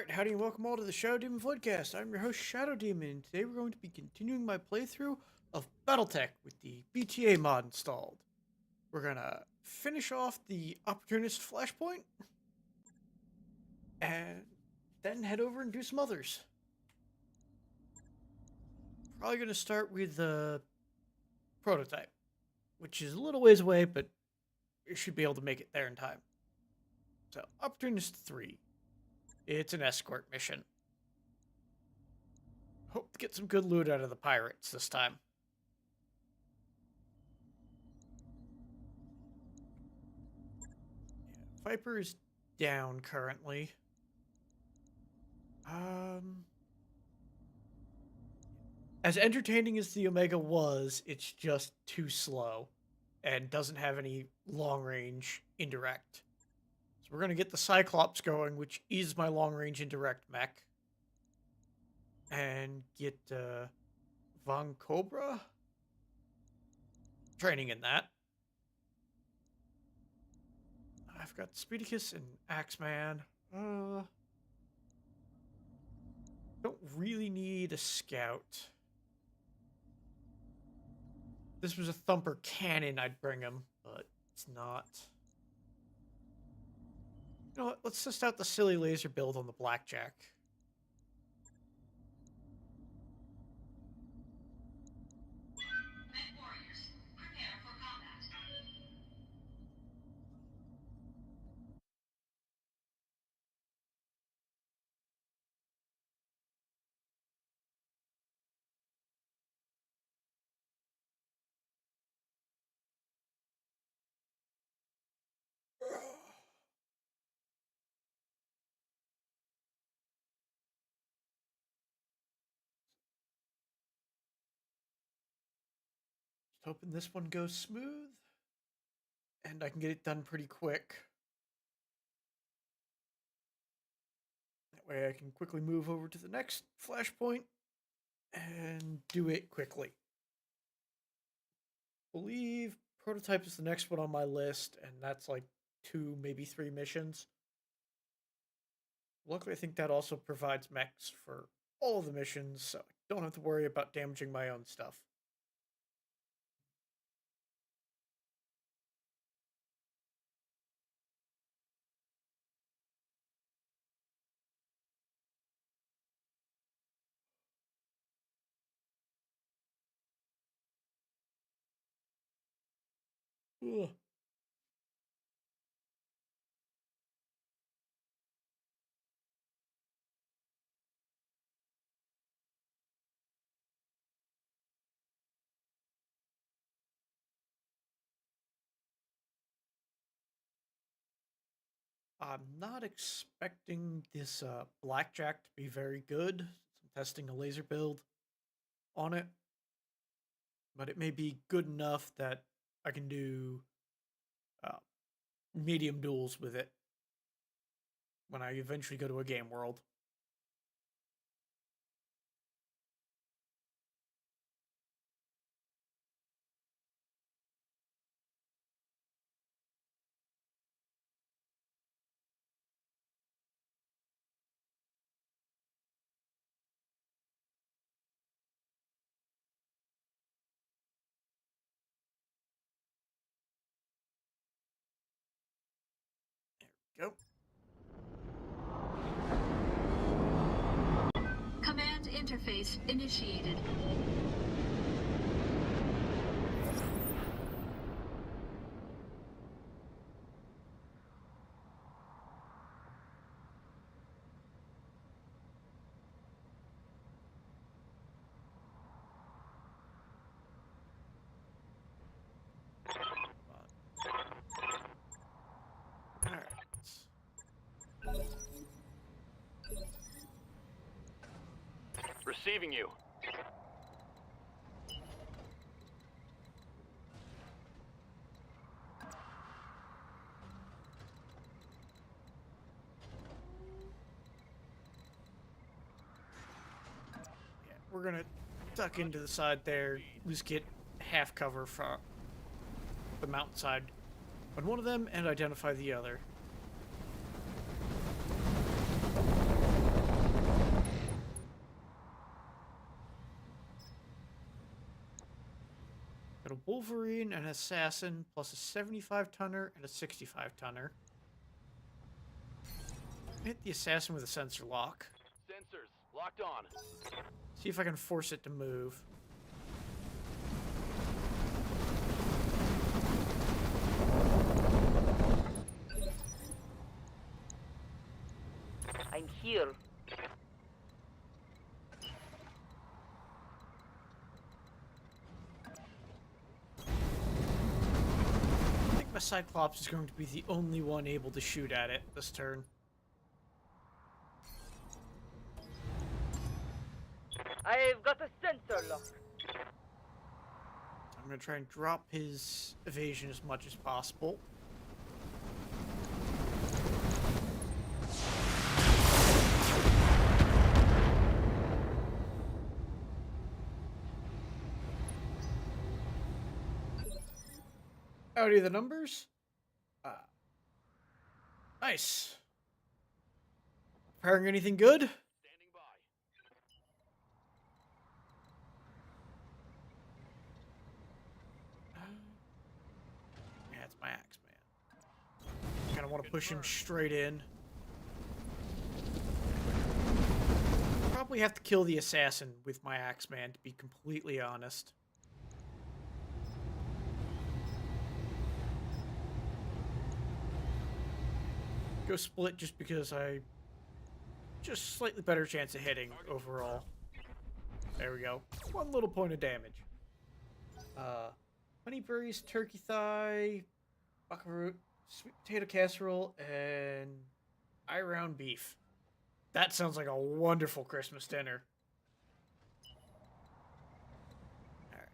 Alright, howdy and welcome all to the Shadow Demon Voidcast. I'm your host, Shadow Demon, and today we're going to be continuing my playthrough of Battletech with the BTA mod installed. We're gonna finish off the Opportunist Flashpoint, and then head over and do some others. Probably gonna start with the Prototype, which is a little ways away, but we should be able to make it there in time. So, Opportunist 3. It's an escort mission. Hope to get some good loot out of the pirates this time. Viper is down currently. As entertaining as the Omega was, it's just too slow and doesn't have any long range indirect. So we're gonna get the Cyclops going, which is my long range indirect mech, and get Von Cobra training in that. I've got Speedicus and Axeman. Don't really need a scout. If this was a thumper cannon, I'd bring him, but it's not. You know what? Let's test out the silly laser build on the Blackjack. Just hoping this one goes smooth, and I can get it done pretty quick. That way I can quickly move over to the next flashpoint and do it quickly. I believe Prototype is the next one on my list, and that's like 2, maybe 3 missions. Luckily, I think that also provides mechs for all of the missions, so I don't have to worry about damaging my own stuff. Ugh. I'm not expecting this Blackjack to be very good. I'm testing a laser build on it, but it may be good enough that I can do medium duels with it when I eventually go to a game world. Go. Command interface initiated. Alright. Receiving you. Yeah, we're gonna duck into the side there, at least get half cover from the mountainside on one of them and identify the other. a Wolverine, an Assassin, plus a 75-tonner and a 65-tonner. Hit the Assassin with a sensor lock. Sensors locked on. See if I can force it to move. I'm here. I think my Cyclops is going to be the only one able to shoot at it this turn. I've got a sensor lock. I'm going to try and drop his evasion as much as possible. Howdy, the numbers? Nice. Preparing anything good? Standing by. Yeah, it's my axe, man. Kind of want to push him straight in. Probably have to kill the assassin with my axe, man, to be completely honest. Go split just because I just slightly better chance of hitting overall. There we go. One little point of damage. Honeyberries, turkey thigh, buckaroo, sweet potato casserole, and eye-round beef. That sounds like a wonderful Christmas dinner. Alright.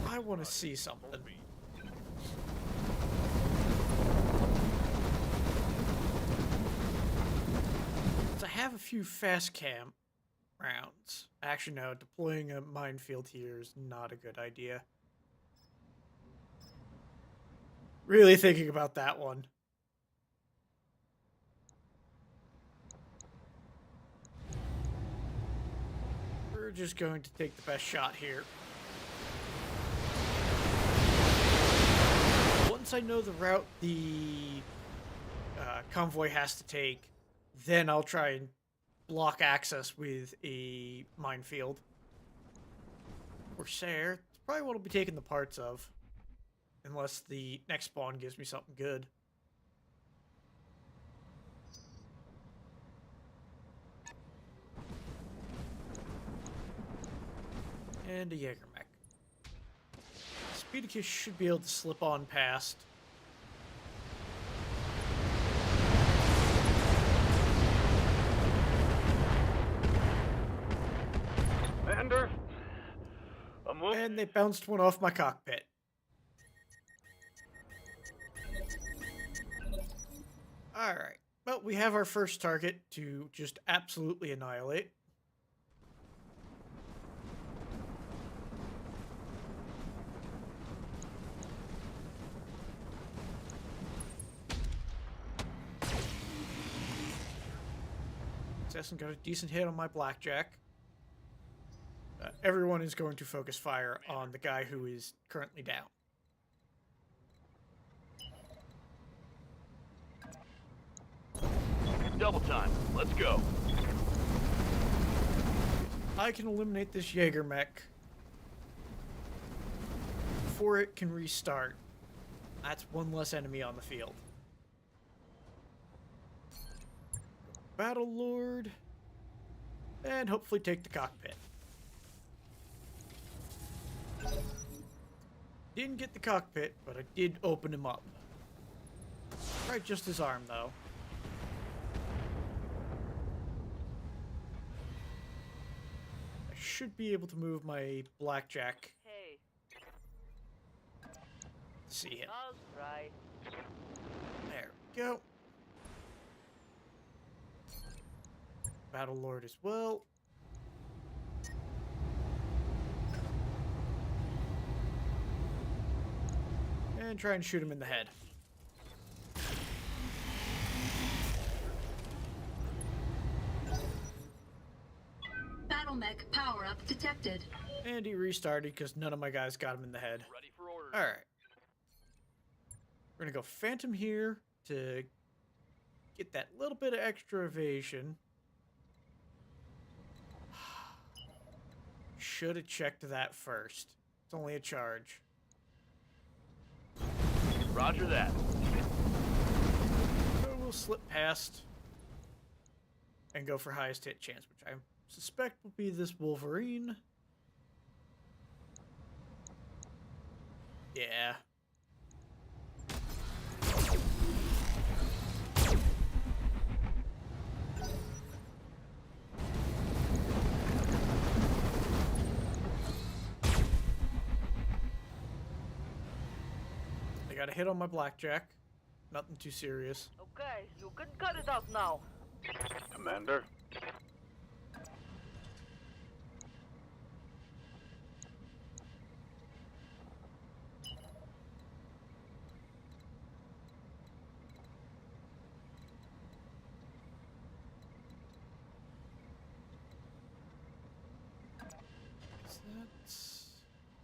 I want to see something. So I have a few fast camp rounds. Actually, no, deploying a minefield here is not a good idea. Really thinking about that one. We're just going to take the best shot here. Once I know the route the convoy has to take, then I'll try and block access with a minefield. Corsair, it's probably what I'll be taking the parts of. Unless the next spawn gives me something good. And a Jaeger mech. Speedicus should be able to slip on past. Commander, I'm moving. And they bounced one off my cockpit. Alright. Well, we have our first target to just absolutely annihilate. Assassin got a decent hit on my blackjack. Everyone is going to focus fire on the guy who is currently down. Double time. Let's go. I can eliminate this Jaeger mech before it can restart. That's one less enemy on the field. Battle Lord. And hopefully take the cockpit. Didn't get the cockpit, but I did open him up. Right, just his arm, though. I should be able to move my blackjack. Hey, See him. I'll try. There we go. Battle Lord as well. And try and shoot him in the head. Battle mech power-up detected. And he restarted because none of my guys got him in the head. Ready for orders. Alright. We're gonna go Phantom here to get that little bit of extra evasion. Should have checked that first. It's only a charge. Roger that. So we'll slip past and go for highest hit chance, which I suspect will be this Wolverine. Yeah. I got a hit on my blackjack. Nothing too serious. Okay, you can cut it out now. Commander. That's...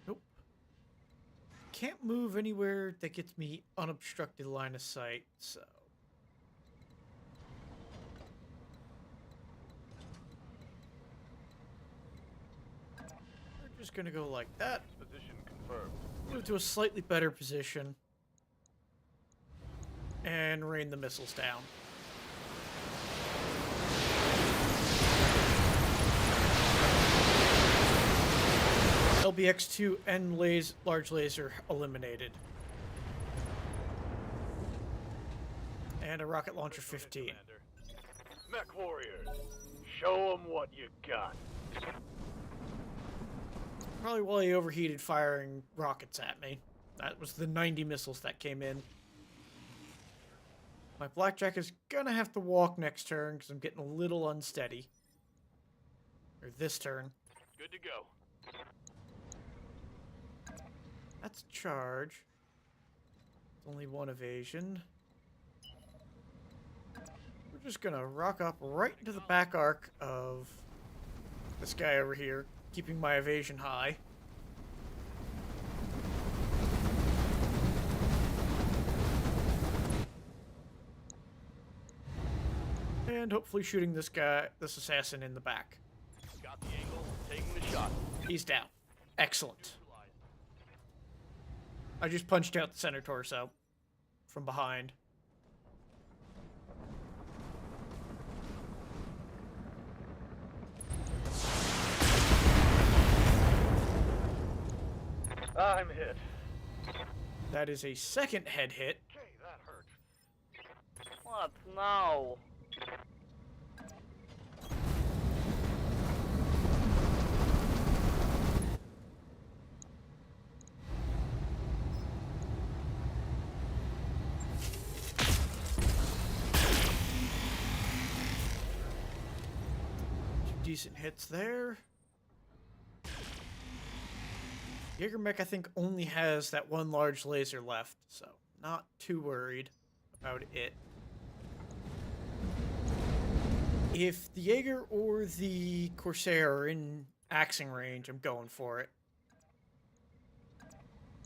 Nope. Can't move anywhere that gets me unobstructed line of sight, so... We're just gonna go like that. Position confirmed. Move to a slightly better position. And rain the missiles down. LBX-2 and large laser eliminated. And a rocket launcher 15. Commander. Mech warriors, show them what you got. Probably while he overheated firing rockets at me. That was the 90 missiles that came in. My blackjack is gonna have to walk next turn because I'm getting a little unsteady. Or this turn. Good to go. That's a charge. It's only one evasion. We're just gonna rock up right into the back arc of this guy over here, keeping my evasion high. And hopefully shooting this guy, this assassin in the back. Got the angle, taking the shot. He's down. Excellent. I just punched out the center torso from behind. I'm hit. That is a second head hit. Okay, that hurt. What now? Decent hits there. Jaegermech, I think, only has that one large laser left, so not too worried about it. If the Jaeger or the Corsair are in axing range, I'm going for it.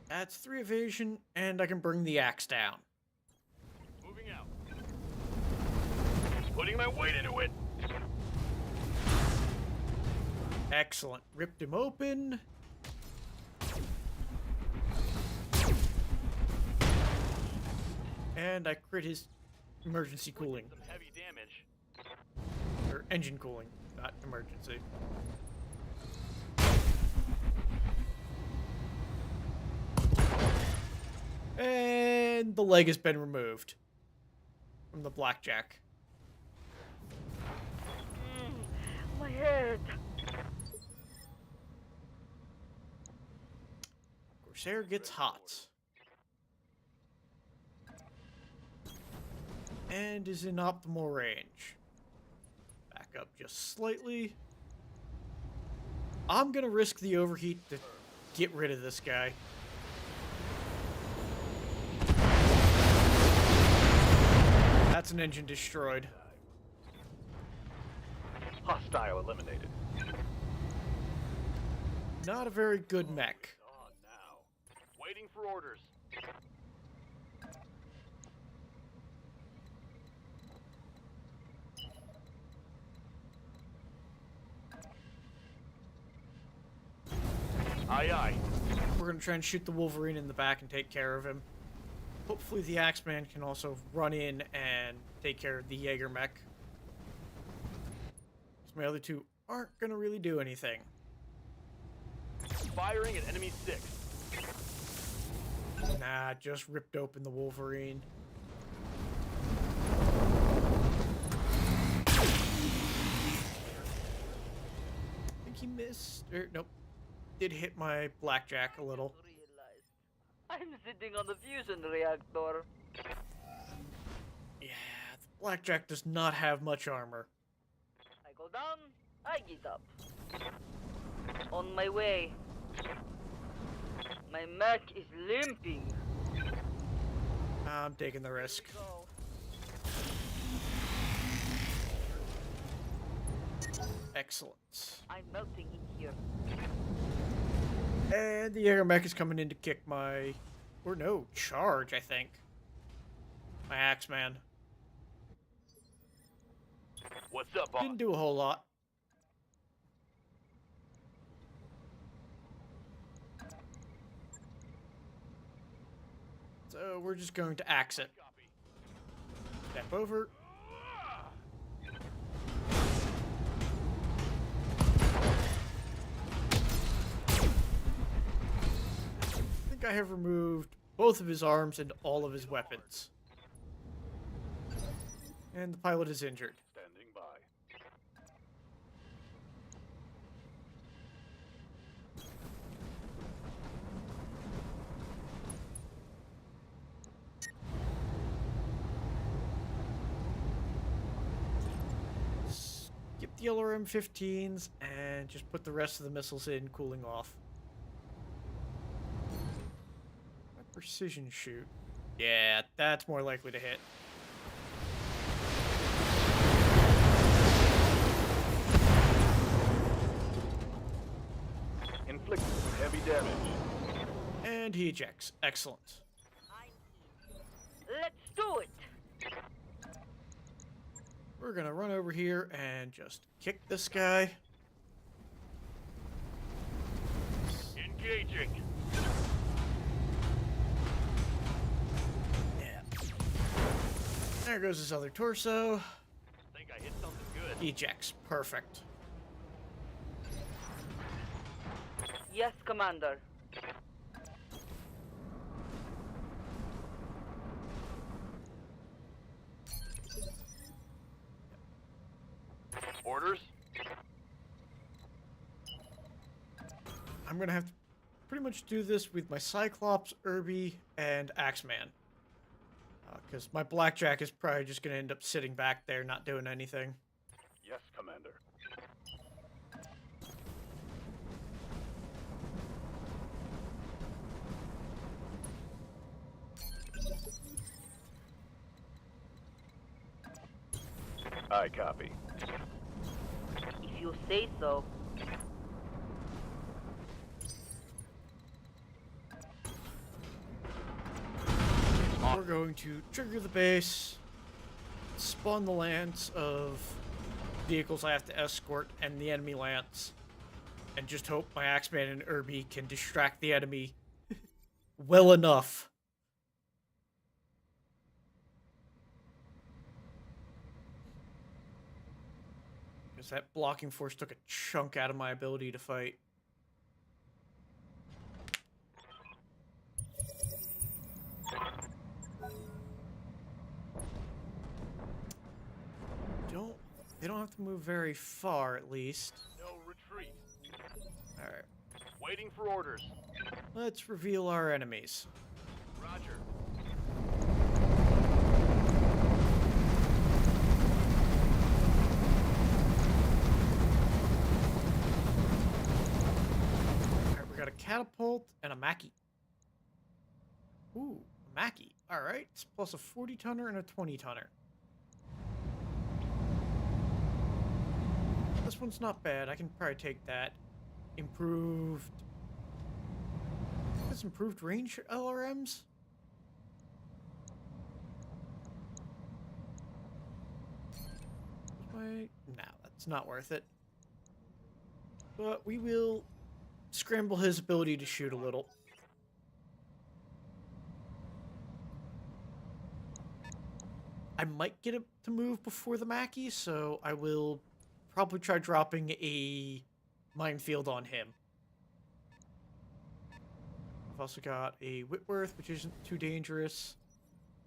That's 3 evasion, and I can bring the axe down. Moving out. Putting my weight into it. Excellent. Ripped him open. And I crit his emergency cooling. Some heavy damage. Or engine cooling, not emergency. And the leg has been removed from the blackjack. My head. Corsair gets hot. And is in optimal range. Back up just slightly. I'm gonna risk the overheat to get rid of this guy. That's an engine destroyed. Hostile eliminated. Not a very good mech. On now. Waiting for orders. Aye, aye. We're gonna try and shoot the Wolverine in the back and take care of him. Hopefully the Axeman can also run in and take care of the Jaeger mech. 'Cause my other two aren't gonna really do anything. Firing at enemy 6. Nah, just ripped open the Wolverine. I think he missed. Nope. Did hit my Blackjack a little. I'm sitting on the fusion reactor. Yeah, the Blackjack does not have much armor. I go down, I get up. On my way. My mech is limping. I'm taking the risk. Go. Excellent. I'm melting in here. And the Jaeger mech is coming in to kick my... Or no, charge, I think. My Axeman. What's up, boss? Didn't do a whole lot. So we're just going to axe it. Copy. Step over. I think I have removed both of his arms and all of his weapons. And the pilot is injured. Standing by. Skip the LRM-15s and just put the rest of the missiles in, cooling off. A precision shoot. Yeah, that's more likely to hit. Inflicting some heavy damage. And he ejects. Excellent. I'm in. Let's do it. We're gonna run over here and just kick this guy. Engaging. Yeah. There goes his other torso. Think I hit something good. Ejects. Perfect. Yes, Commander. Orders? I'm gonna have to pretty much do this with my Cyclops, Irby, and Axeman. Because my Blackjack is probably just gonna end up sitting back there, not doing anything. Yes, Commander. I copy. If you say so. We're going to trigger the base, spawn the lance of vehicles I have to escort, and the enemy lance, and just hope my Axeman and Irby can distract the enemy well enough. Because that blocking force took a chunk out of my ability to fight. They don't have to move very far, at least. No retreat. Alright. Waiting for orders. Let's reveal our enemies. Roger. Alright, we got a catapult and a Mackie. Ooh, a Mackie. Alright, it's plus a 40-tonner and a 20-tonner. one's not bad. I can probably take that. Improved. That's improved range LRMs? Wait, no, that's not worth it. But we will scramble his ability to shoot a little. I might get it to move before the Mackie, so I will probably try dropping a minefield on him. I've also got a Whitworth, which isn't too dangerous,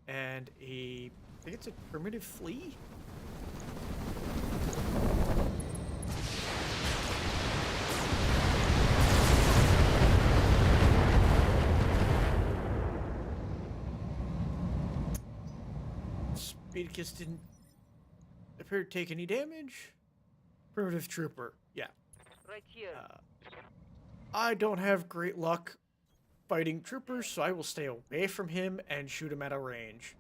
and I think it's a primitive flea? Speedicus didn't appear to take any damage. Primitive trooper, yeah. Right here. I don't have great luck fighting troopers, so I will stay away from him and shoot him at a range.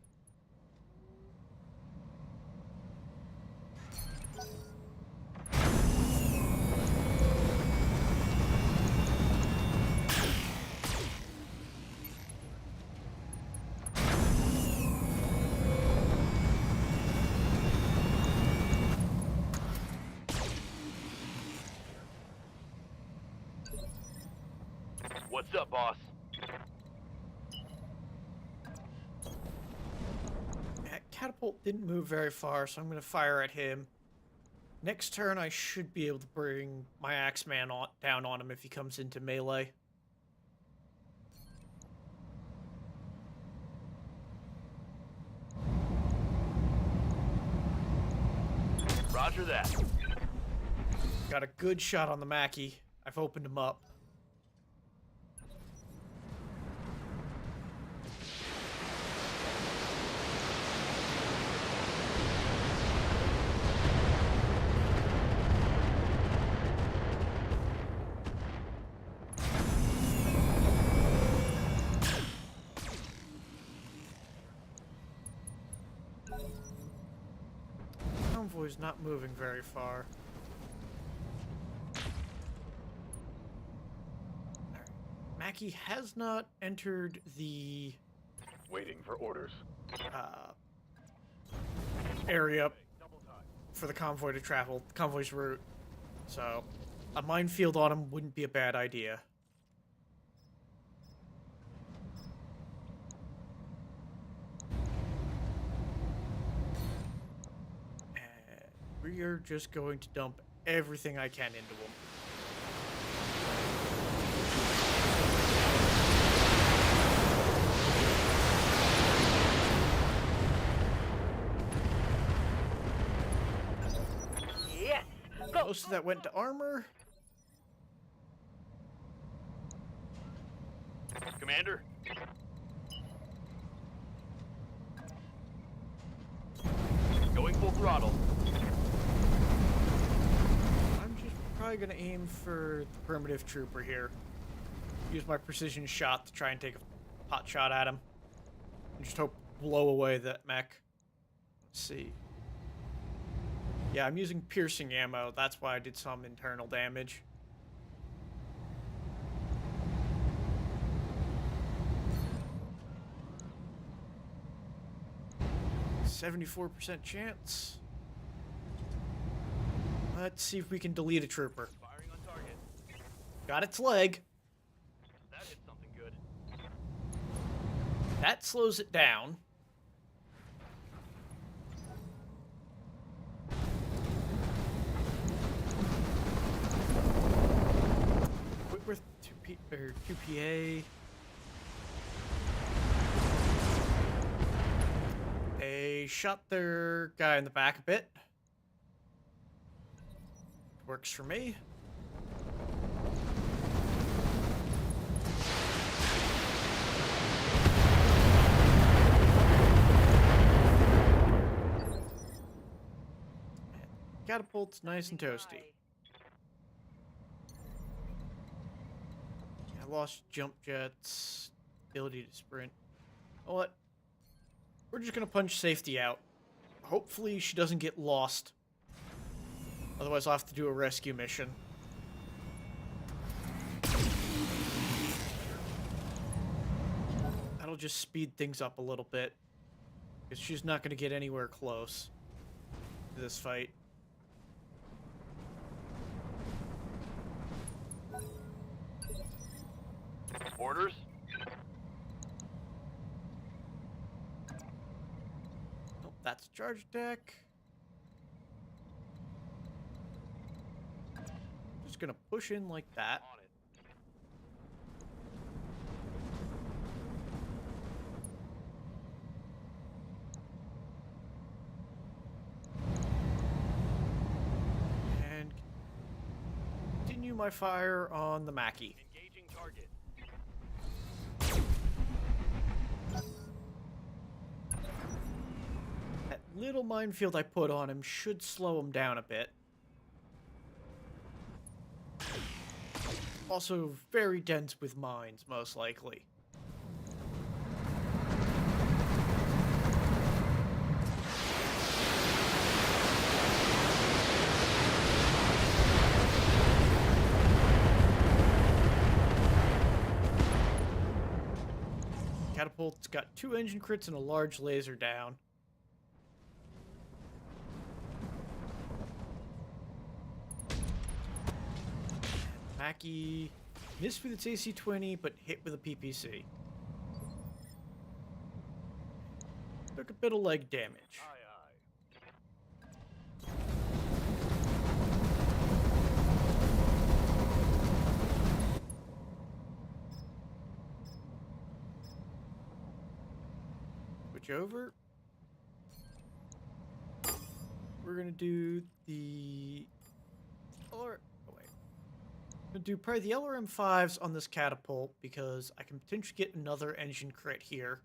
What's up, boss? That catapult didn't move very far, so I'm going to fire at him. Next turn, I should be able to bring my Axeman down on him if he comes into melee. Roger that. Got a good shot on the Mackie. I've opened him up. Convoy's not moving very far. Alright. Mackie has not entered the Waiting for orders. area for the convoy to travel, the convoy's route. So, a minefield on him wouldn't be a bad idea. And we are just going to dump everything I can into him. Yes! Go! Most of that went to armor. Commander? Going full throttle. I'm just probably going to aim for the primitive trooper here. Use my precision shot to try and take a pot shot at him. And just hope blow away that mech. Let's see. Yeah, I'm using piercing ammo. That's why I did some internal damage. %74% chance. Let's see if we can delete a trooper. Firing on target. Got its leg. That hit something good. That slows it down. Whitworth 2PA. They shot their guy in the back a bit. Works for me. Catapult's nice and toasty. I lost jump jets, ability to sprint. You know what? We're just gonna punch safety out. Hopefully she doesn't get lost. Otherwise, I'll have to do a rescue mission. That'll just speed things up a little bit. Because she's not going to get anywhere close to this fight. Orders? Nope, that's a charge deck. Just going to push in like that. On it. And continue my fire on the Mackie. Engaging target. That little minefield I put on him should slow him down a bit. Also very dense with mines, most likely. Catapult's got 2 engine crits and a large laser down. Mackie missed with its AC-20, but hit with a PPC. Took a bit of leg damage. Aye, aye. Switch over. We're gonna do the... oh wait. I'm gonna do probably the LRM-5s on this catapult because I can potentially get another engine crit here.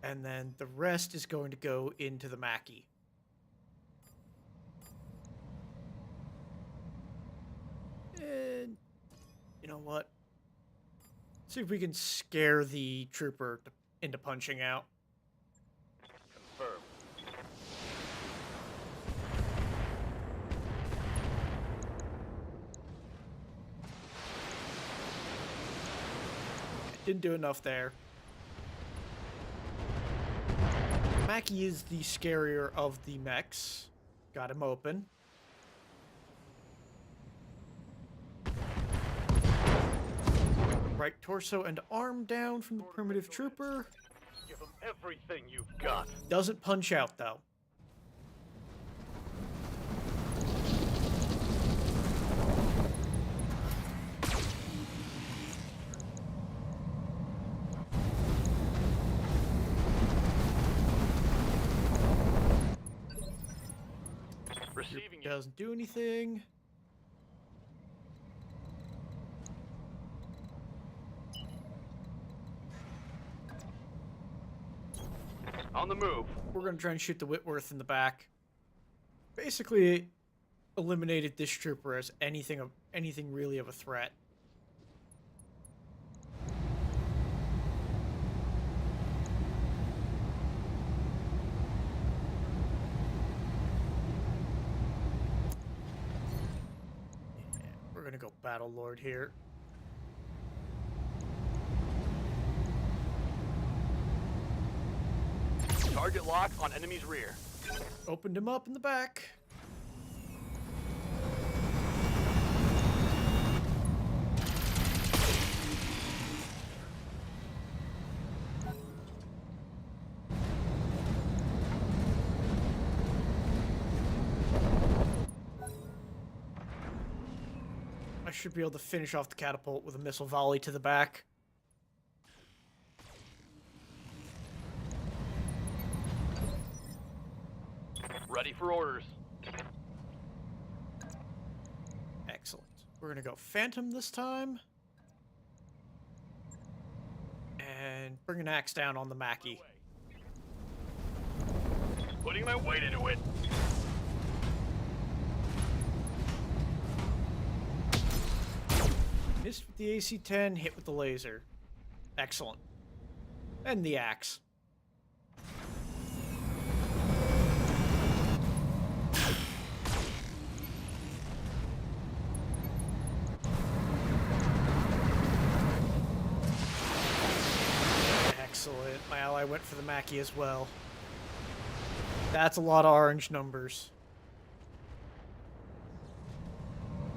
And then the rest is going to go into the Mackie. And you know what? See if we can scare the trooper into punching out. Confirmed. Didn't do enough there. Mackie is the scarier of the mechs. Got him open. Right torso and arm down from the primitive trooper. Give them everything you've got. Doesn't punch out, though. Receiving you. Doesn't do anything. On the move. We're going to try and shoot the Whitworth in the back. Basically, eliminated this trooper as anything really of a threat. Yeah, we're going to go Battle Lord here. Target lock on enemy's rear. Opened him up in the back. I should be able to finish off the catapult with a missile volley to the back. Ready for orders. Excellent. We're going to go Phantom this time. And bring an axe down on the Mackie. Putting my weight into it. Missed with the AC-10, hit with the laser. Excellent. And the axe. why I went for the Mackie as well. That's a lot of orange numbers.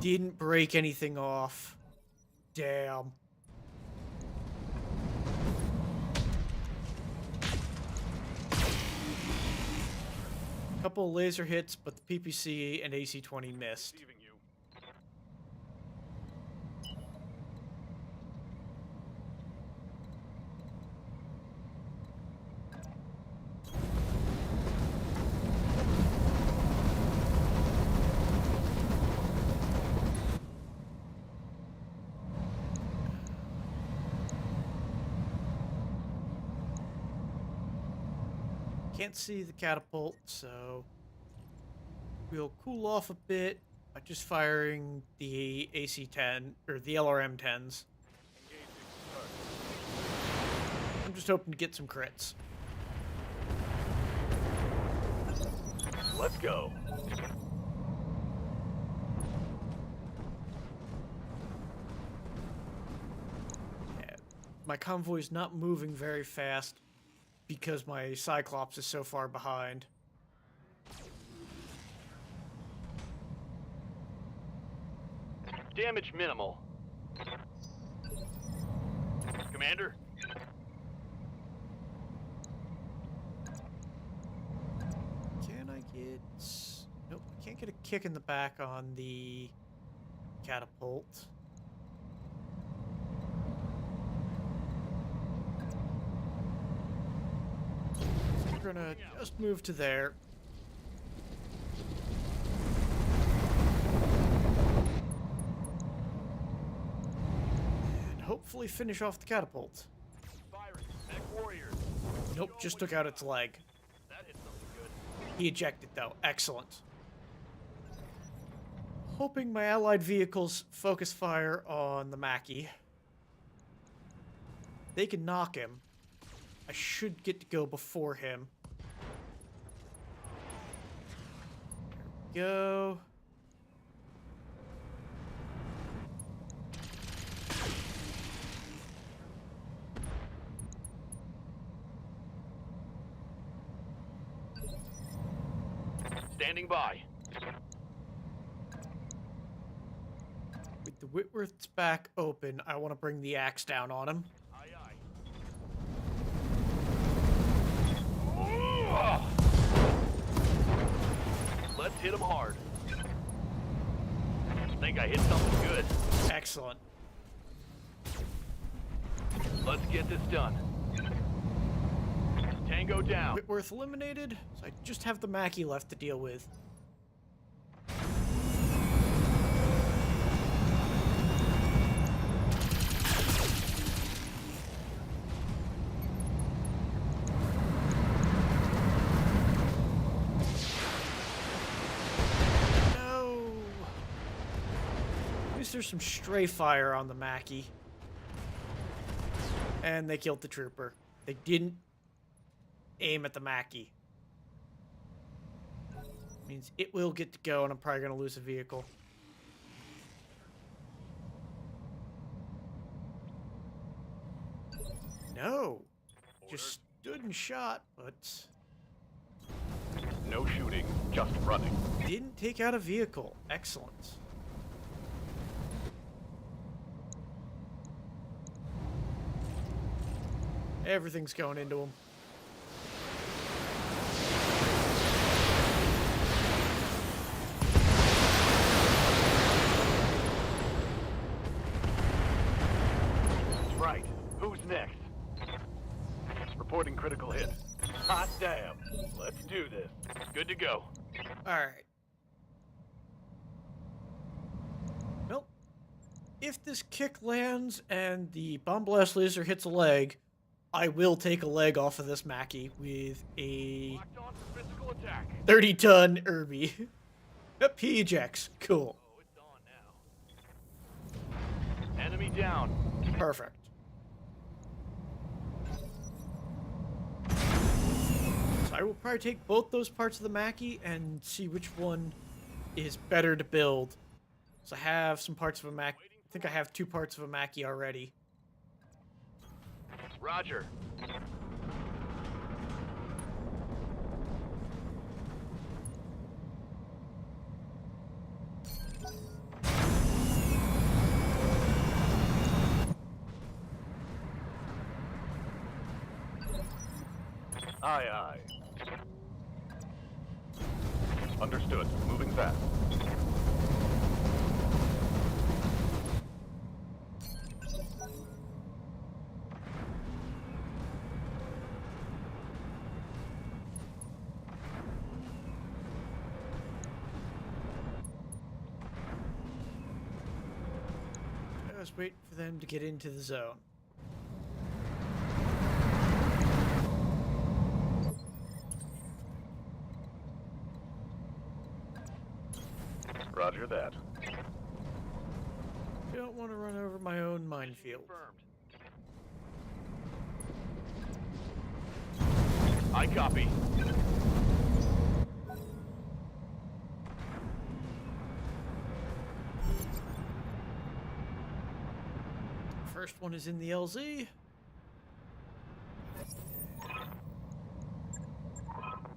Didn't break anything off. Damn. Couple of laser hits, but the PPC and AC-20 missed. Receiving you. Can't see the catapult, so we'll cool off a bit by just firing the AC-10 or the LRM-10s. Engaging target. I'm just hoping to get some crits. Let's go. Yeah, my convoy's not moving very fast because my Cyclops is so far behind. Damage minimal. Commander? Can I get... Nope, I can't get a kick in the back on the catapult. We're gonna just move to there. And hopefully finish off the catapult. Firing. Mech warriors. Nope, just took out its leg. That hit something good. He ejected though. Excellent. Hoping my allied vehicles focus fire on the Mackie. They can knock him. I should get to go before him. There we go. Standing by. With the Whitworth's back open, I want to bring the axe down on him. Aye, aye. Let's hit him hard. Think I hit something good. Excellent. Let's get this done. Tango down. Whitworth eliminated, so I just have the Mackie left to deal with. No! At least there's some stray fire on the Mackie. And they killed the trooper. They didn't aim at the Mackie. Means it will get to go, and I'm probably going to lose a vehicle. No! Just stood and shot, but No shooting, just running. didn't take out a vehicle. Excellent. Everything's going into him. That's right. Who's next? Reporting critical hit. Hot damn. Let's do this. Good to go. Alright. Well, if this kick lands and the bomb blast laser hits a leg, I will take a leg off of this Mackie with a Locked on for physical attack. 30-ton Irby. Yep, he ejects. Cool. Oh, it's on now. Enemy down. Perfect. So I will probably take both those parts of the Mackie and see which one is better to build. So I have some parts of a Mackie. I think I have 2 parts of a Mackie already. Roger. Aye, aye. Understood. Moving fast. Just wait for them to get into the zone. Roger that. Don't want to run over my own minefield. Confirmed. I copy. First one is in the LZ.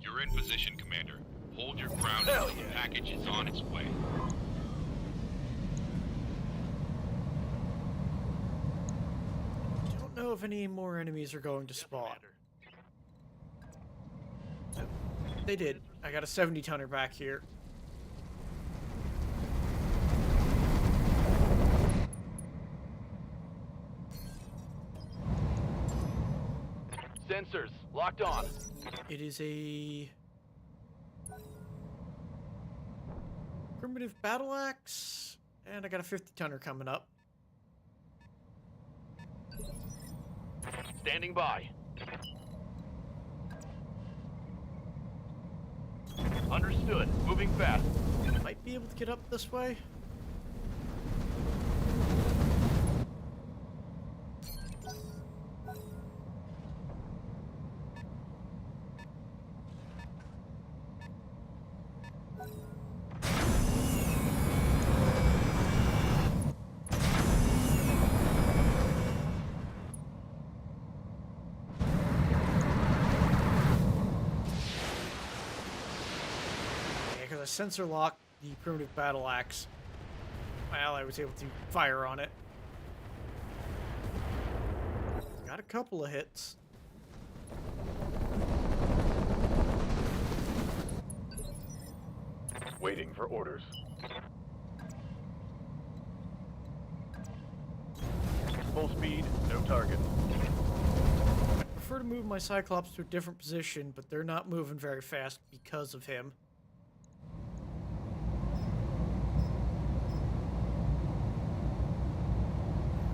You're in position, Commander. Hold your ground Hell until the yeah. package is on its way. Don't know if any more enemies are going to spawn. They did. I got a 70-tonner back here. Sensors locked on. It is a primitive battle axe, and I got a 50-tonner coming up. Standing by. Understood. Moving fast. Might be able to get up this way. Because I sensor locked the primitive battle axe, my ally was able to fire on it. Got a couple of hits. Waiting for orders. Full speed, no target. I prefer to move my Cyclops to a different position, but they're not moving very fast because of him.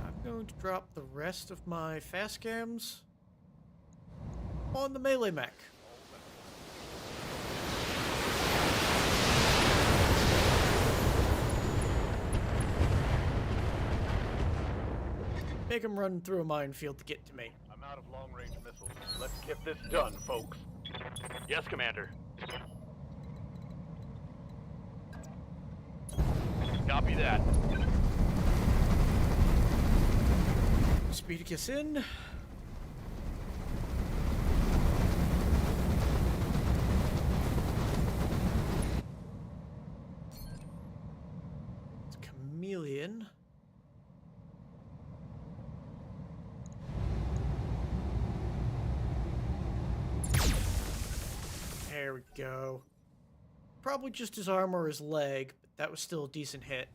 I'm going to drop the rest of my fast cams on the melee mech. Make him run through a minefield to get to me. I'm out of long-range missiles. Let's get this done, folks. Yes, Commander. Copy that. Speedicus in. It's Chameleon. There we go. Probably just his arm or his leg, but that was still a decent hit.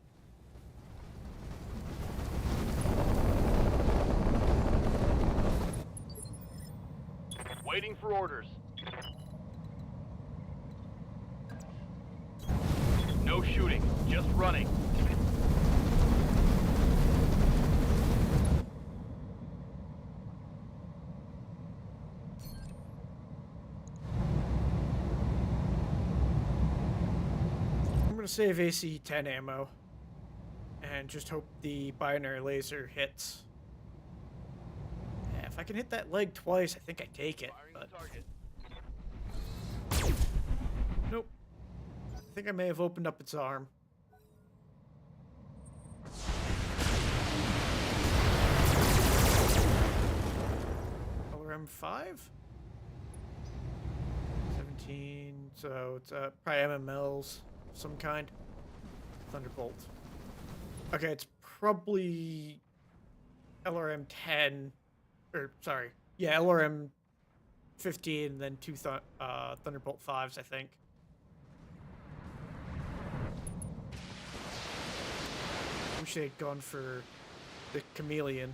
Waiting for orders. No shooting, just running. I'm gonna save AC-10 ammo and just hope the binary laser hits. Yeah, if I can hit that leg twice, I think I take it. Firing But the target. nope. I think I may have opened up its arm. Color M5? 17, so it's probably MMLs of some kind. Thunderbolt. Okay, it's probably LRM 10, or sorry, yeah, LRM 15, and then two Thunderbolt 5s, I think. Wish they had gone for the Chameleon.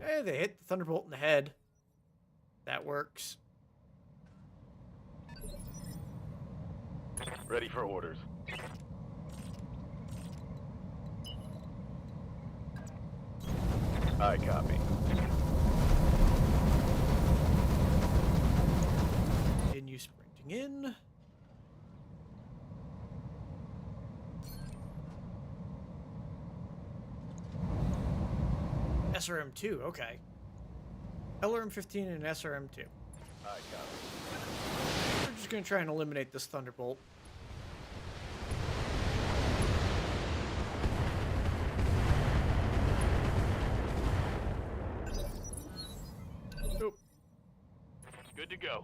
Hey, they hit the Thunderbolt in the head. That works. Ready for orders. I copy. Continue sprinting in. SRM2, okay. LRM-15 and SRM2. I copy. We're just gonna try and eliminate this Thunderbolt. Nope. Good to go.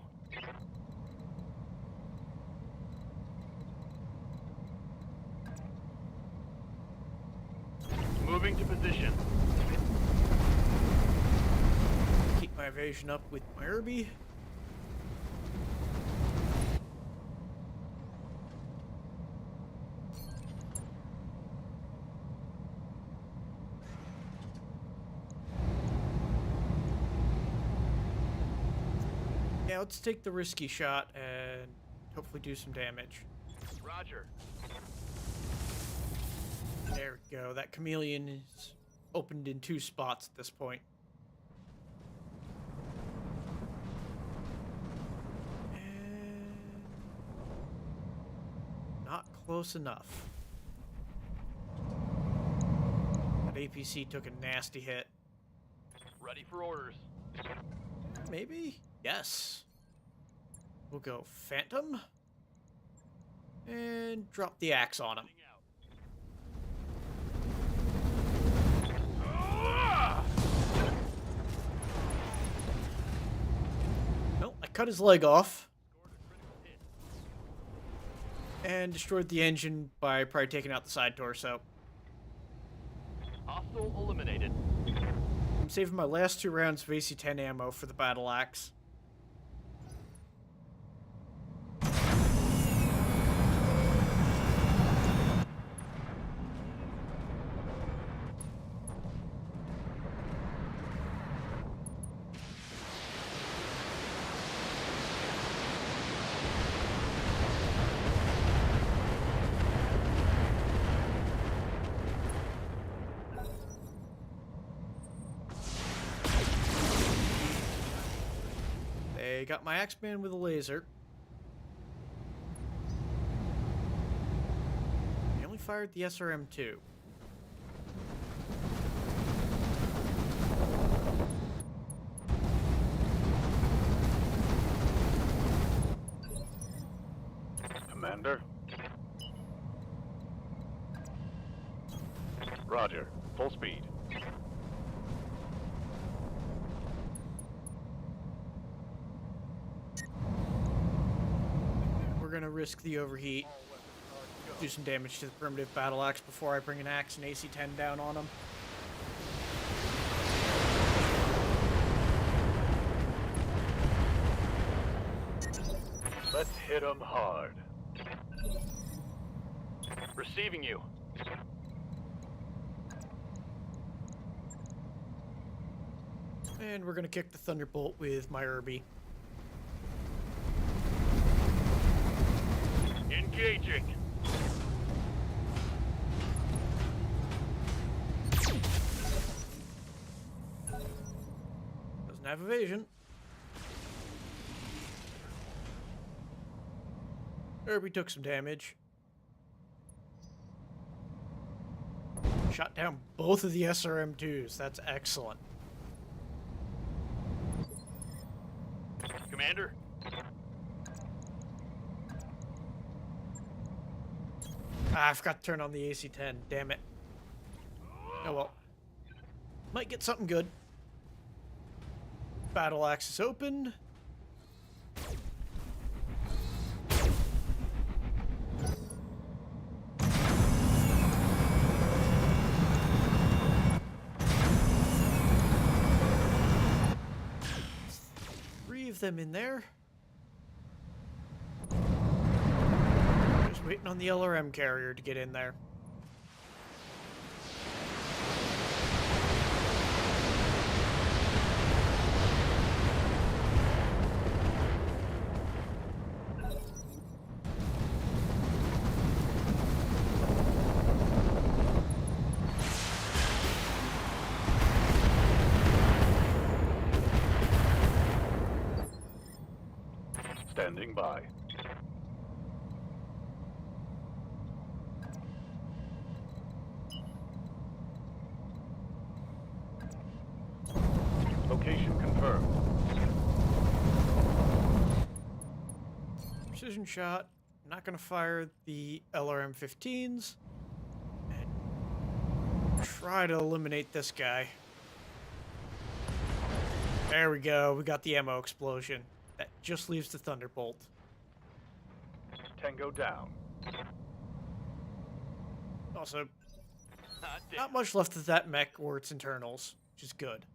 Moving to position. Keep my evasion up with my Irby. Yeah, let's take the risky shot and hopefully do some damage. Roger. There we go. That Chameleon is opened in 2 spots at this point. And not close enough. That APC took a nasty hit. Ready for orders. Maybe? Yes. We'll go Phantom. And drop the axe on him. Well, I cut his leg off. And destroyed the engine by probably taking out the side torso. Hostile eliminated. I'm saving my last 2 rounds of AC-10 ammo for the battle axe. They got my Axeman with a laser. They only fired the SRM-2. Commander. Roger. Full speed. We're gonna risk the overheat. Do some damage to the primitive battle axe before I bring an axe and AC-10 down on him. Let's hit them hard. Receiving you. And we're gonna kick the Thunderbolt with my Irby. Engaging. Doesn't have evasion. Irby took some damage. Shot down both of the SRM-2s. That's excellent. Commander. Ah, I forgot to turn on the AC-10. Damn it. Oh well. Might get something good. Battle axe is open. of them in there. Just waiting on the LRM carrier to get in there. Standing by. Location confirmed. Precision shot. I'm not going to fire the LRM-15s. And try to eliminate this guy. There we go. We got the ammo explosion. That just leaves the Thunderbolt. Tango down. Also, not much left of that mech or its internals, which is good.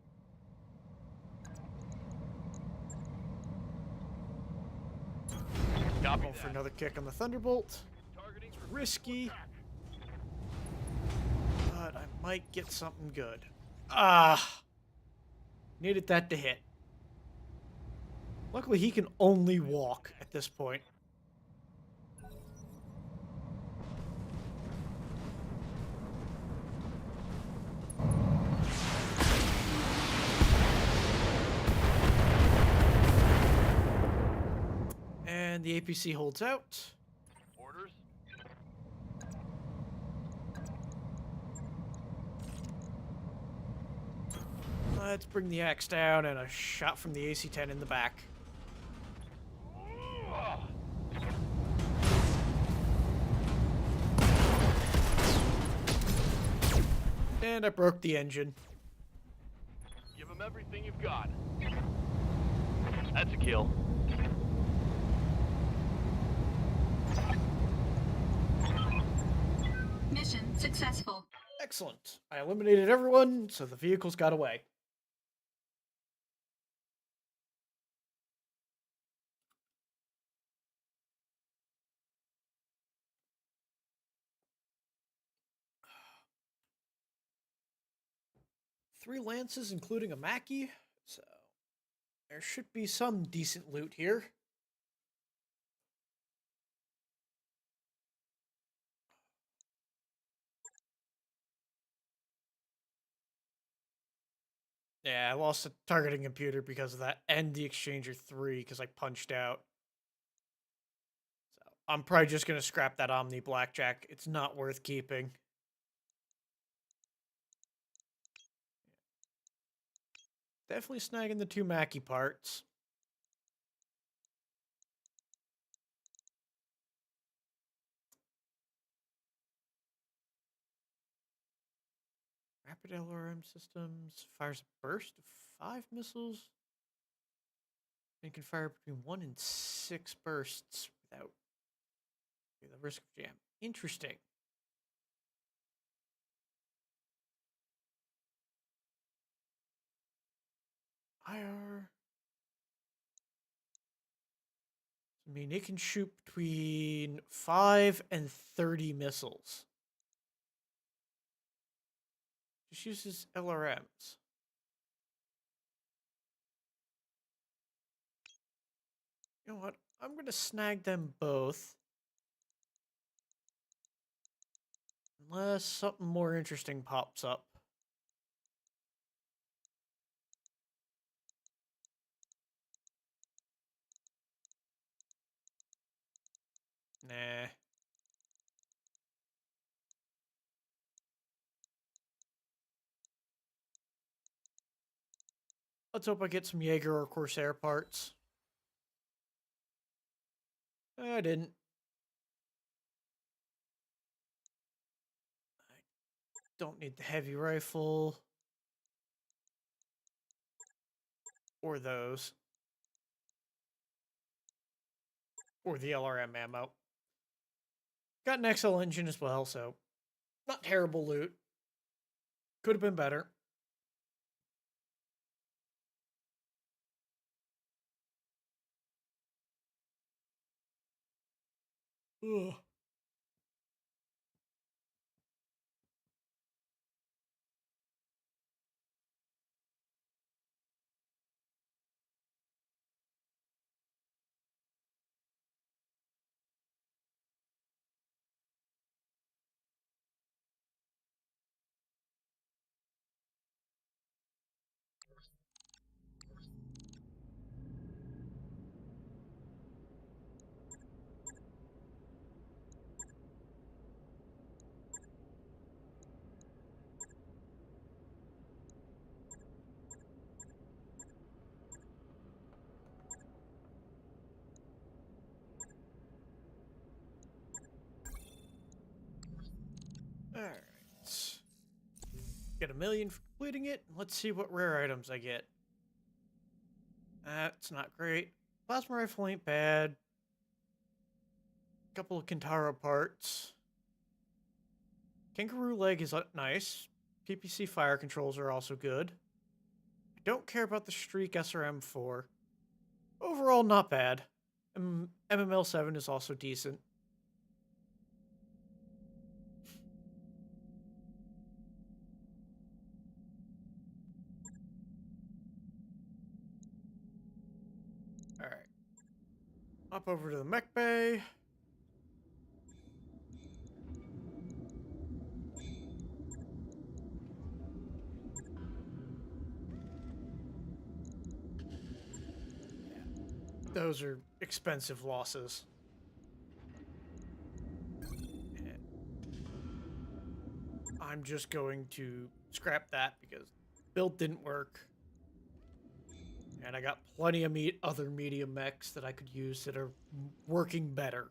Going for another kick on the Thunderbolt. Risky. But I might get something good. Ah! Needed that to hit. Luckily, he can only walk at this point. And the APC holds out. Orders? Let's bring the axe down and a shot from the AC-10 in the back. And I broke the engine. Give him everything you've got. That's a kill. Mission successful. Excellent. I eliminated everyone, so the vehicles got away. Three lances, including a Mackie, so there should be some decent loot here. Yeah, I lost the targeting computer because of that, and the Exchanger 3 because I punched out. So I'm probably just going to scrap that Omni Blackjack. It's not worth keeping. Definitely snagging the two Mackie parts. Rapid LRM systems fires a burst of 5 missiles and can fire between 1 and 6 bursts without the risk of jam. Interesting. IR. I mean, it can shoot between 5 and 30 missiles. Just uses LRMs. You know what? I'm going to snag them both. Unless something more interesting pops up. Nah. Let's hope I get some Jaeger or Corsair parts. I didn't. I don't need the heavy rifle. Or those. Or the LRM ammo. Got an XL engine as well, so not terrible loot. Could have been better. Ugh. Alright. Get 1,000,000 for completing it. Let's see what rare items I get. That's not great. Plasma rifle ain't bad. Couple of Kintaro parts. Kangaroo leg is nice. PPC fire controls are also good. I don't care about the Streak SRM4. Overall, not bad. MML7 is also decent. Alright. Hop over to the mech bay. Those are expensive losses. I'm just going to scrap that because build didn't work. And I got plenty of other medium mechs that I could use that are working better.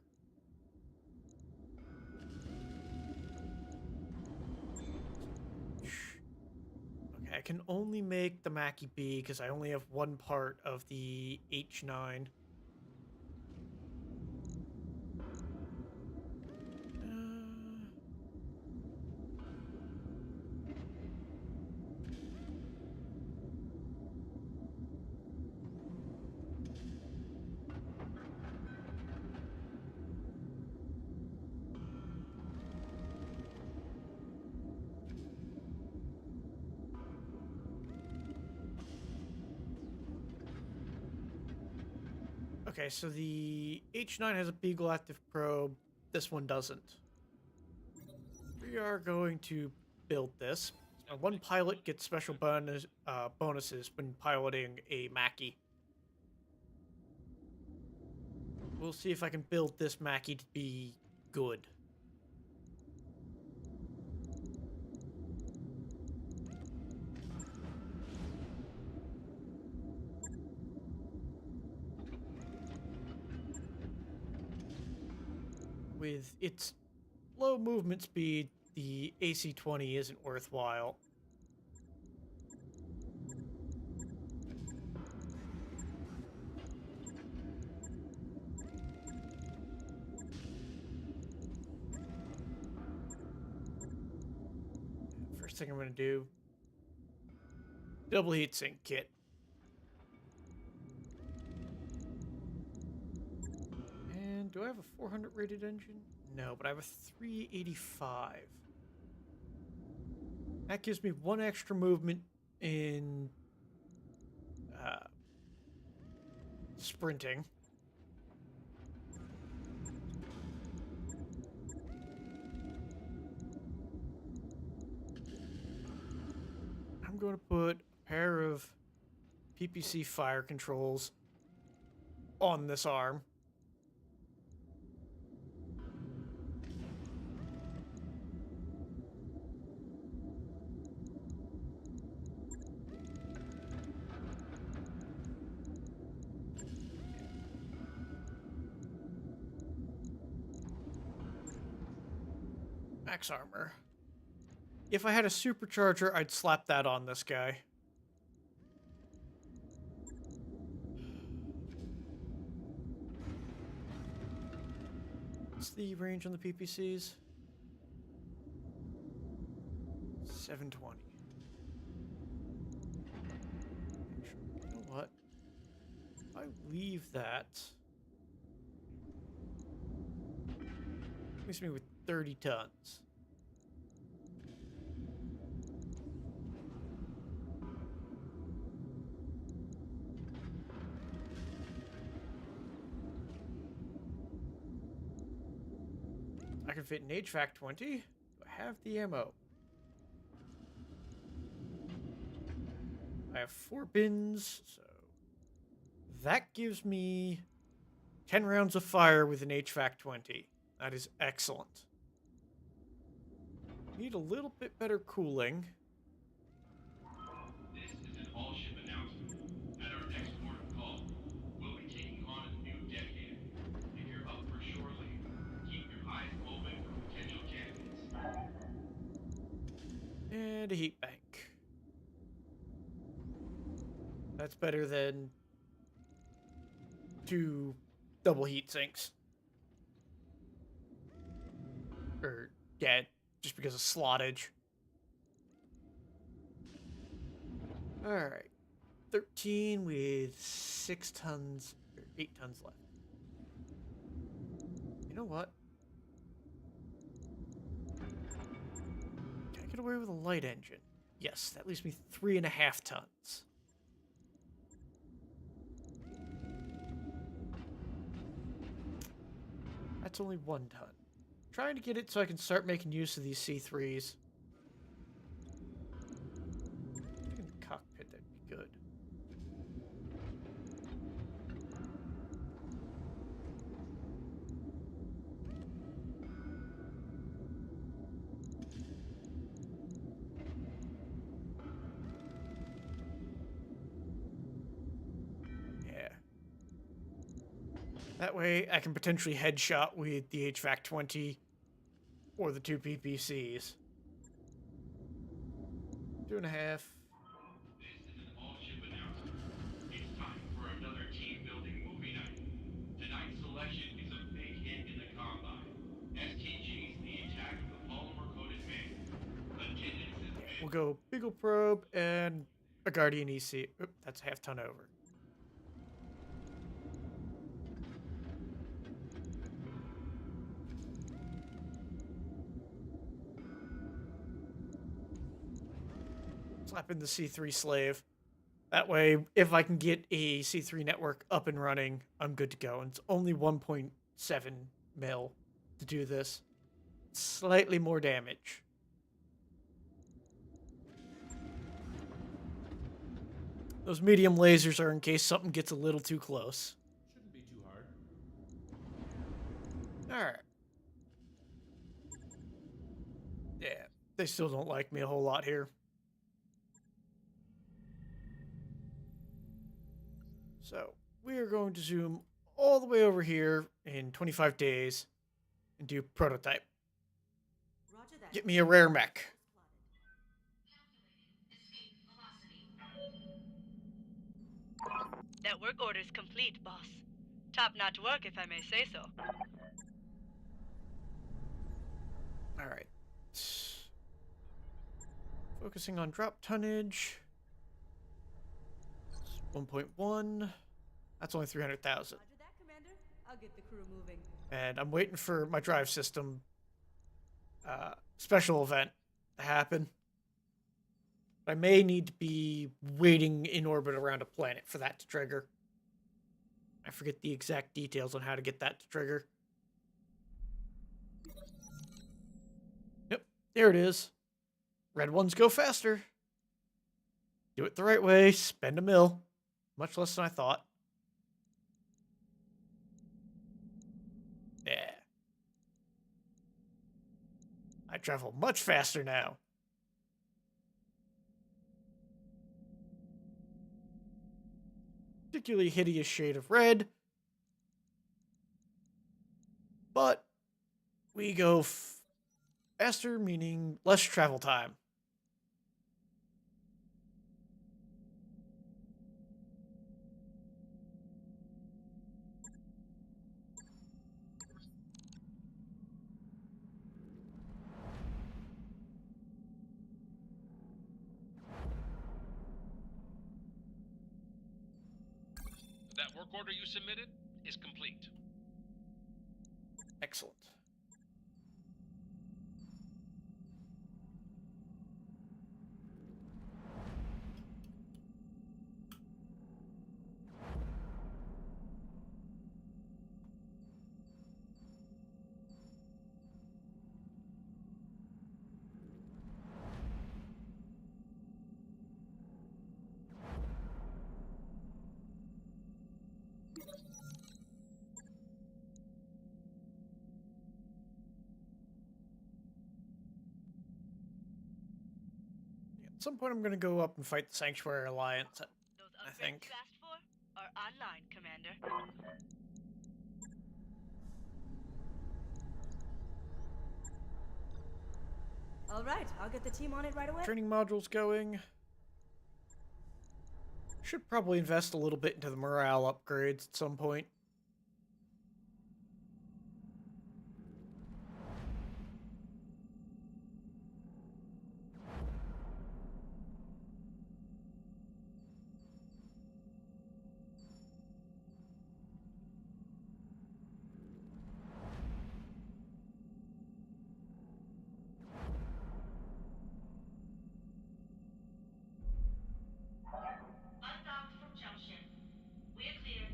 Okay, I can only make the Mackie B because I only have one part of the H9. Okay, so the H9 has a Beagle active probe. This one doesn't. We are going to build this. One pilot gets special bonuses when piloting a Mackie. We'll see if I can build this Mackie to be good. With its low movement speed, the AC-20 isn't worthwhile. First thing I'm going to do, double heatsink kit. And do I have a 400 rated engine? No, but I have a 385. That gives me one extra movement in sprinting. I'm going to put a pair of PPC fire controls on this arm. Max armor. If I had a supercharger, I'd slap that on this guy. What's the range on the PPCs? 720. You know what? If I leave that... Leaves me with 30 tons. I can fit an HVAC 20. Do I have the ammo? I have 4 bins, so that gives me 10 rounds of fire with an HVAC 20. That is excellent. Need a little bit better cooling. This is an all-ship announcement. At our next port of call, we'll be taking on a new decade. If you're up for shore leave, keep your eyes open for potential candidates. And a heat bank. That's better than 2 double heat sinks. Or, yeah, just because of slottage. Alright. 13 with 6 tons, or 8 tons left. You know what? Can I get away with a light engine? Yes, that leaves me 3.5 tons. That's only 1 ton. Trying to get it so I can start making use of these C3s. In the cockpit, that'd be good. Yeah. That way, I can potentially headshot with the HVAC 20 or the 2 PPCs. 2.5. This is an all-ship announcement. It's time for another team-building movie night. Tonight's selection is a big hit in the Combine. STG's The Attack of the Polymer-Coated Man. Attendance has Yeah, been... we'll go Beagle Probe and a Guardian EC. Oop, that's a half ton over. Slap in the C3 slave. That way, if I can get a C3 network up and running, I'm good to go. And it's only 1.7 mil to do this. Slightly more damage. Those medium lasers are in case something gets a little too close. Shouldn't be too hard. Alright. Yeah, they still don't like me a whole lot here. So, we are going to zoom all the way over here in 25 days and do prototype. Roger that. Get me a rare mech. That work order's complete, boss. Top-notch work, if I may say so. Alright. Focusing on drop tonnage. 1.1. That's only 300,000. Roger that, Commander. I'll get the crew moving. And I'm waiting for my drive system special event to happen. I may need to be waiting in orbit around a planet for that to trigger. I forget the exact details on how to get that to trigger. Yep, there it is. Red ones go faster. Do it the right way, spend a mil. Much less than I thought. Yeah. I travel much faster now. Particularly hideous shade of red. But we go faster, meaning less travel time. That work order you submitted is complete. Excellent. some point I'm going to go up and fight the Sanctuary Alliance, Those I upgrades think. you asked for are online, Commander. All right, I'll get the team on it right away. Training modules going. Should probably invest a little bit into the morale upgrades at some point. Undocked from jump ship. We're clear.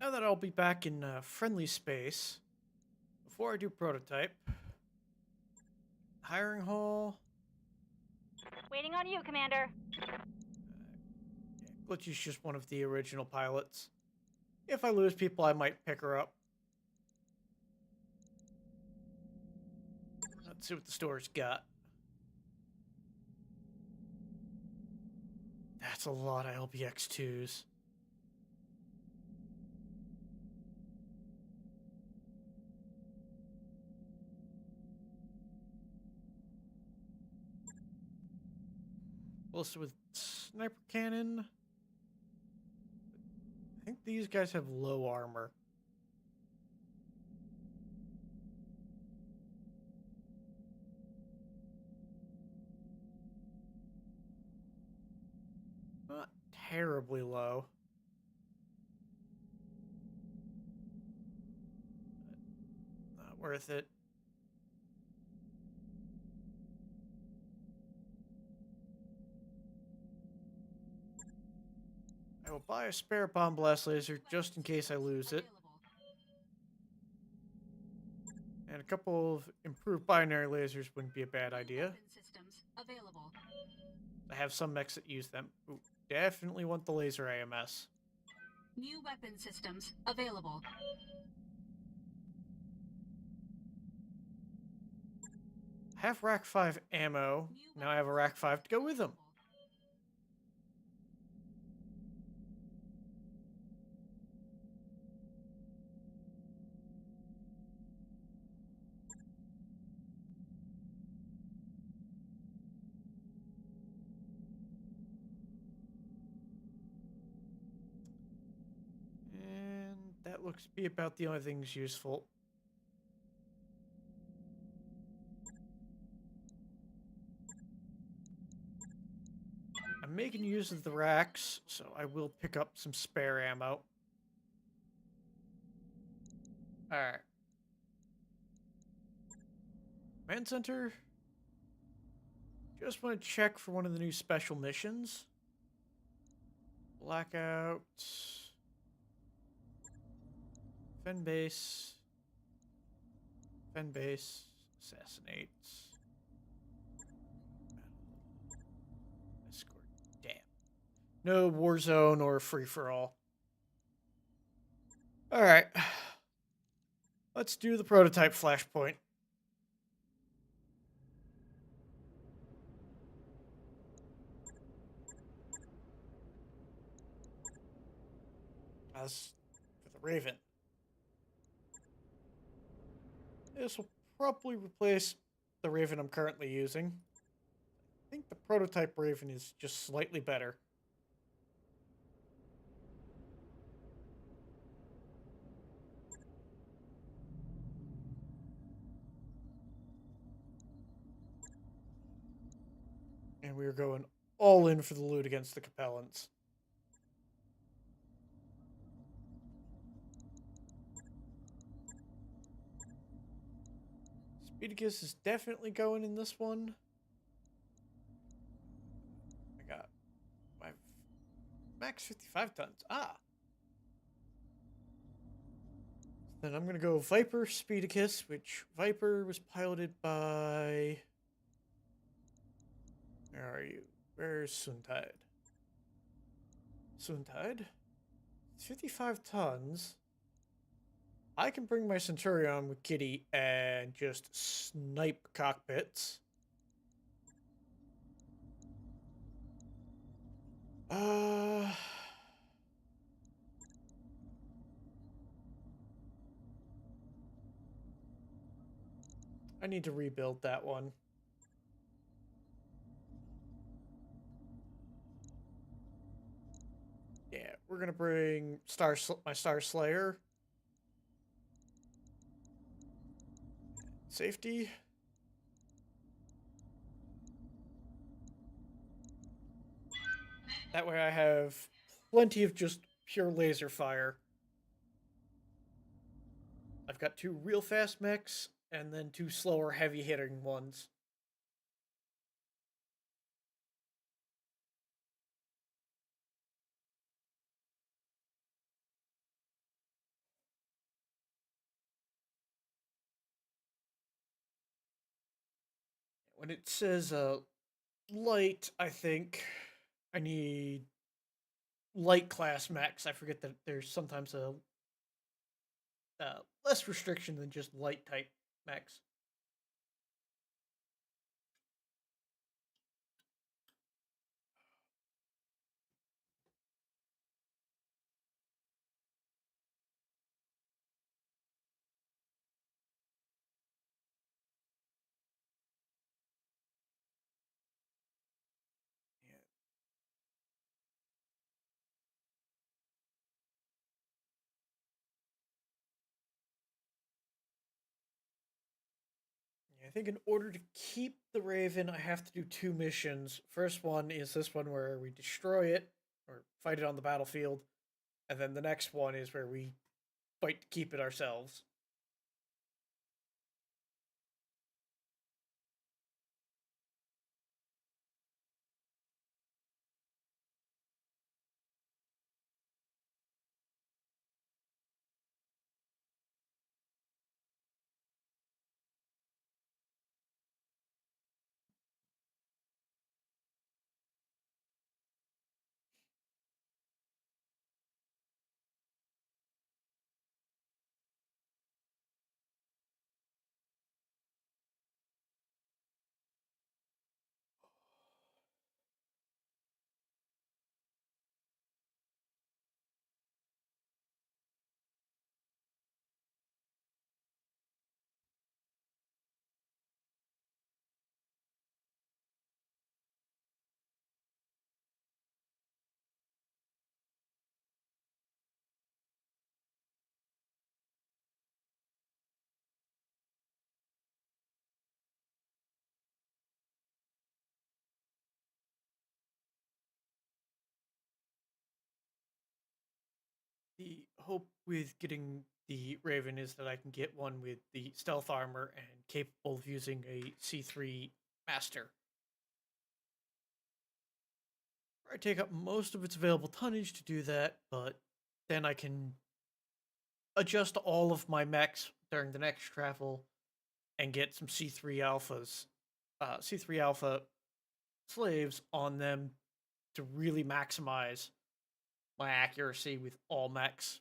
Now that I'll be back in friendly space, before I do prototype, hiring hall. Waiting on you, Commander. Glitchy's just one of the original pilots. If I lose people, I might pick her up. Let's see what the store's got. That's a lot of LBX2s. Also with sniper cannon. I think these guys have low armor. Not terribly low. Not worth it. I will buy a spare bomb blast laser just in case I lose it. And a couple of improved binary lasers wouldn't be a bad idea. Weapon systems available. I have some mechs that use them. Ooh, definitely want the laser AMS. New weapon systems available. I have Rack 5 ammo. Now I have a Rack 5 to go with them. And that looks to be about the only things useful. I'm making use of the racks, so I will pick up some spare ammo. Alright. Command Center. Just want to check for one of the new special missions. Blackout. Fen base. Fen base. Assassinate. Escort. Damn. No war zone or free for all. Alright. Let's do the prototype Flashpoint. As for the Raven. This will probably replace the Raven I'm currently using. I think the prototype Raven is just slightly better. And we are going all in for the loot against the Capellans. Speedicus is definitely going in this one. I got my max 55 tons. Ah. Then I'm going to go Viper Speedicus, which Viper was piloted by... Where are you? Where's Suntide? Suntide? 55 tons. I can bring my Centurion with Kitty and just snipe cockpits. I need to rebuild that one. Yeah, we're gonna bring my Star Slayer. Safety. That way I have plenty of just pure laser fire. I've got 2 real fast mechs, and then 2 slower, heavy-hitting ones. When it says light, I think I need light class mechs. I forget that there's sometimes a less restriction than just light type mechs. Yeah. I think in order to keep the Raven, I have to do 2 missions. First one is this one where we destroy it or fight it on the battlefield, and then the next one is where we fight to keep it ourselves. The hope with getting the Raven is that I can get one with the stealth armor and capable of using a C3 master. I take up most of its available tonnage to do that, but then I can adjust all of my mechs during the next travel and get some C3 alphas, C3 alpha slaves on them to really maximize my accuracy with all mechs.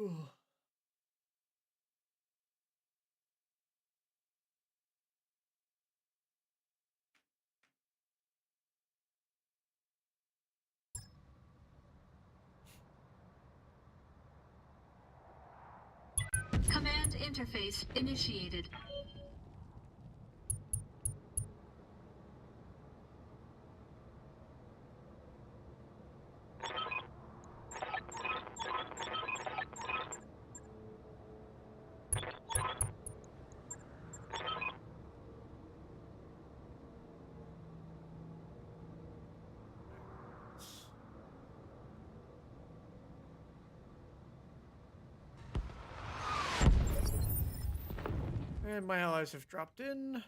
Ugh. Command interface initiated. And my allies have dropped in.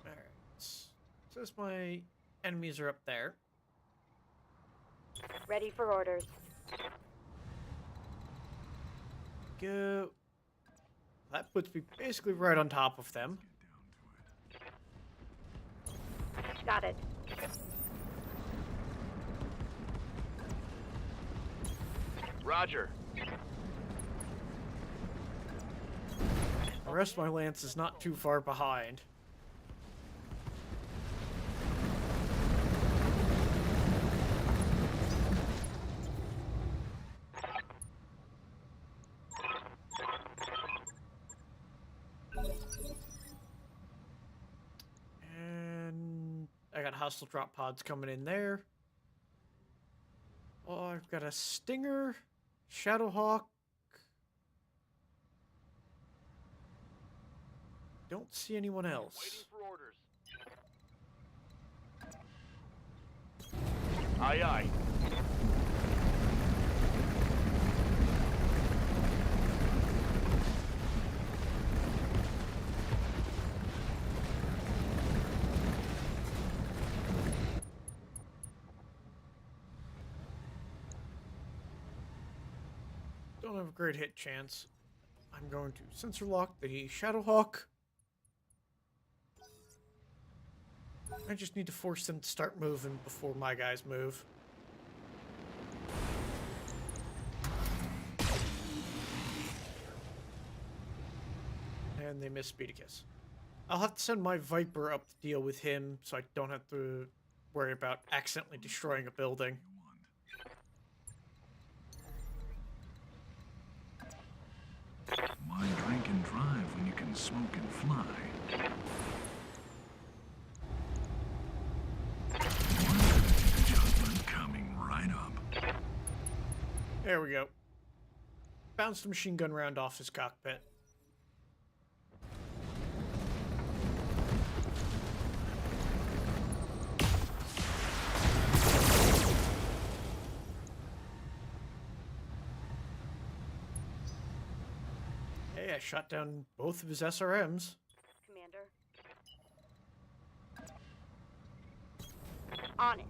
Alright. Says my enemies are up there. Ready for orders. Go. That puts me basically right on top of them. Got it. Roger. The rest of my lance is not too far behind. And I got hostile drop pods coming in there. Oh, I've got a Stinger, Shadowhawk. Don't see anyone else. Waiting for orders. Aye, aye. Don't have a great hit chance. I'm going to sensor lock the Shadowhawk. I just need to force them to start moving before my guys move. And they miss Speedicus. I'll have to send my Viper up to deal with him so I don't have to worry about accidentally destroying a building. Why drink and drive when you can smoke and fly? Adjustment coming right up. There we go. Bounced a machine gun round off his cockpit. Hey, I shot down both of his SRMs. Commander. On it.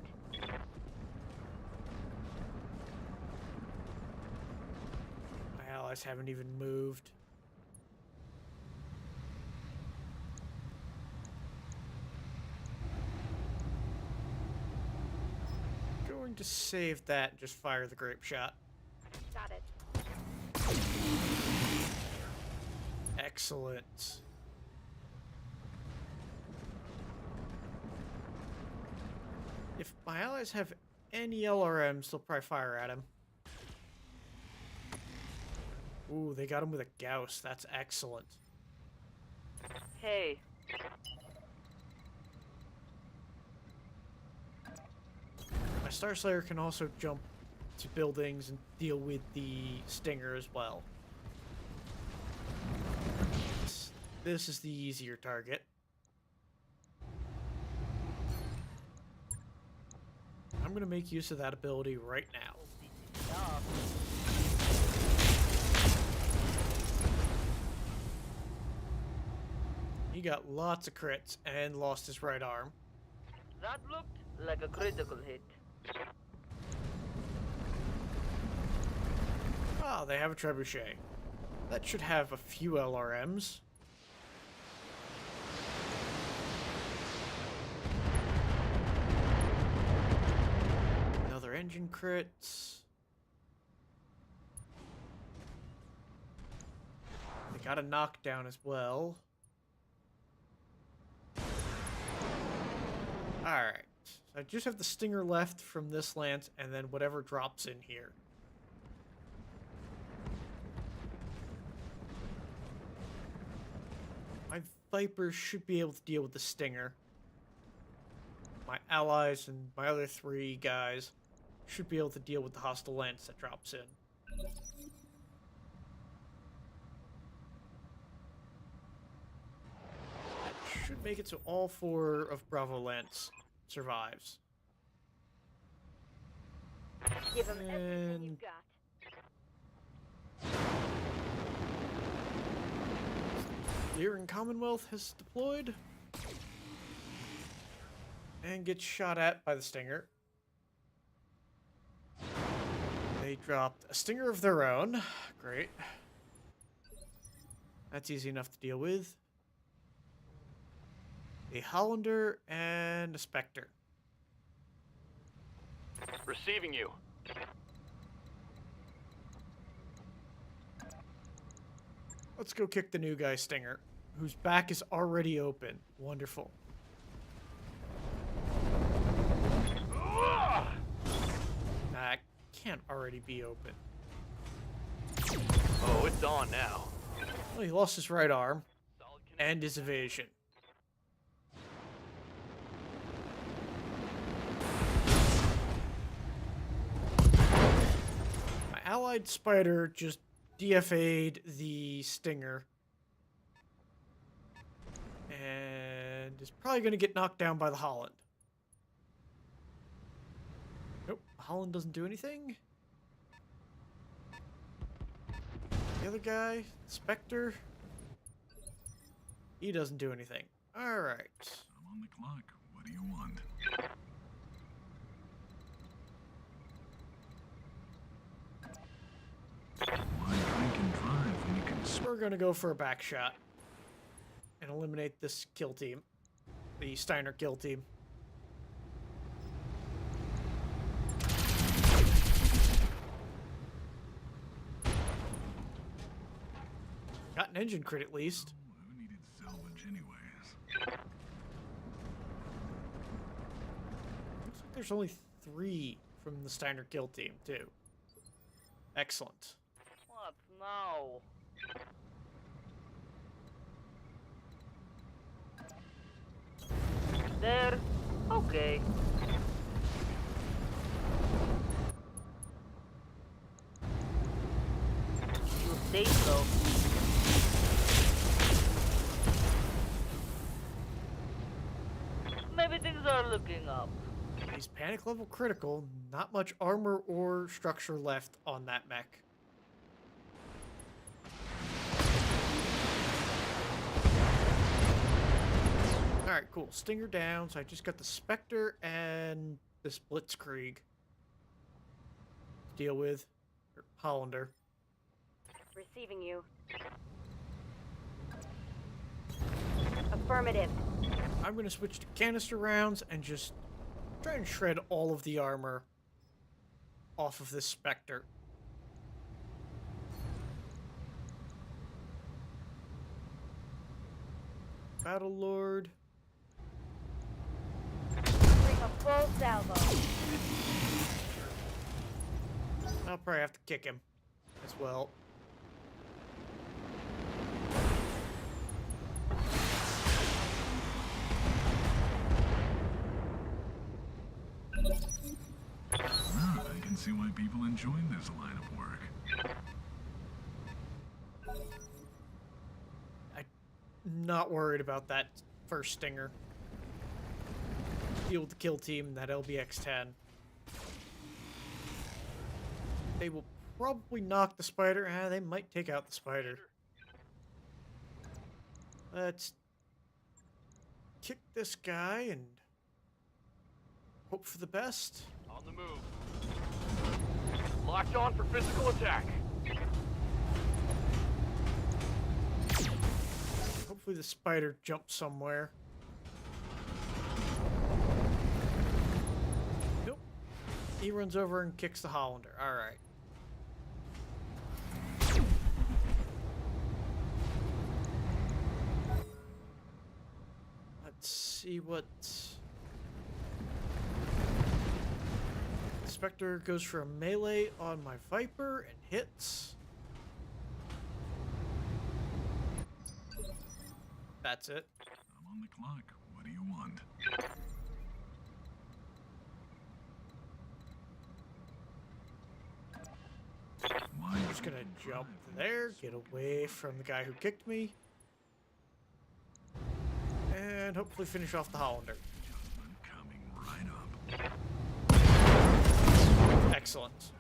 My allies haven't even moved. Going to save that and just fire the grape shot. Got it. Excellent. If my allies have any LRMs, they'll probably fire at him. Ooh, they got him with a Gauss. That's excellent. Hey, My Star Slayer can also jump to buildings and deal with the Stinger as well. This is the easier target. I'm going to make use of that ability right now. He got lots of crits and lost his right arm. that looked like a critical hit. Ah, they have a trebuchet. That should have a few LRMs. Another engine crits. They got a knockdown as well. Alright. So I just have the Stinger left from this lance and then whatever drops in here. My Viper should be able to deal with the Stinger. My allies and my other 3 guys should be able to deal with the hostile lance that drops in. That should make it so all 4 of Bravo Lance survives. Give him everything And you've got. Leering Commonwealth has deployed. And gets shot at by the Stinger. They dropped a Stinger of their own. Great. That's easy enough to deal with. A Hollander and a Spectre. Receiving you. Let's go kick the new guy Stinger, whose back is already open. Wonderful. That can't already be open. Oh, it's on now. Well, he lost his right arm and his evasion. My allied spider just DFA'd the Stinger. And is probably going to get knocked down by the Holland. Nope, Holland doesn't do anything. The other guy, Spectre, he doesn't do anything. Alright. I'm on the clock. What do you want? Why drink and drive when you can So we're going to go for a back shot and eliminate this kill team. The Steiner kill team. Got an engine crit at least. Who needed salvage anyways? Looks like there's only 3 from the Steiner kill team, too. Excellent. What now? There. Okay. You say so. Maybe things are looking up. He's panic level critical. Not much armor or structure left on that mech. Alright, cool. Stinger down. So I just got the Spectre and this Blitzkrieg to deal with. Or Hollander. Receiving you. Affirmative. I'm going to switch to canister rounds and just try and shred all of the armor off of this Spectre. Battle Lord. Bring a full salvo. I'll probably have to kick him as well. I can see why people enjoy this line of work. I'm not worried about that first Stinger. Deal with the kill team, that LBX-10. They will probably knock the spider. They might take out the spider. Let's kick this guy and hope for the best. On the move. Locked on for physical attack. Hopefully the spider jumps somewhere. Nope. He runs over and kicks the Hollander. Alright. Let's see what... Spectre goes for a melee on my Viper and hits. That's it. I'm on the clock. What do you want? I'm just gonna jump there, get away from the guy who kicked me, and hopefully finish off the Hollander. Coming right up. Excellent.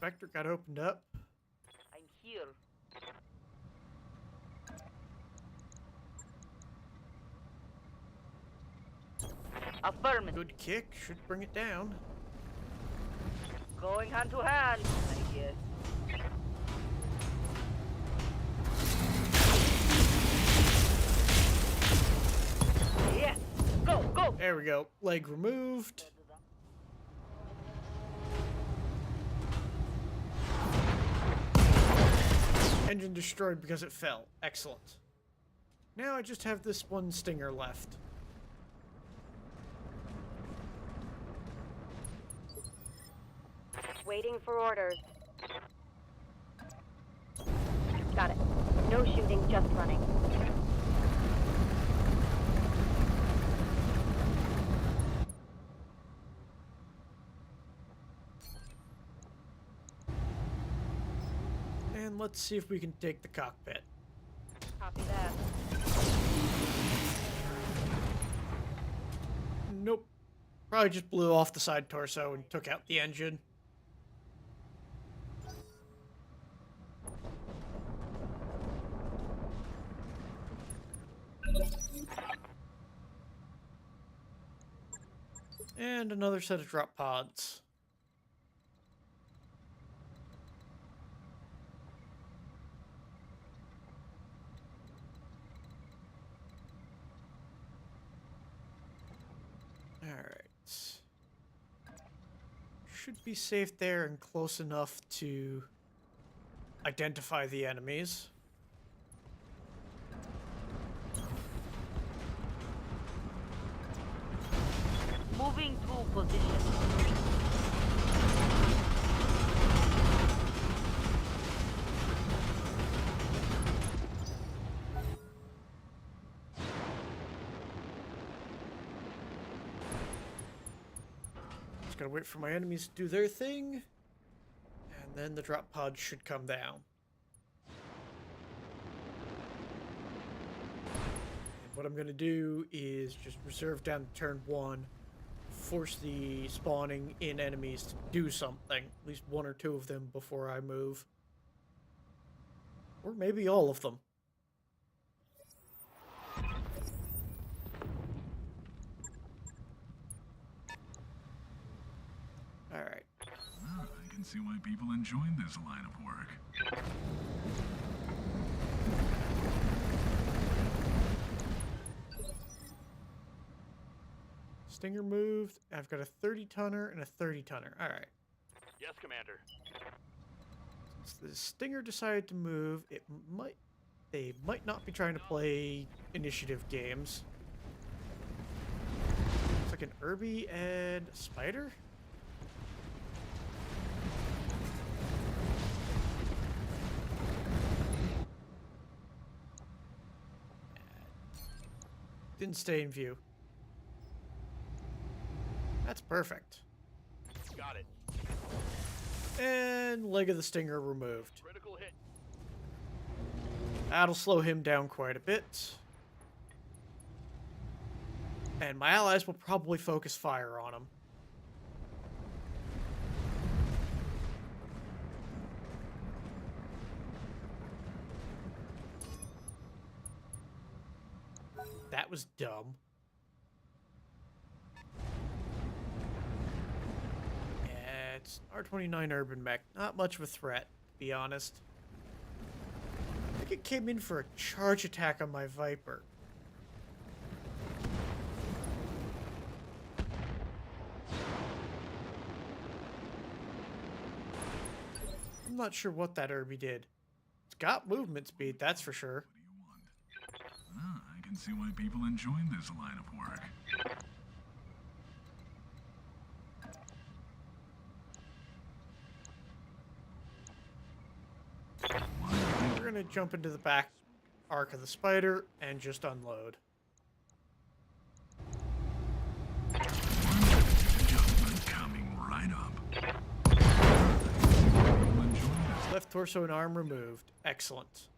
Inspector got opened up. I'm here. Affirmative. Good kick. Should bring it down. Going hand to hand, I guess. Yes! Go, go! There we go. Leg removed. Engine destroyed because it fell. Excellent. Now I just have this one stinger left. Waiting for orders. Got it. No shooting, just running. And let's see if we can take the cockpit. Copy that. Nope. Probably just blew off the side torso and took out the engine. And another set of drop pods. Alright. Should be safe there and close enough to identify the enemies. Moving to position. Just gotta wait for my enemies to do their thing, and then the drop pod should come down. And what I'm gonna do is just reserve down to turn 1, force the spawning in enemies to do something, at least 1 or 2 of them before I move. Or maybe all of them. Alright. I can see why people enjoy this line of work. Stinger moved. I've got a 30-tonner and a 30-tonner. Alright. Yes, Commander. Since the Stinger decided to move, they might not be trying to play initiative games. It's like an Irby and a Spider? Didn't stay in view. That's perfect. Got it. And leg of the Stinger removed. Critical hit. That'll slow him down quite a bit. And my allies will probably focus fire on him. That was dumb. Yeah, it's R-29 Urban Mech. Not much of a threat, to be honest. I think it came in for a charge attack on my Viper. I'm not sure what that Irby did. It's got movement speed, that's for sure. What do you want? I can see why people enjoy this line of work. We're gonna jump into the back arc of the Spider and just unload. Adjustment coming right up. People enjoy this. Left torso and arm removed. Excellent.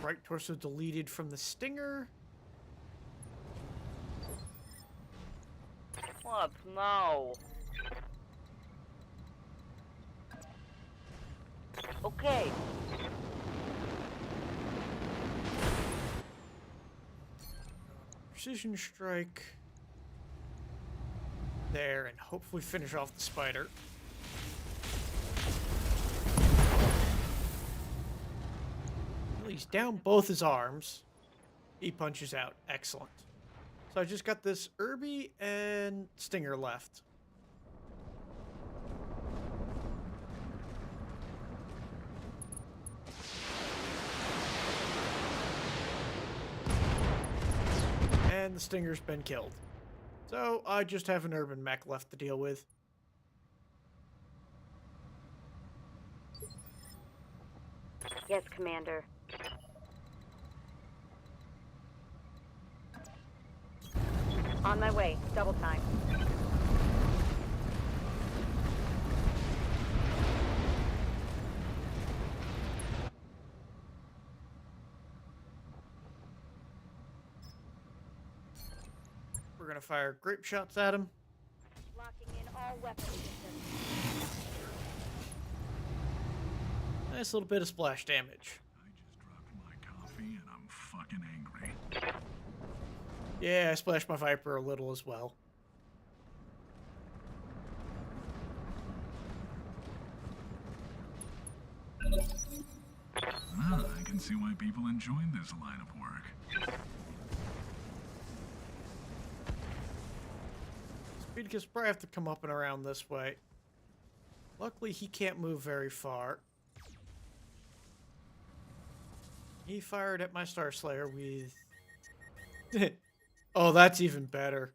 right torso deleted from the Stinger. What now? Okay. Precision strike. There, and hopefully finish off the spider. Well, he's down both his arms. He punches out. Excellent. So I just got this Irby and Stinger left. And the Stinger's been killed. So I just have an urban mech left to deal with. Yes, Commander. On my way. Double time. We're gonna fire grape shots at him. Locking in all weapon systems. Nice little bit of splash damage. I just dropped my coffee and I'm fucking angry. Yeah, I splashed my Viper a little as well. Ah, I can see why people enjoyed this line of work. Speedicus probably have to come up and around this way. Luckily, he can't move very far. He fired at my Star Slayer with... Oh, that's even better.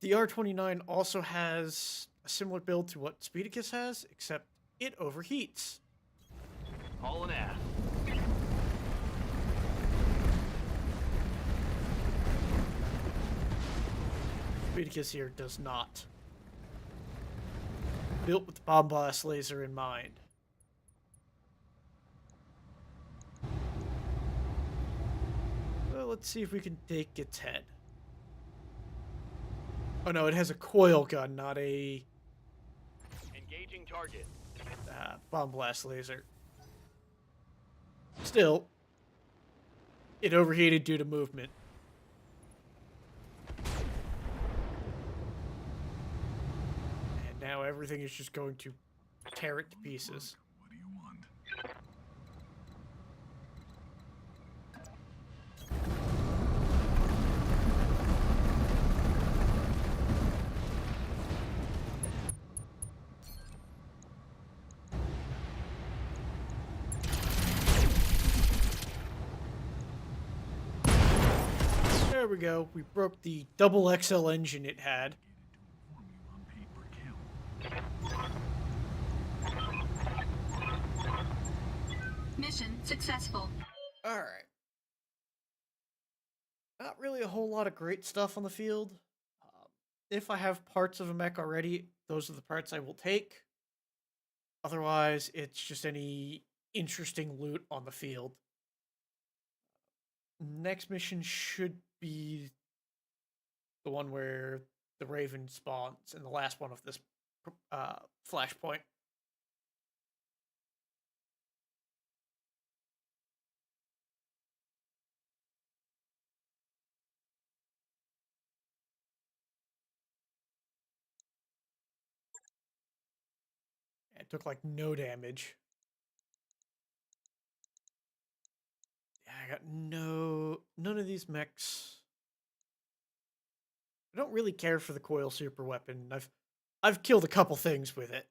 The R-29 also has a similar build to what Speedicus has, except it overheats. Hauling ass. Speedicus here does not. Built with the bomb blast laser in mind. So let's see if we can take its head. Oh no, it has a coil gun, not a Engaging target. bomb blast laser. Still, it overheated due to movement. And now everything is just going to tear it to pieces. What do you want? There we go. We broke the double XL engine it had. To inform you I'm paid per kill. Mission successful. Alright. Not really a whole lot of great stuff on the field. If I have parts of a mech already, those are the parts I will take. Otherwise, it's just any interesting loot on the field. Next mission should be the one where the Raven spawns, and the last one of this Flashpoint. It took like no damage. Yeah, I got none of these mechs. I don't really care for the coil super weapon. I've killed a couple things with it.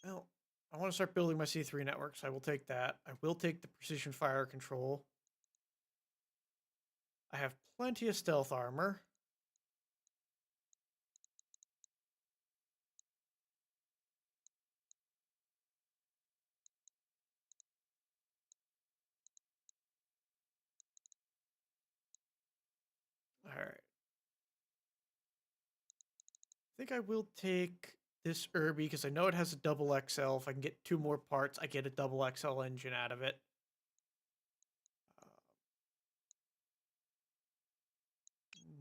Well, I want to start building my C3 networks. I will take that. I will take the precision fire control. I have plenty of stealth armor. All right. think I will take this Irby because I know it has a double XL. If I can get 2 more parts, I get a double XL engine out of it.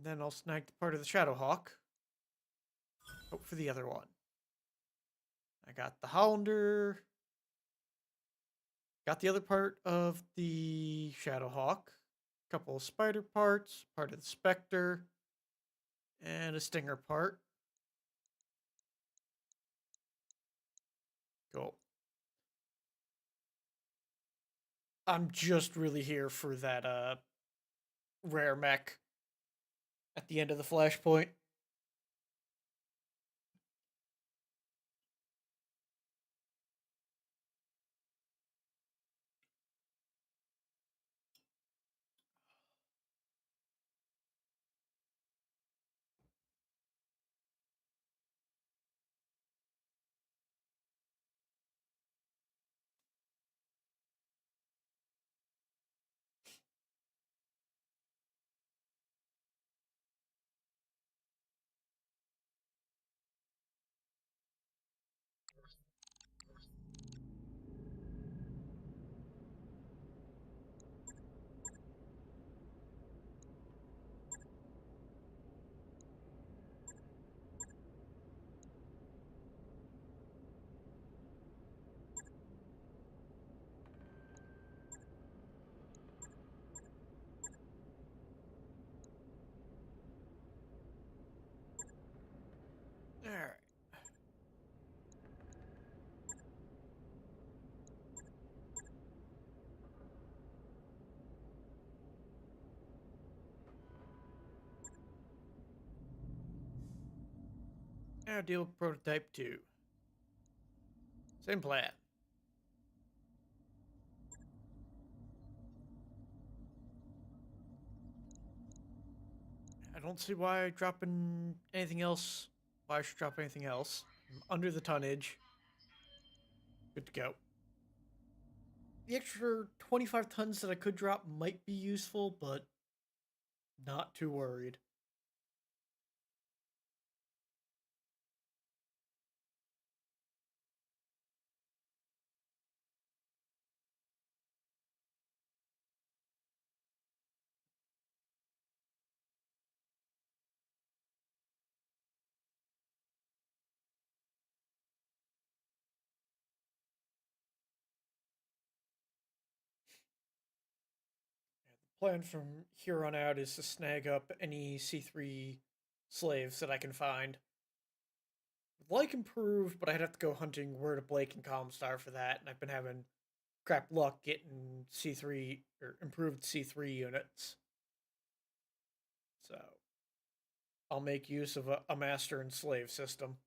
Then I'll snag the part of the Shadowhawk. Hope for the other one. I got the Hollander. Got the other part of the Shadowhawk. A couple of spider parts, part of the Spectre, and a Stinger part. Cool. I'm just really here for that rare mech at the end of the Flashpoint. All right. Now deal with prototype 2. Same plan. I don't see why dropping anything else. Why I should drop anything else. I'm under the tonnage. Good to go. The extra 25 tons that I could drop might be useful, but not too worried. Plan from here on out is to snag up any C3 slaves that I can find. Like improved, but I'd have to go hunting Word of Blake and Comstar for that, and I've been having crap luck getting C3 or improved C3 units. So I'll make use of a master and slave system.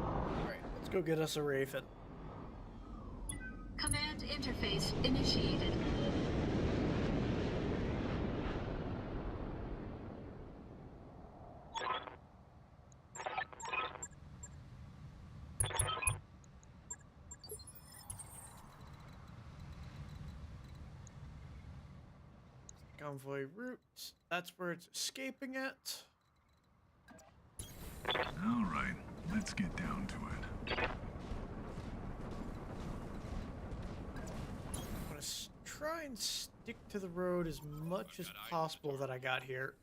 Alright, let's go get us a Raven. Command interface initiated. Convoy route. That's where it's escaping at. All right, let's get down to it. I'm gonna try and stick to the road as much as possible that I got here.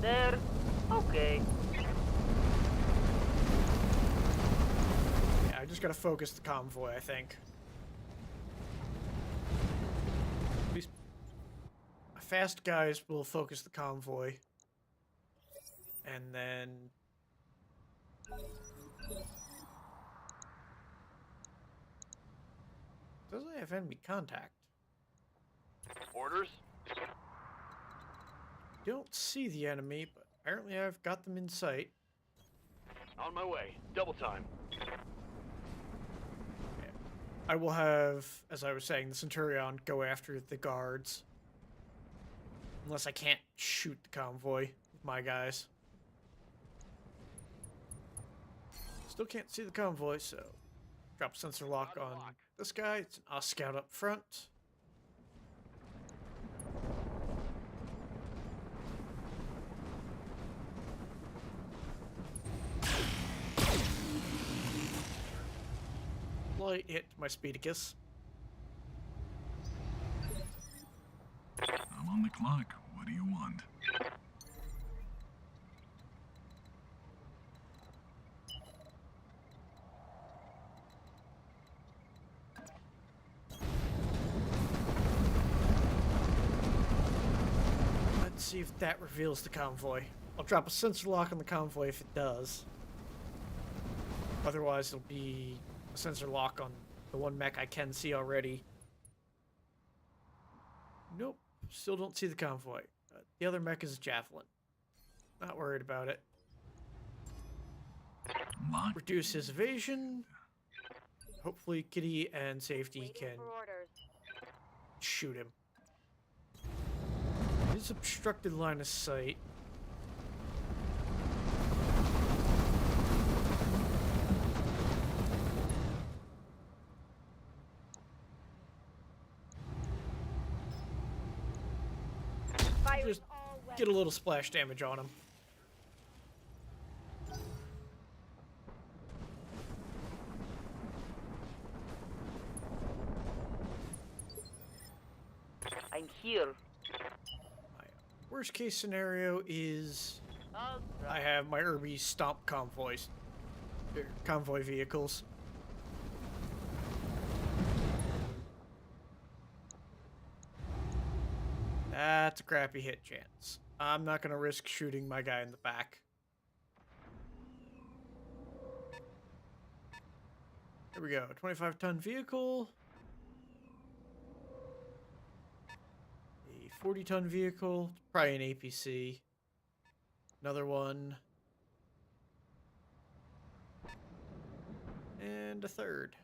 There. Okay. Yeah, I just gotta focus the convoy, I think. These fast guys will focus the convoy. And then... Doesn't have enemy contact. Orders? Don't see the enemy, but apparently I've got them in sight. On my way. Double time. I will have, as I was saying, the Centurion go after the guards. Unless I can't shoot the convoy with my guys. Still can't see the convoy, so drop sensor lock on this guy. It's an Oz Scout up front. Light hit my Speedicus. I'm on the clock. What do you want? Let's see if that reveals the convoy. I'll drop a sensor lock on the convoy if it does. Otherwise, it'll be a sensor lock on the one mech I can see already. Nope, still don't see the convoy. The other mech is a Javelin. Not worried about it. Lock. Reduce his evasion. Hopefully Kitty and Safety can shoot him. His obstructed line of sight. Just get a little splash damage on him. I'm here. My worst case scenario is I have my Irby stomp convoys. Convoy vehicles. That's a crappy hit chance. I'm not going to risk shooting my guy in the back. Here we go. 25-ton vehicle. A 40-ton vehicle. Probably an APC. Another one. And a third.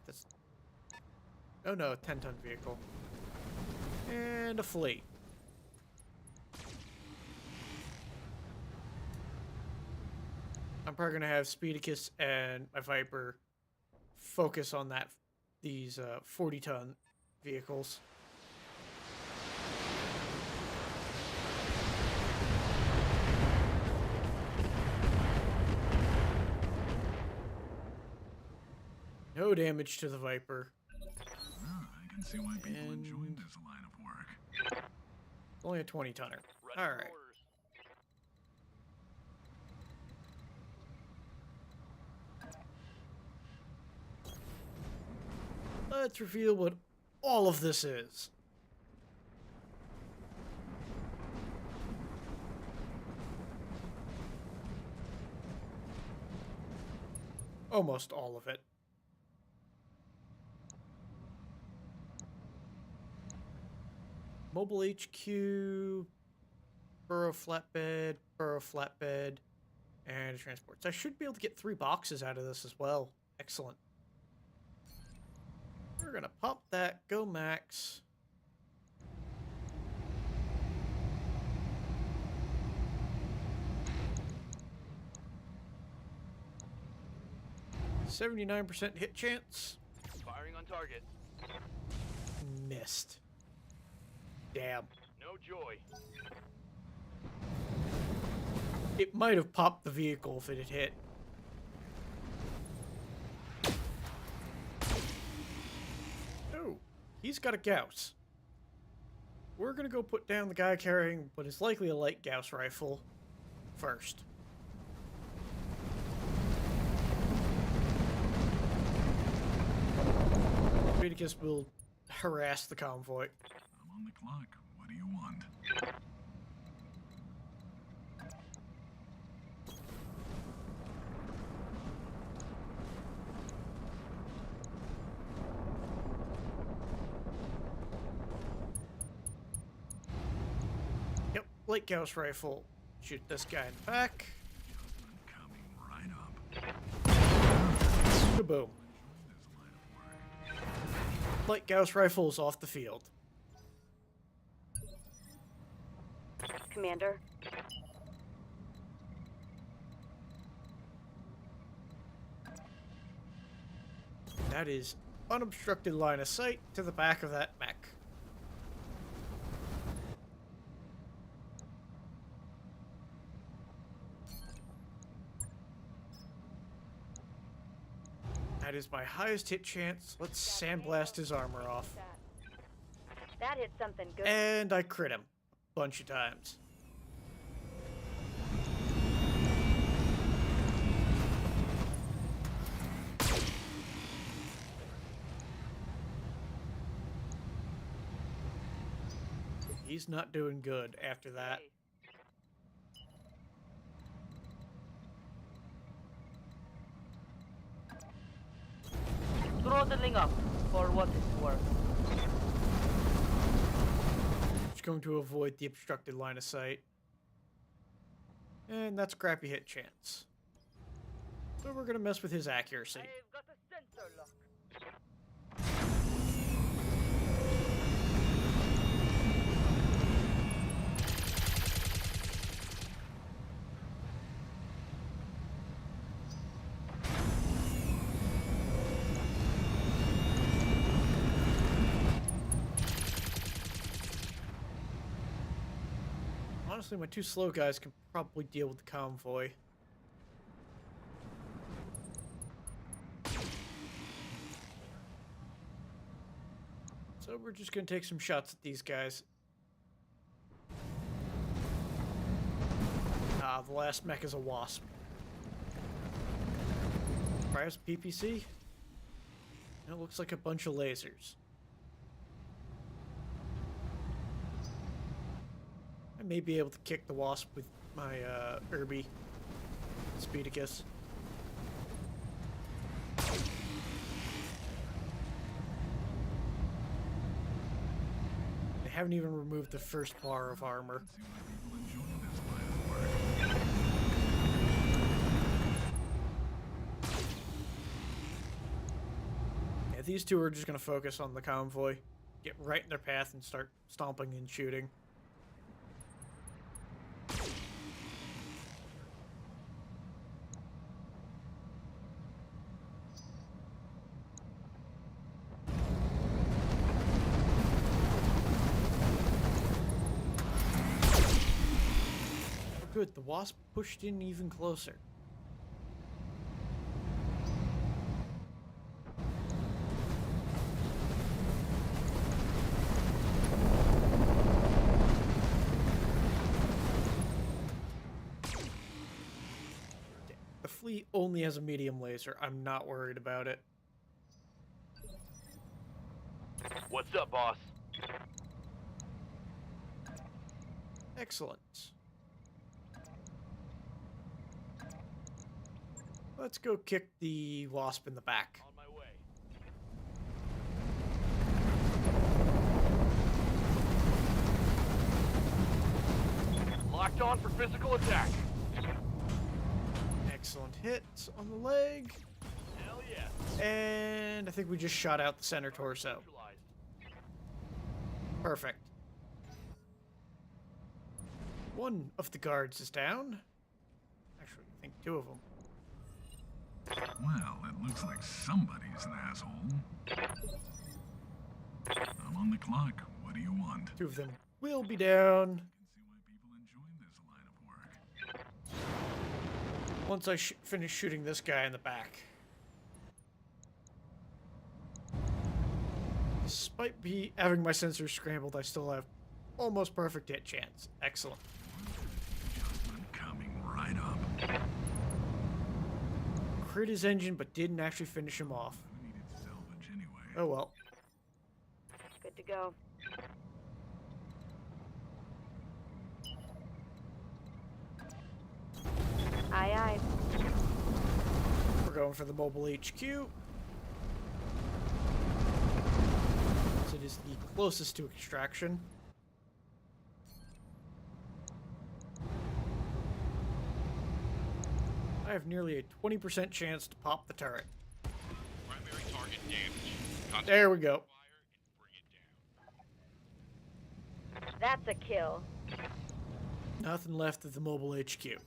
That's... Oh no, a 10-ton vehicle. And a fleet. I'm probably gonna have Speedicus and my Viper focus on these 40-ton vehicles. No damage to the Viper. I can see why people enjoyed this line of work. Only a 20-tonner. Ready All for right. orders. Let's reveal what all of this is. Almost all of it. Mobile HQ, burrow flatbed, and transports. I should be able to get 3 boxes out of this as well. Excellent. We're gonna pop that, go max. %79% hit chance. Firing on target. Missed. Damn. No joy. It might have popped the vehicle if it had hit. Oh, he's got a Gauss. we're gonna go put down the guy carrying what is likely a light Gauss rifle first. Speedicus will harass the convoy. I'm on the clock. What do you want? Yep, light Gauss rifle. Shoot this guy in the back. Coming right up. Kaboom. Light Gauss rifle is off the field. Commander. That is unobstructed line of sight to the back of that mech. That is my highest hit chance. Let's sandblast his armor off. That hit something good. And I crit him a bunch of times. He's not doing good after that. Throttling up for what it's worth. Just going to avoid the obstructed line of sight. And that's a crappy hit chance. So we're gonna mess with his accuracy. I've got a sensor lock. Honestly, my two slow guys can probably deal with the convoy. So we're just gonna take some shots at these guys. Ah, the last mech is a wasp. Perhaps PPC? It looks like a bunch of lasers. I may be able to kick the wasp with my Irby Speedicus. They haven't even removed the first bar of armor. Yeah, these two are just going to focus on the convoy, get right in their path and start stomping and shooting. Good, the wasp pushed in even closer. The fleet only has a medium laser. I'm not worried about it. What's up, boss? Excellent. Let's go kick the wasp in the back. On my way. Locked on for physical attack. Excellent hit on the leg. Hell yes. And I think we just shot out the center torso. Neutralized. Perfect. One of the guards is down. Actually, I think two of them. Well, it looks like somebody's an asshole. I'm on the clock. What do you want? Two of them will be down. I can see why people enjoy this line of work. Once I finish shooting this guy in the back. Despite me having my sensors scrambled, I still have almost perfect hit chance. Excellent. Adjustment coming right up. Crit his engine, but didn't actually finish him off. We needed salvage anyway. Oh well. Good to go. Aye, aye. We're going for the mobile HQ. So it is the closest to extraction. I have nearly a 20% chance to pop the turret. Primary target damage. There we go. That's a kill. Nothing left of the mobile HQ.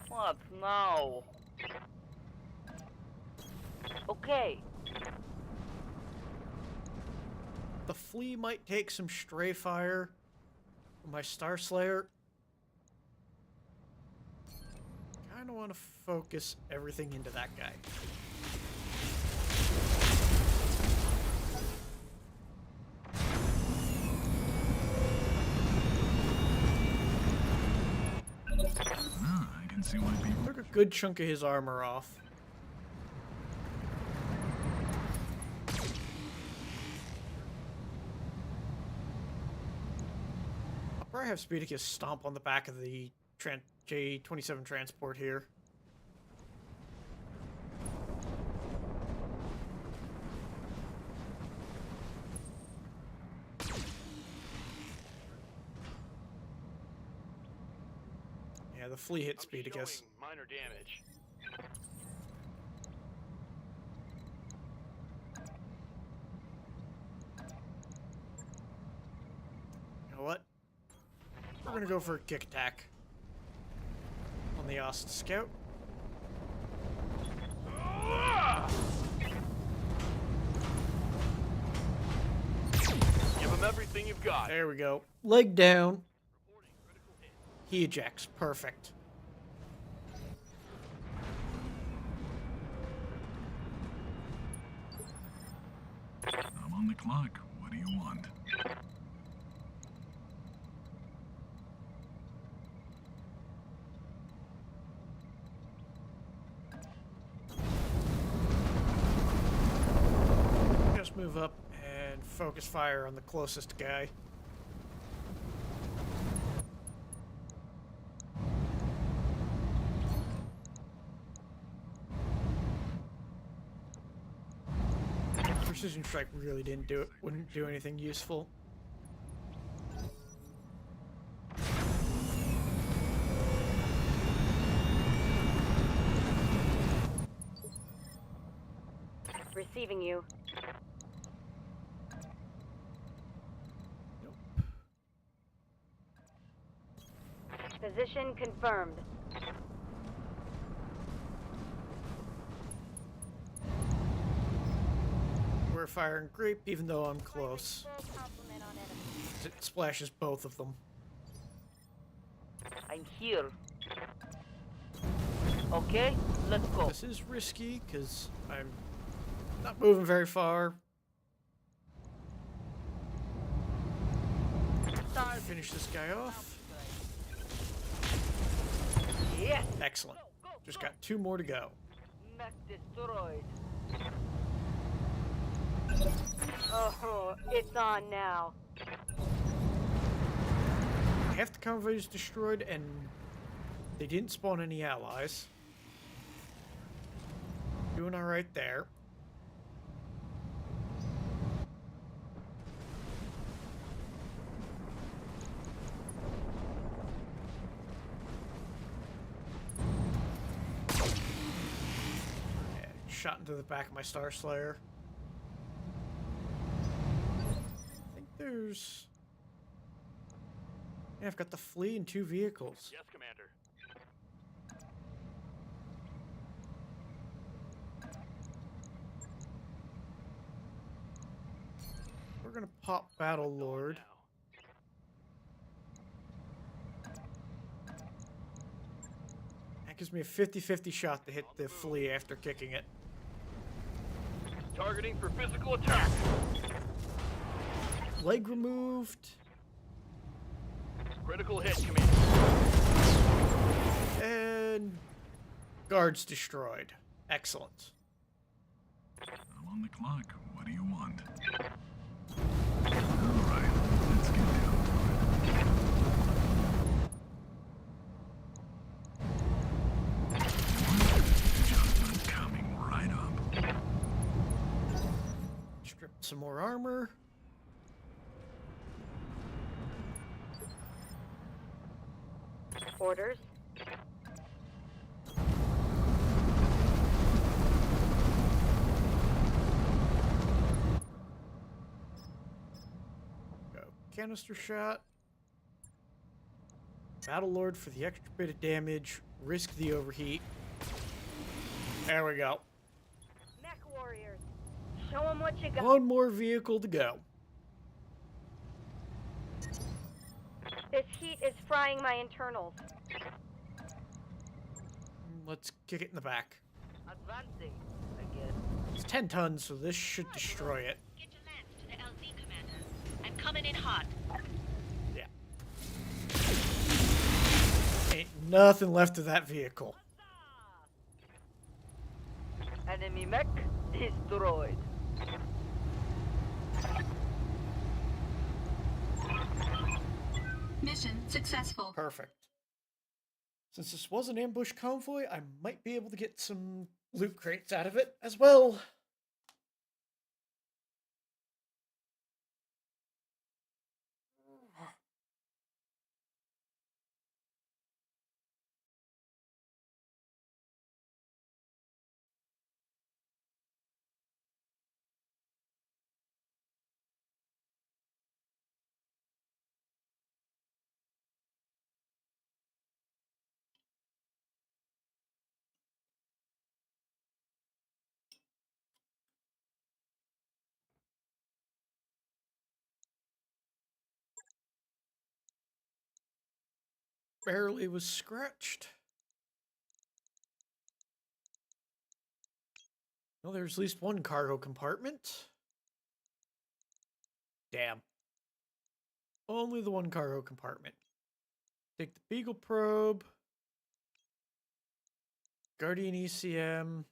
What now? Okay. The flea might take some stray fire from my Star Slayer. Kinda want to focus everything into that guy. Ah, I can see why people... Took a good chunk of his armor off. I'll probably have Speedicus stomp on the back of the J-27 transport here. Yeah, the flea hit Speedicus. Showing minor damage. You know what? We're gonna go for a kick attack on the Ost Scout. Give him everything you've got. There we go. Leg down. He ejects. Perfect. I'm on the clock. What do you want? Just move up and focus fire on the closest guy. Precision strike really didn't do it. Wouldn't do anything useful. Receiving you. Nope. Position confirmed. We're firing grape even though I'm close. It splashes both of them. I'm here. Okay, let's go. This is risky because I'm not moving very far. Finish this guy off. Yes. Excellent. Just got 2 more to go. Mech destroyed. Oh, it's on now. Half the convoy is destroyed and they didn't spawn any allies. Doing alright there. Shot into the back of my Star Slayer. I think there's... Yeah, I've got the flea and 2 vehicles. Yes, Commander. We're gonna pop Battle Lord. That gives me a 50-50 shot to hit the flea after kicking it. Targeting for physical attack. Leg removed. Critical hit, Commander. And guards destroyed. Excellent. I'm on the clock. What do you want? Alright, let's get down to it. Adjustment coming right up. Strip some more armor. Orders. Go. Canister shot. Battle Lord for the extra bit of damage. Risk the overheat. There we go. Mech warriors. Show them what you got. One more vehicle to go. This heat is frying my internals. Let's kick it in the back. Advancing, I guess. It's 10 tons, so this should destroy it. Get your lance to the LZ, Commander. I'm coming in hot. Yeah. Ain't nothing left of that vehicle. Enemy mech destroyed. Mission successful. Perfect. Since this was an ambush convoy, I might be able to get some loot crates out of it as well. Barely was scratched. Well, there's at least one cargo compartment. Damn. Only the one cargo compartment. Take the Beagle probe. Guardian ECM.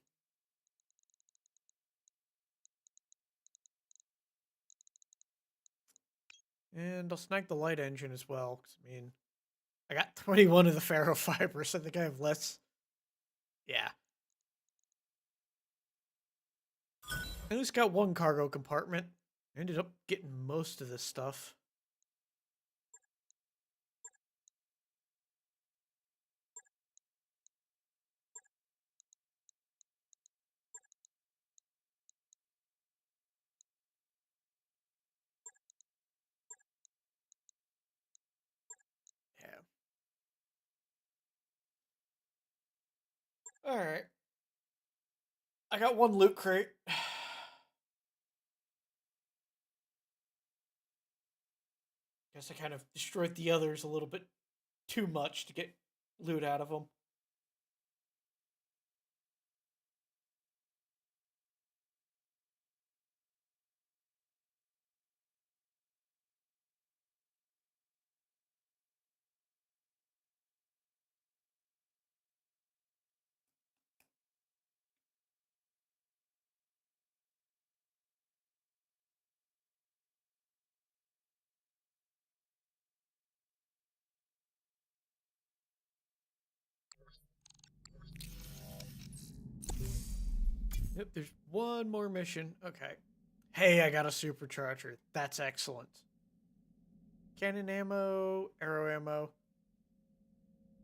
And I'll snag the light engine as well, 'cause, I mean, I got 21 of the ferrofibers. I think I have less. Yeah. I just got one cargo compartment. I ended up getting most of this stuff. Yeah. Alright. I got one loot crate. Guess I kind of destroyed the others a little bit too much to get loot out of them. Yep, there's one more mission. Okay. Hey, I got a supercharger. That's excellent. Cannon ammo, arrow ammo.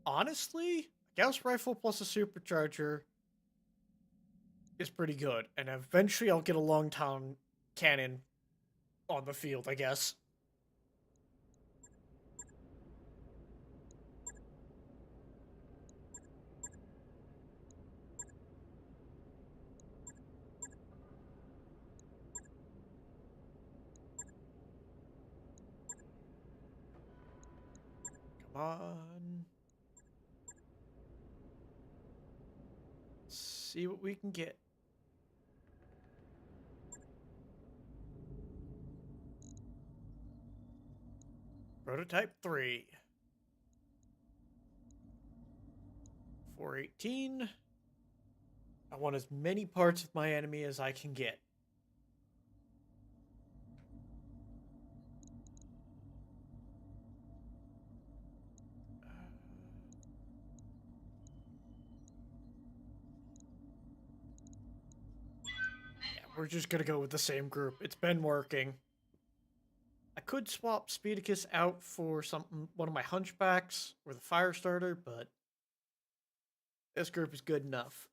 Honestly, a Gauss rifle plus a supercharger is pretty good. And eventually I'll get a long town cannon on the field, I guess. Come on. Let's see what we can get. Prototype 3. 418. I want as many parts of my enemy as I can get. Yeah, we're just gonna go with the same group. It's been working. I could swap Speedicus out for one of my Hunchbacks or the Firestarter, but this group is good enough.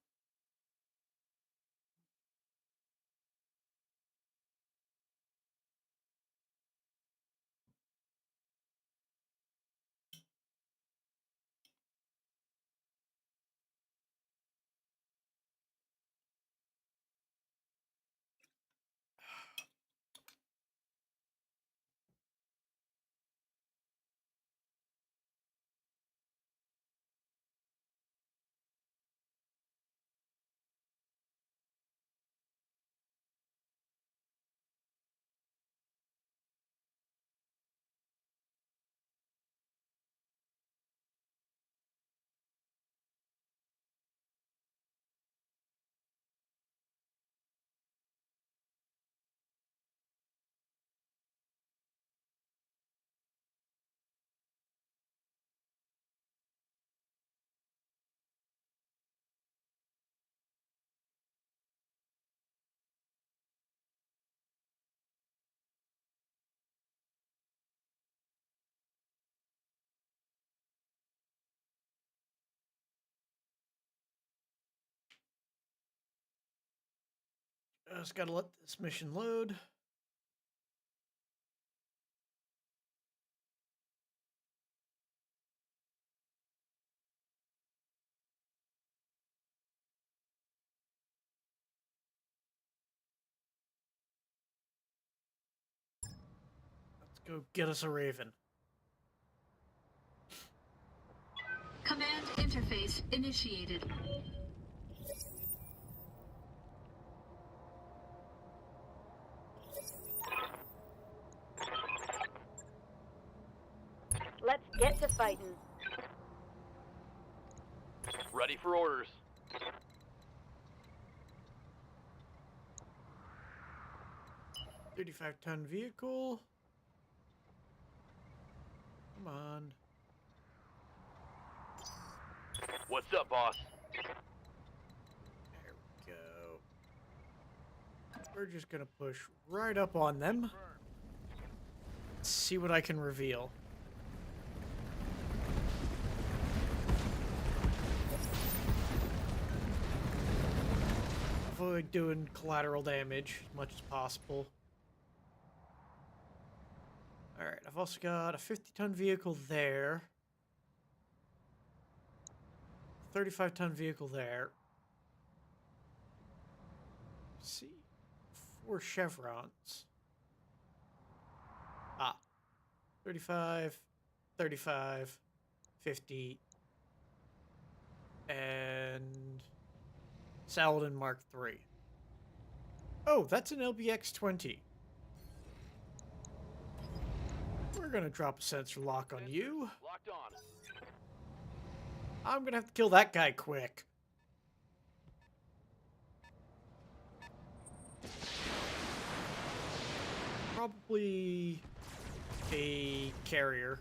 Just gotta let this mission load. Let's go get us a Raven. Command interface initiated. Let's get to fighting. Ready for orders. 35-ton vehicle. Come on. What's up, boss? There we go. We're just gonna push right up on them. Let's see what I can reveal. Avoid doing collateral damage as much as possible. Alright, I've also got a 50-ton vehicle there. 35-ton vehicle there. Let's see. 4 chevrons. 35, 35, 50, and Saladin Mark III. Oh, that's an LBX-20. We're gonna drop a sensor lock on you. Locked on. I'm gonna have to kill that guy quick. Probably a carrier.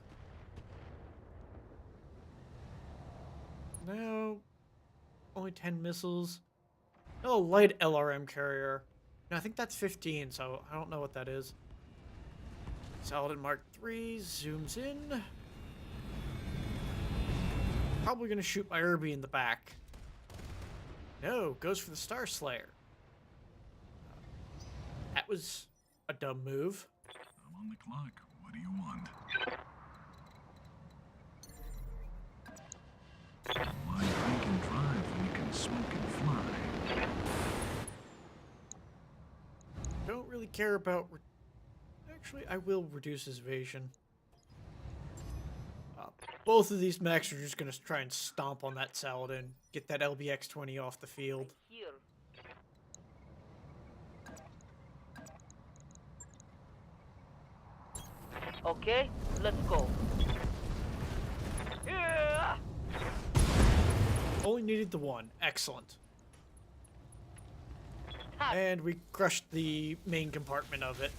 No. Only 10 missiles. Oh, light LRM carrier. No, I think that's 15, so I don't know what that is. Saladin Mark III zooms in. Probably gonna shoot my Irby in the back. No, goes for the Star Slayer. That was a dumb move. I'm on the clock. What do you want? Why drink and drive when you can smoke and fly? Don't really care about... Actually, I will reduce his evasion. Both of these mechs are just going to try and stomp on that Saladin. Get that LBX-20 off the field. Here. Okay, let's go. Yeah! Only needed the one. Excellent. And we crushed the main compartment of it.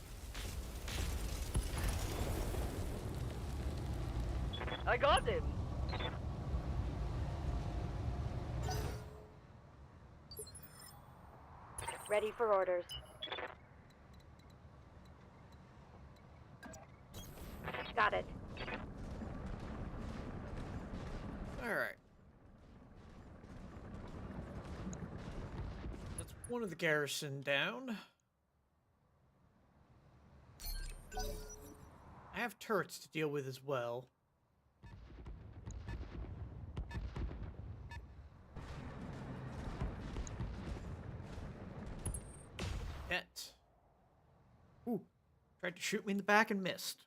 I got him. Ready for orders. Got it. Alright. That's one of the garrison down. I have turrets to deal with as well. Yet. Ooh. Tried to shoot me in the back and missed.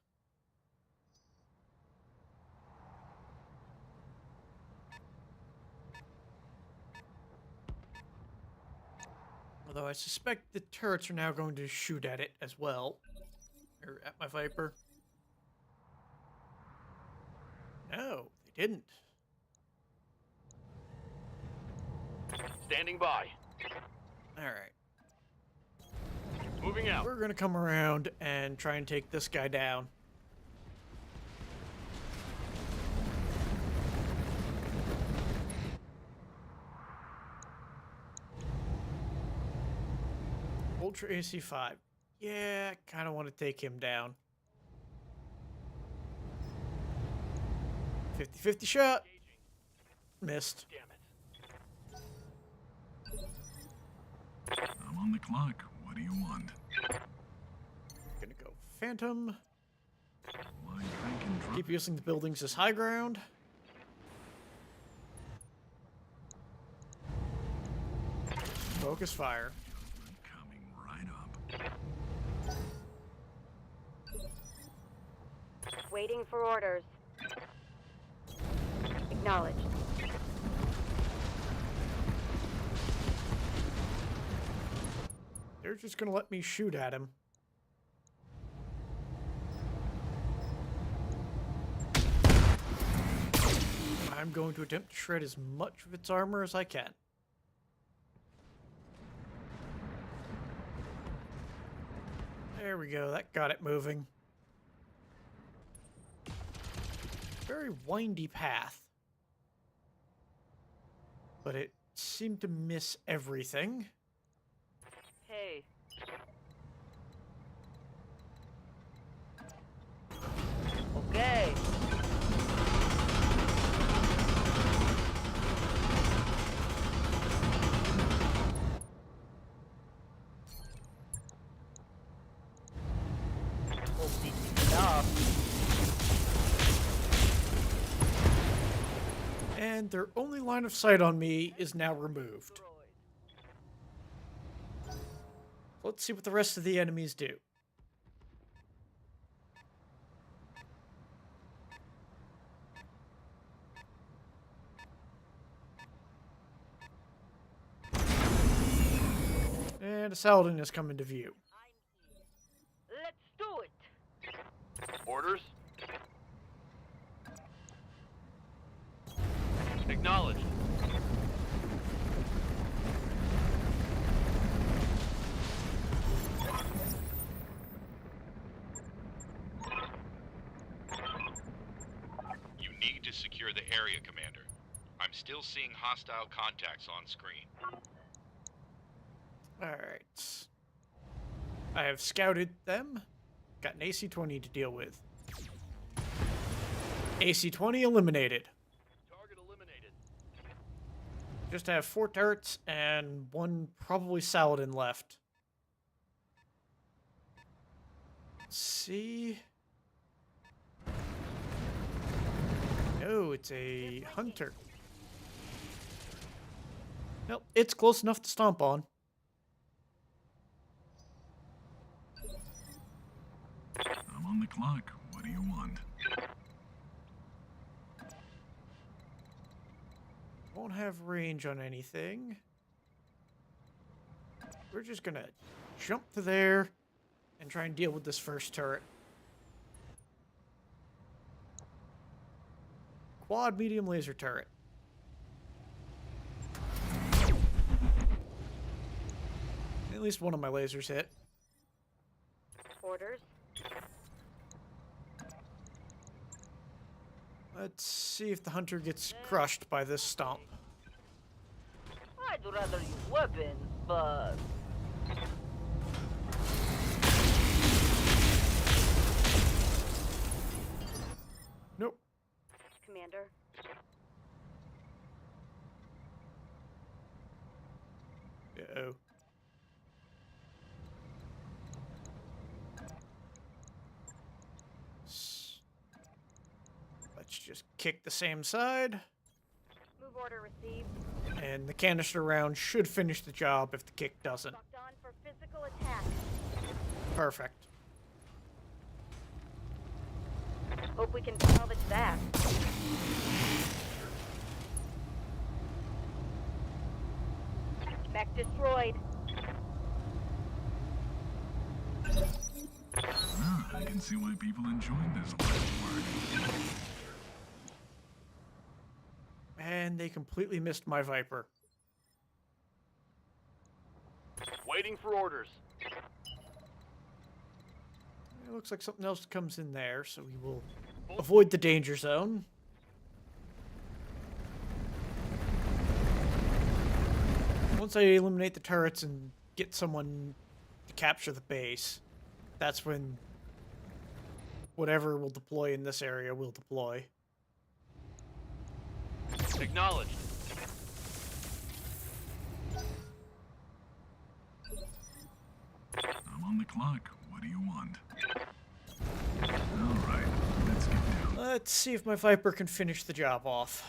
Although I suspect the turrets are now going to shoot at it as well. Or at my Viper. No, they didn't. Standing by. Alright. Moving out. We're gonna come around and try and take this guy down. Ultra AC5. Yeah, I kind of want to take him down. 50-50 shot. Missed. Damn it. I'm on the clock. What do you want? Gonna go Phantom. My drink and drive. Keep using the buildings as high ground. Focus fire. Coming right up. Waiting for orders. Acknowledged. They're just gonna let me shoot at him. I'm going to attempt to shred as much of its armor as I can. There we go, that got it moving. Very windy path. But it seemed to miss everything. Hey. Okay. Opening it up. And their only line of sight on me is now removed. Let's see what the rest of the enemies do. And a Saladin has come into view. Let's do it. Orders? Acknowledged. You need to secure the area, Commander. I'm still seeing hostile contacts on screen. Alright. I have scouted them. Got an AC-20 to deal with. AC-20 eliminated. Target eliminated. Just have 4 turrets and 1 probably Saladin left. Let's see. No, it's a hunter. Nope, it's close enough to stomp on. I'm on the clock. What do you want? Won't have range on anything. We're just gonna jump to there and try and deal with this first turret. quad medium laser turret. At least one of my lasers hit. Orders. Let's see if the hunter gets crushed by this stomp. I'd rather use weapons, but... Nope. Commander. Uh-oh. Let's just kick the same side. Move order received. And the canister round should finish the job if the kick doesn't. Locked on for physical attack. Perfect. Hope we can salvage that. Mech destroyed. Ah, I can see why people enjoyed this line of work. And they completely missed my Viper. Waiting for orders. It looks like something else comes in there, so we will avoid the danger zone. Once I eliminate the turrets and get someone to capture the base, that's when whatever will deploy in this area will deploy. Acknowledged. I'm on the clock. What do you want? All right, let's get down. Let's see if my Viper can finish the job off.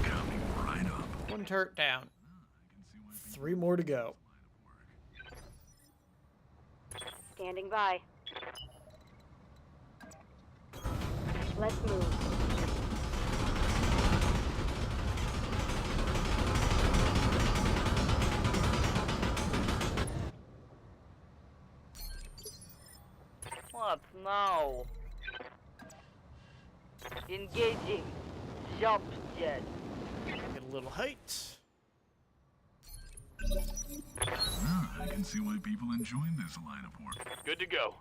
Coming right up. One turret down. 3 more to go. Standing by. Let's move. What now? Engaging. Jump jet. Get a little height. Ah, I can see why people enjoy this line of work. Good to go.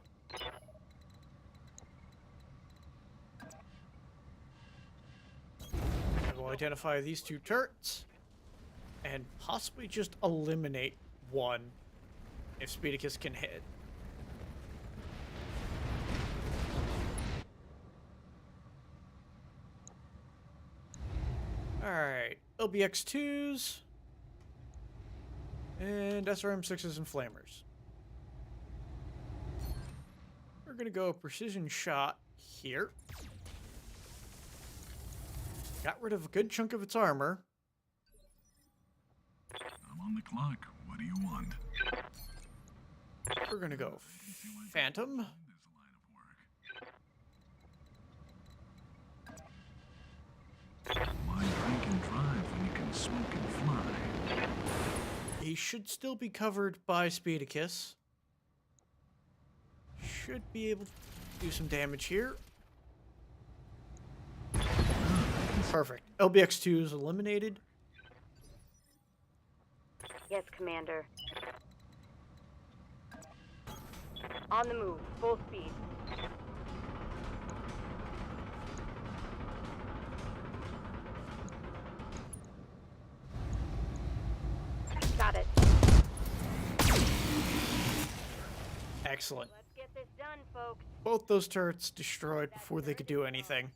I will identify these 2 turrets and possibly just eliminate one if Speedicus can hit. Alright, LBX-2s and SRM-6s and flamers. We're gonna go precision shot here. Got rid of a good chunk of its armor. I'm on the clock. What do you want? We're gonna go Phantom. This line of work. Why drink and drive when you can smoke and fly? He should still be covered by Speedicus. Should be able to do some damage here. Perfect. LBX-2 is eliminated. Yes, Commander. On the move, full speed. Got it. Excellent. Let's get this done, folks. Both those turrets destroyed before they could do anything.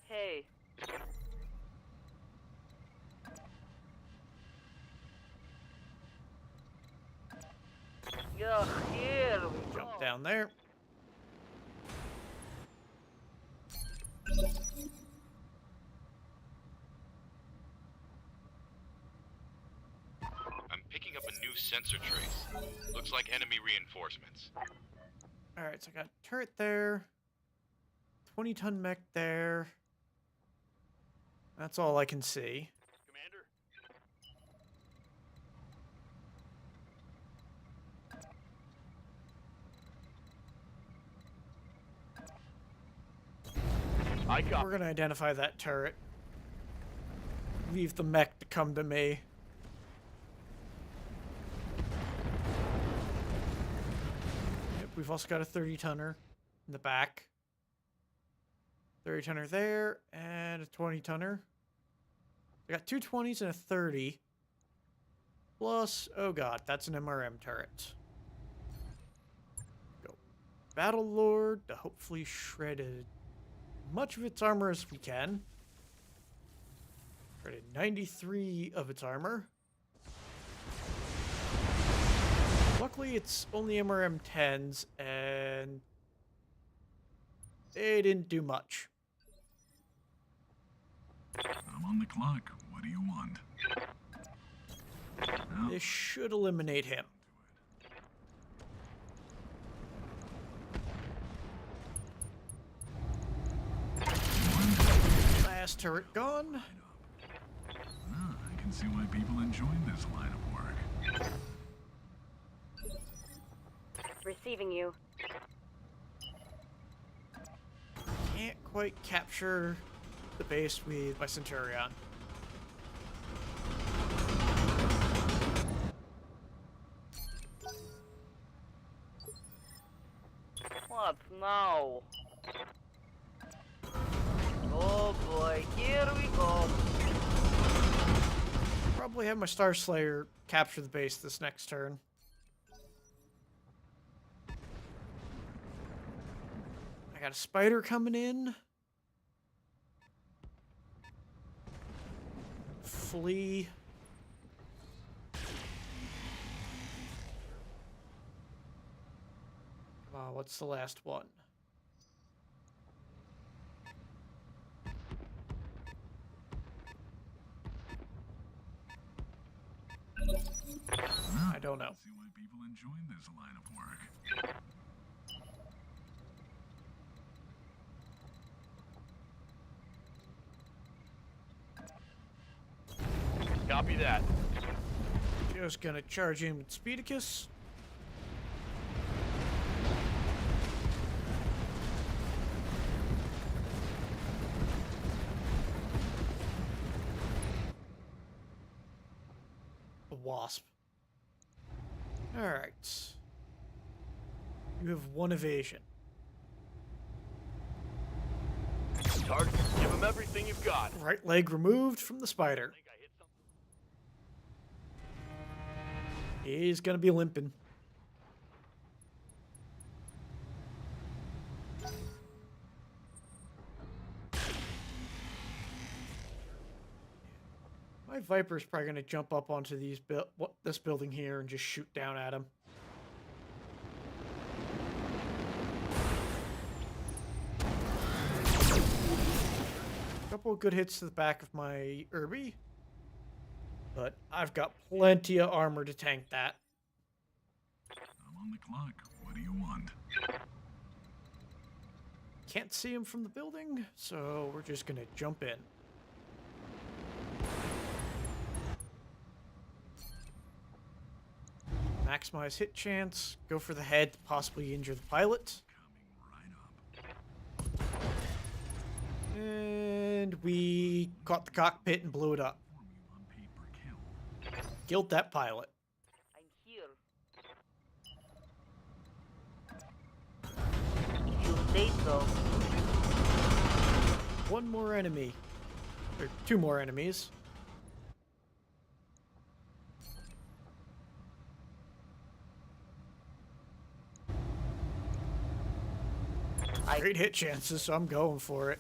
Hey. Yeah, here we Jump go. down there. I'm picking up a new sensor trace. Looks like enemy reinforcements. Alright, so I got a turret there. 20-ton mech there. That's all I can see. Commander? I got. We're gonna identify that turret. Leave the mech to come to me. Yep, we've also got a 30-tonner in the back. 30-tonner there, and a 20-tonner. I got two 20s and a 30. Plus, oh god, that's an MRM turret. Go. Battle Lord to hopefully shred as much of its armor as we can. Shredded 93 of its armor. Luckily, it's only MRM 10s, and they didn't do much. I'm on the clock. What do you want? Well, This should eliminate him. Last turret gone. I can see why people enjoy this line of work. Receiving you. Can't quite capture the base with my Centurion. What now? Oh boy, here we go. Probably have my Star Slayer capture the base this next turn. I got a spider coming in. Flee. What's the last one? I don't know. See why people enjoy this line of work. Copy that. Just gonna charge in with Speedicus. A wasp. Alright. You have one evasion. Target. Give him everything you've got. Right leg removed from the spider. I think I hit something. He's gonna be limping. My Viper's probably gonna jump up onto this building here and just shoot down at him. Couple of good hits to the back of my Irby. But I've got plenty of armor to tank that. I'm on the clock. What do you want? Can't see him from the building, so we're just gonna jump in. Maximize hit chance, go for the head to possibly injure the pilot. Coming right up. And we caught the cockpit and blew it up. Inform you I'm paid per kill. Killed that pilot. I'm here. If you say so. One more enemy. Or two more enemies. Great hit chances, so I'm going for it.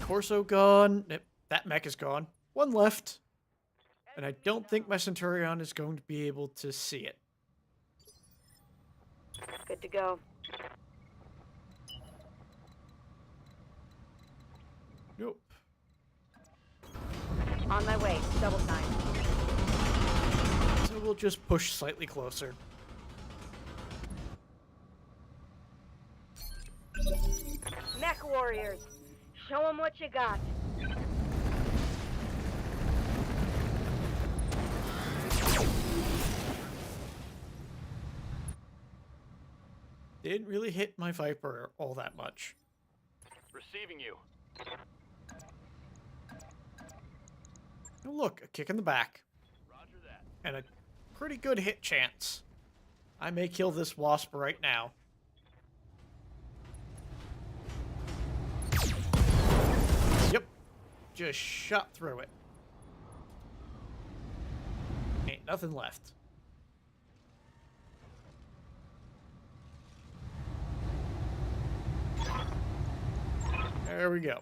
Corso gone. Yep, that mech is gone. One left. And I don't think my Centurion is going to be able to see it. Good to go. Nope. On my way. Double time. So we'll just push slightly closer. Mech warriors. Show them what you got. Didn't really hit my Viper all that much. Receiving you. Oh, look, a kick in the back. Roger that. And a pretty good hit chance. I may kill this wasp right now. Yep. Just shot through it. Ain't nothing left. There we go.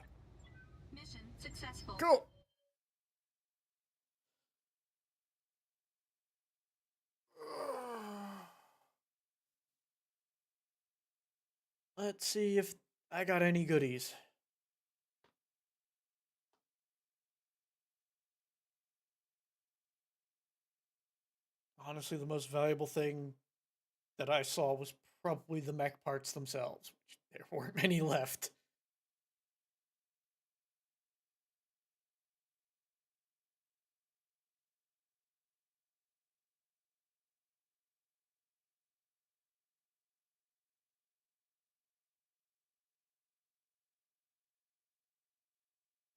Mission successful. Cool. Let's see if I got any goodies. Honestly, the most valuable thing that I saw was probably the mech parts themselves, which there weren't many left.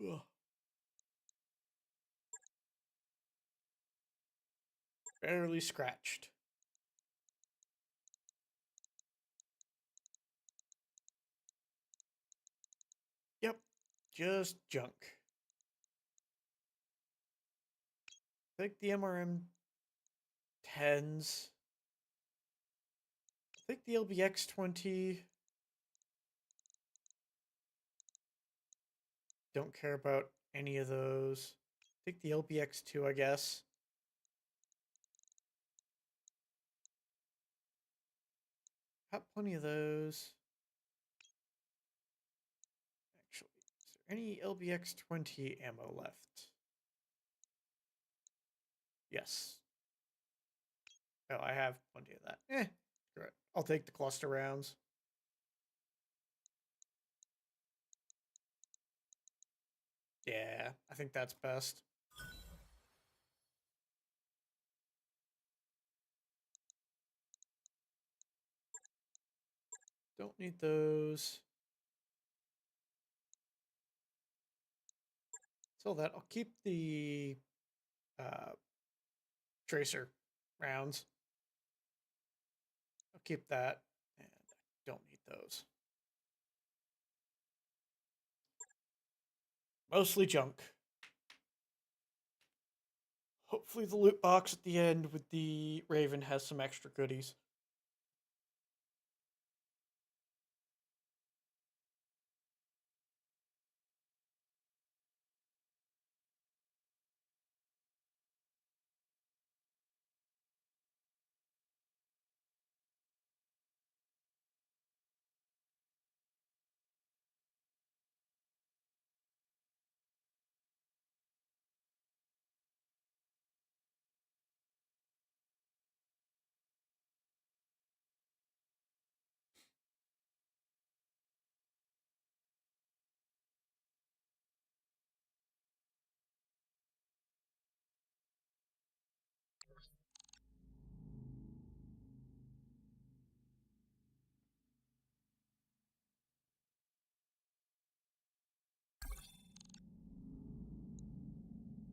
Ugh. Barely scratched. Yep, just junk. I think the MRM 10s. I think the LBX 20. Don't care about any of those. I think the LBX 2, I guess. Got plenty of those. Actually, is there any LBX 20 ammo left? Yes. Oh, I have plenty of that. Great. I'll take the cluster rounds. Yeah, I think that's best. Don't need those. So that I'll keep the tracer rounds. I'll keep that, and I don't need those. Mostly junk. Hopefully the loot box at the end with the Raven has some extra goodies.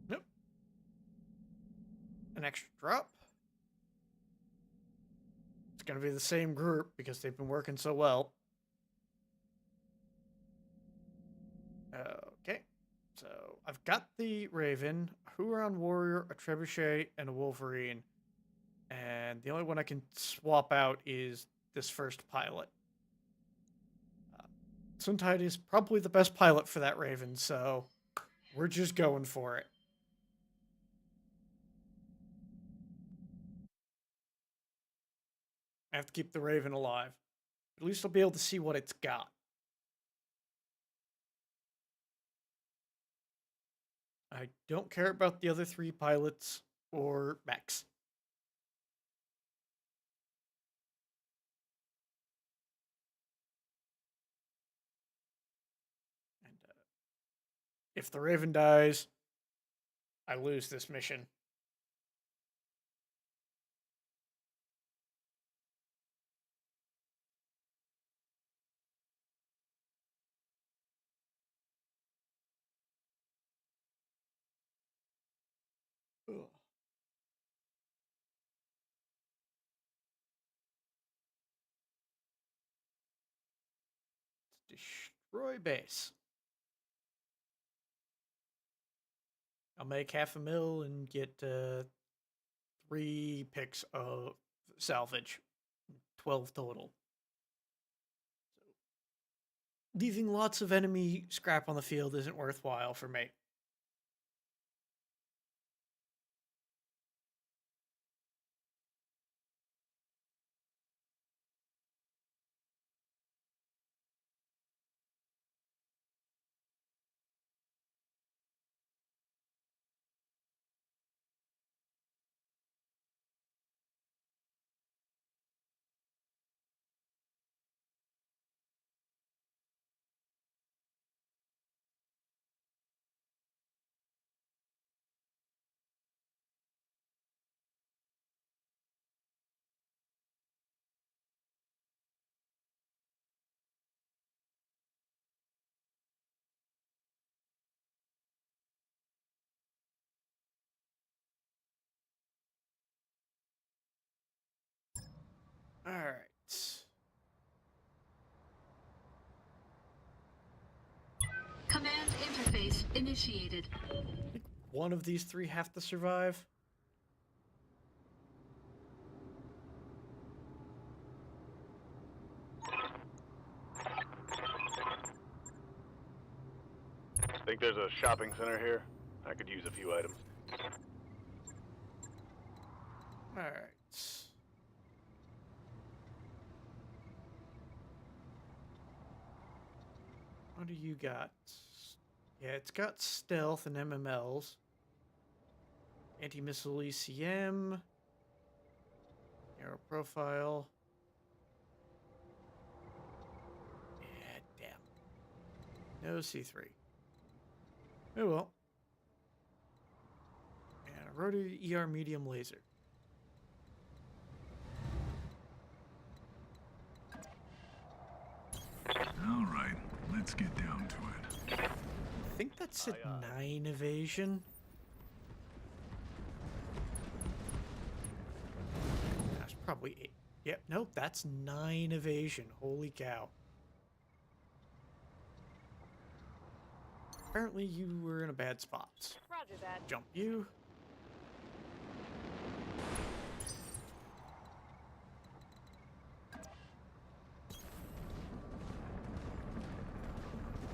Nope. An extra drop. It's going to be the same group because they've been working so well. Okay. So I've got the Raven, a Huron Warrior, a Trebuchet, and a Wolverine. And the only one I can swap out is this first pilot. Suntide is probably the best pilot for that Raven, so we're just going for it. I have to keep the Raven alive. At least I'll be able to see what it's got. I don't care about the other 3 pilots or mechs. And if the Raven dies, I lose this mission. Destroy base. I'll make $500,000 and get 3 picks of salvage. 12 total. So, leaving lots of enemy scrap on the field isn't worthwhile for me. All right. Command interface initiated. I think one of these 3 have to survive. Think there's a shopping center here? I could use a few items. All right. What do you got? Yeah, it's got stealth and MMLs. Anti-missile ECM. Arrow profile. Yeah, damn. No C3. Oh well. And a rotary ER medium laser. All right, let's get down to it. I think that's at 9 evasion. That's probably 8. Yep, nope, that's 9 evasion. Holy cow. Apparently you were in a bad spot. Roger that. Jump you.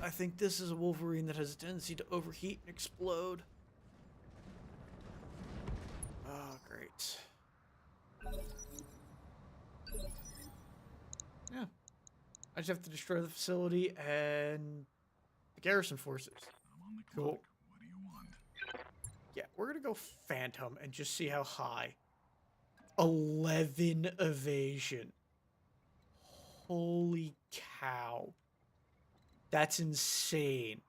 I think this is a Wolverine that has a tendency to overheat and explode. Oh, great. Yeah. I just have to destroy the facility and the garrison forces. I'm on the Cool. clock. What do you want? Yeah, we're gonna go Phantom and just see how high. 11 evasion. Holy cow. That's insane.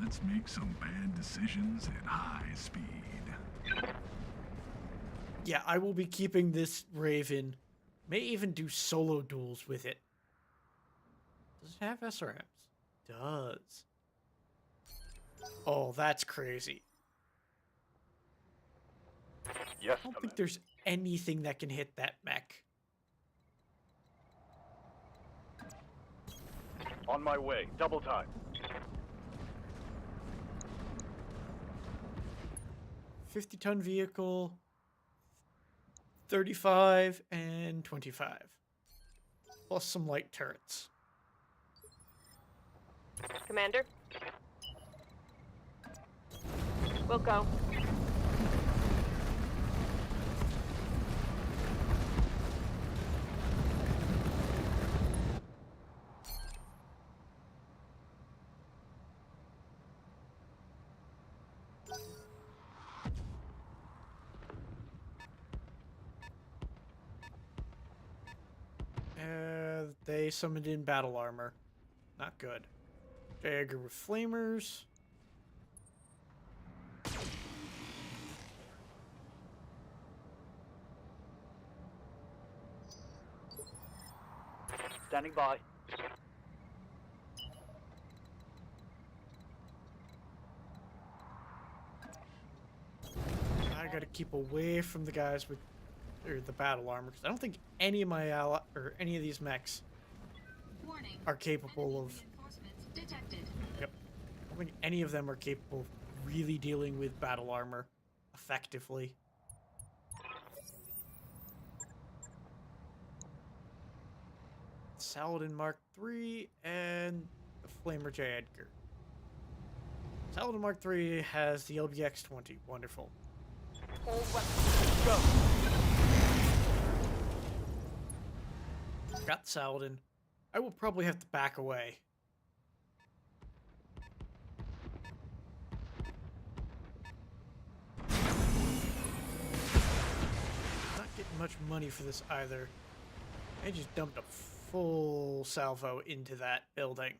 Let's make some bad decisions at high speed. Yeah, I will be keeping this Raven. May even do solo duels with it. Does it have SRMs? Does. Oh, that's crazy. Yes, I don't Commander. think there's anything that can hit that mech. On my way. Double time. 50-ton vehicle, 35 and 25. Plus some light turrets. Commander? We'll go. They summoned in battle armor. Not good. Jagger with flamers. Standing by. I gotta keep away from the guys with the battle armor because I don't think any of my any of these mechs Warning. are capable Enemy of. reinforcements detected. Yep. I don't think any of them are capable of really dealing with battle armor effectively. Saladin Mark III and the Flamer J. Edgar. Saladin Mark III has the LBX-20. Wonderful. All weapons, go. Got the Saladin. I will probably have to back away. Not getting much money for this either. I just dumped a full salvo into that building.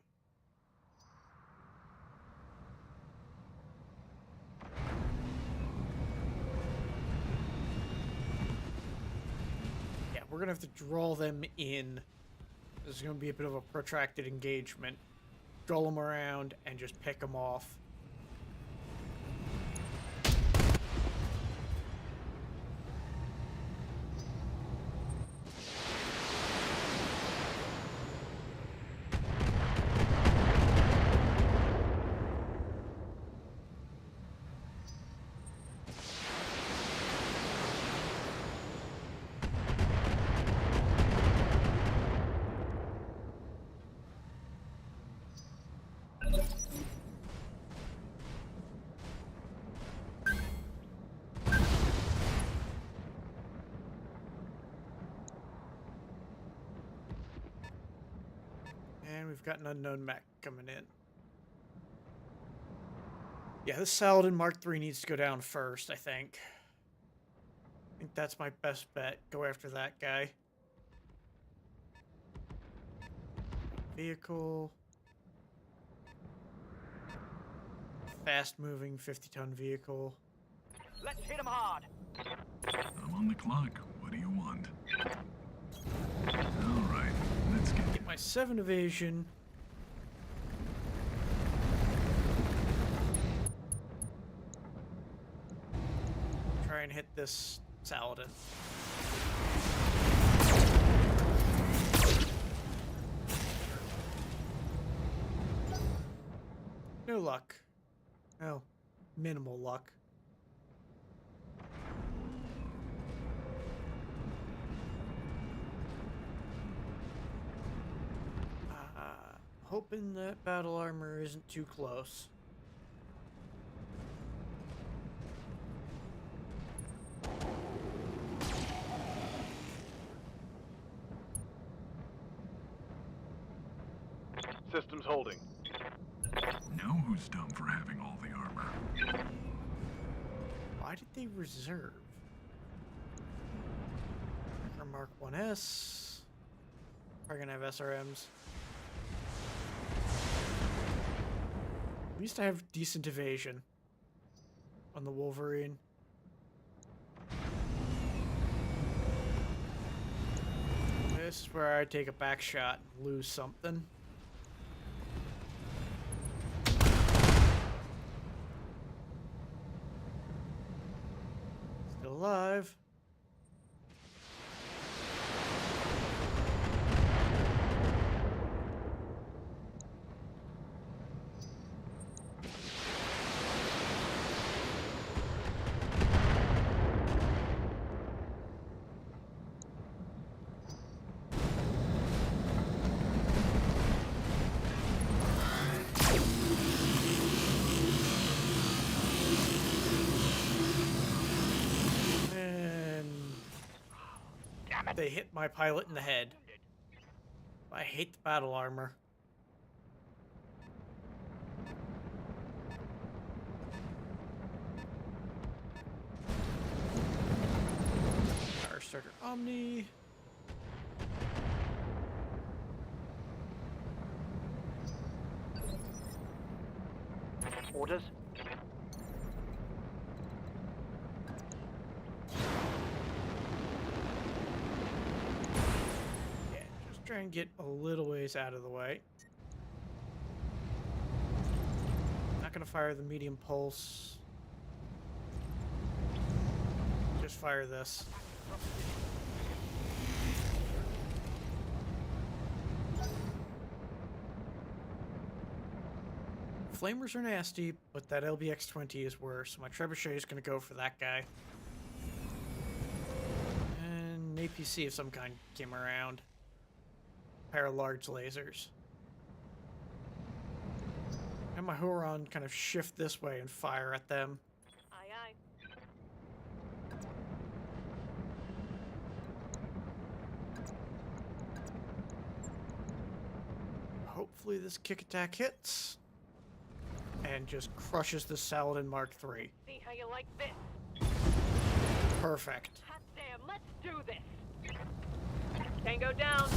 Yeah, we're gonna have to draw them in. This is gonna be a bit of a protracted engagement. Draw them around and just pick them off. And we've got an unknown mech coming in. Yeah, this Saladin Mark III needs to go down first, I think. I think that's my best bet. Go after that guy. Vehicle. Fast-moving 50-ton vehicle. Let's hit him hard. I'm on the clock. What do you want? All right, let's get My 7 evasion. Try and hit this Saladin. No luck. Oh, minimal luck. Hoping that battle armor isn't too close. Systems holding. Know who's dumb for having all the armor. Why did they reserve? Mark 1S. Probably gonna have SRMs. We used to have decent evasion on the Wolverine. This is where I take a back shot and lose something. Still alive. They hit my pilot in the head. I hate the battle armor. Firestarter Omni. Orders. Try and get a little ways out of the way. Not gonna fire the medium pulse. Just fire this. flamers are nasty, but that LBX-20 is worse. My trebuchet is going to go for that guy. And an APC of some kind came around. Pair of large lasers. And my Huron kind of shift this way and fire at them. Aye, aye. Hopefully this kick attack hits. And just crushes the Saladin Mark III. See how you like this? Perfect. Hot damn, let's do this! Tango down!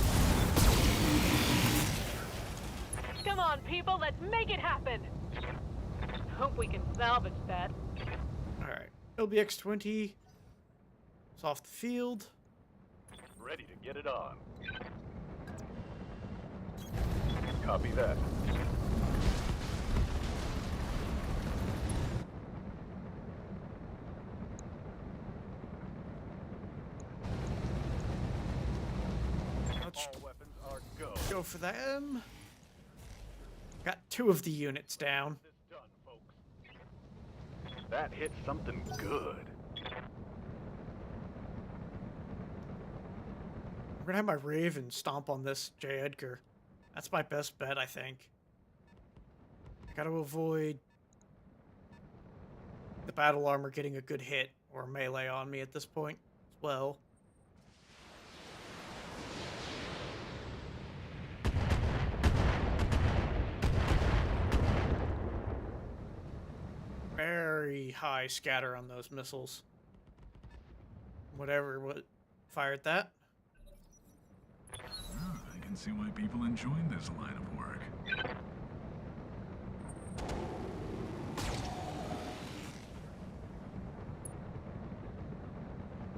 Come on, people, let's make it happen! Hope we can salvage that. Alright. LBX-20 is off the field. Ready to get it on. Copy that. Let's All weapons are go. go for them. Got 2 of the units down. This done, folks. That hit something good. I'm gonna have my Raven stomp on this J. Edgar. That's my best bet, I think. I gotta avoid the battle armor getting a good hit or melee on me at this point as well. Very high scatter on those missiles. Whatever what fired that. Ah, I can see why people enjoy this line of work.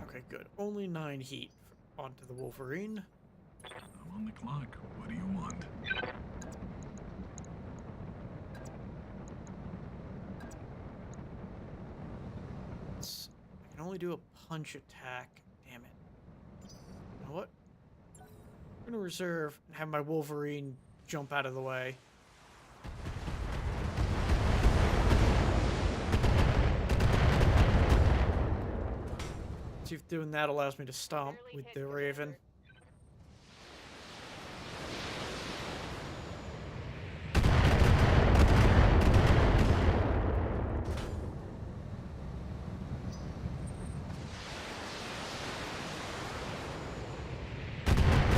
Okay, good. Only 9 heat onto the Wolverine. I'm on the clock. What do you want? I can only do a punch attack. Damn it. You know what? I'm gonna reserve and have my Wolverine jump out of the way. See if doing that allows me to stomp with the Raven.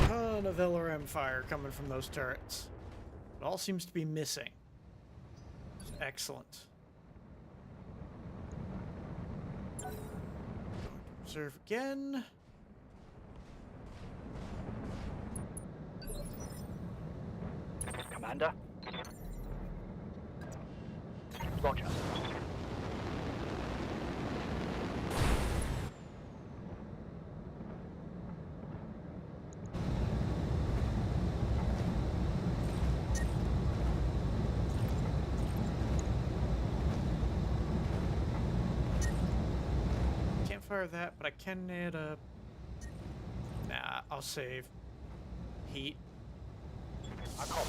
Ton of LRM fire coming from those turrets. It all seems to be missing. It's excellent. Reserve again. Commander? Roger. Can't fire that, but I can add a... Nah, I'll save. Heat. I copy.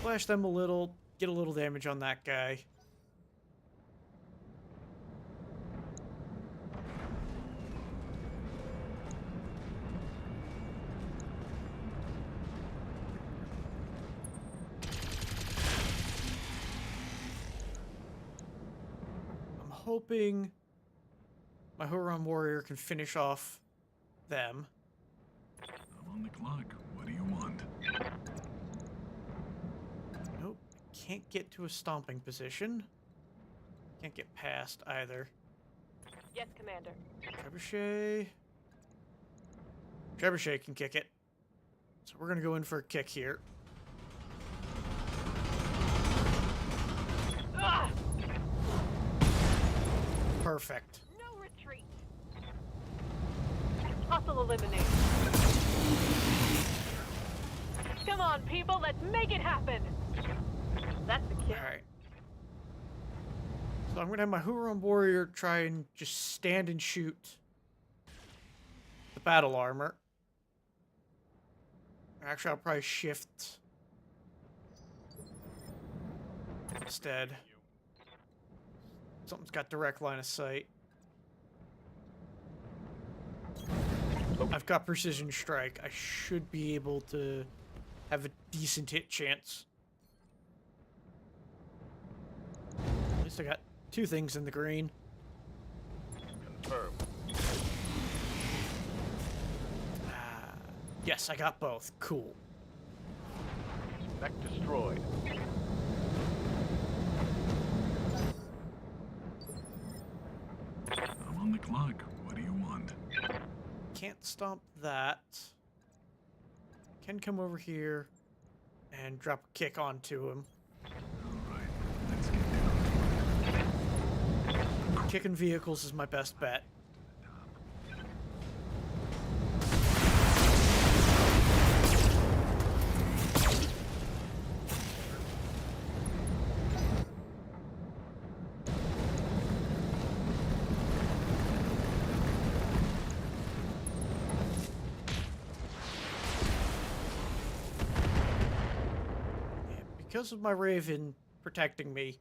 Flash them a little, get a little damage on that guy. I'm hoping my Huron warrior can finish off them. I'm on the clock. What do you want? Nope, can't get to a stomping position. Can't get past either. Yes, Commander. Trebuchet. Trebuchet can kick it. So we're gonna go in for a kick here. Ah! Perfect. No retreat! Hustle eliminate. Come on, people, let's make it happen! That's the kill. Alright. So I'm gonna have my Huron warrior try and just stand and shoot the battle armor. Actually, I'll probably shift instead. Something's got direct line of sight. I've got precision strike. I should be able to have a decent hit chance. At least I got 2 things in the green. Confirm. Yes, I got both. Cool. Mech destroyed. I'm on the clock. What do you want? Can't stomp that. Can come over here and drop a kick onto him. Alright, let's get down. Kicking vehicles is my best bet. Because of my Raven protecting me,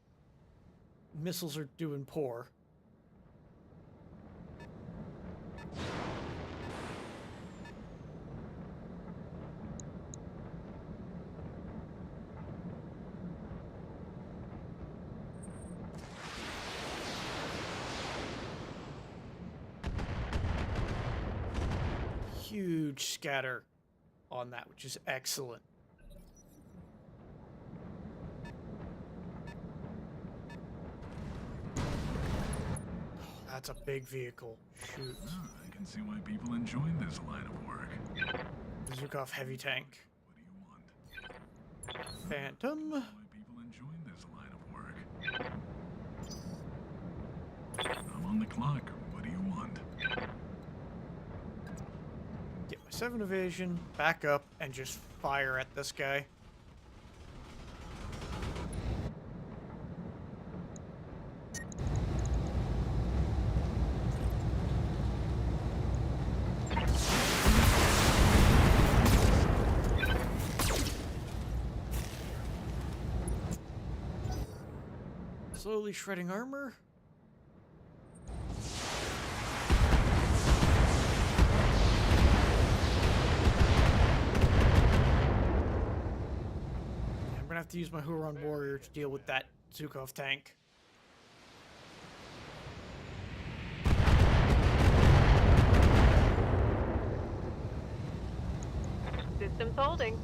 missiles are doing poor. Huge scatter on that, which is excellent. That's a big vehicle. Shoot. Ah, I can see why people enjoy this line of work. Zukov heavy tank. What do you want? Phantom. Why people enjoy this line of work. I'm on the clock. What do you want? Get my 7 evasion, back up, and just fire at this guy. Slowly shredding armor. I'm gonna have to use my Huron warrior to deal with that Zukov tank. Systems holding.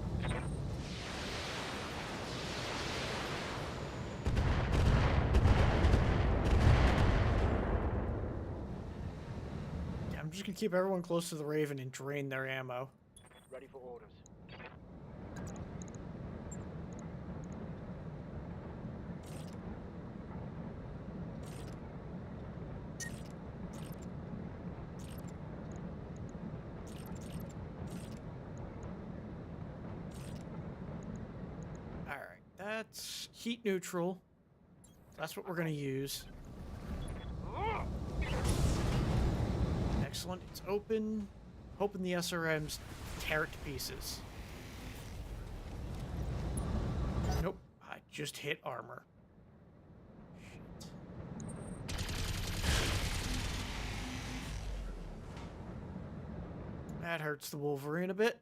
I'm just gonna keep everyone close to the Raven and drain their ammo. Ready for orders. Alright, that's heat neutral. That's what we're gonna use. Excellent, it's open. Hoping the SRMs tear it to pieces. Nope, I just hit armor. Shit. That hurts the Wolverine a bit.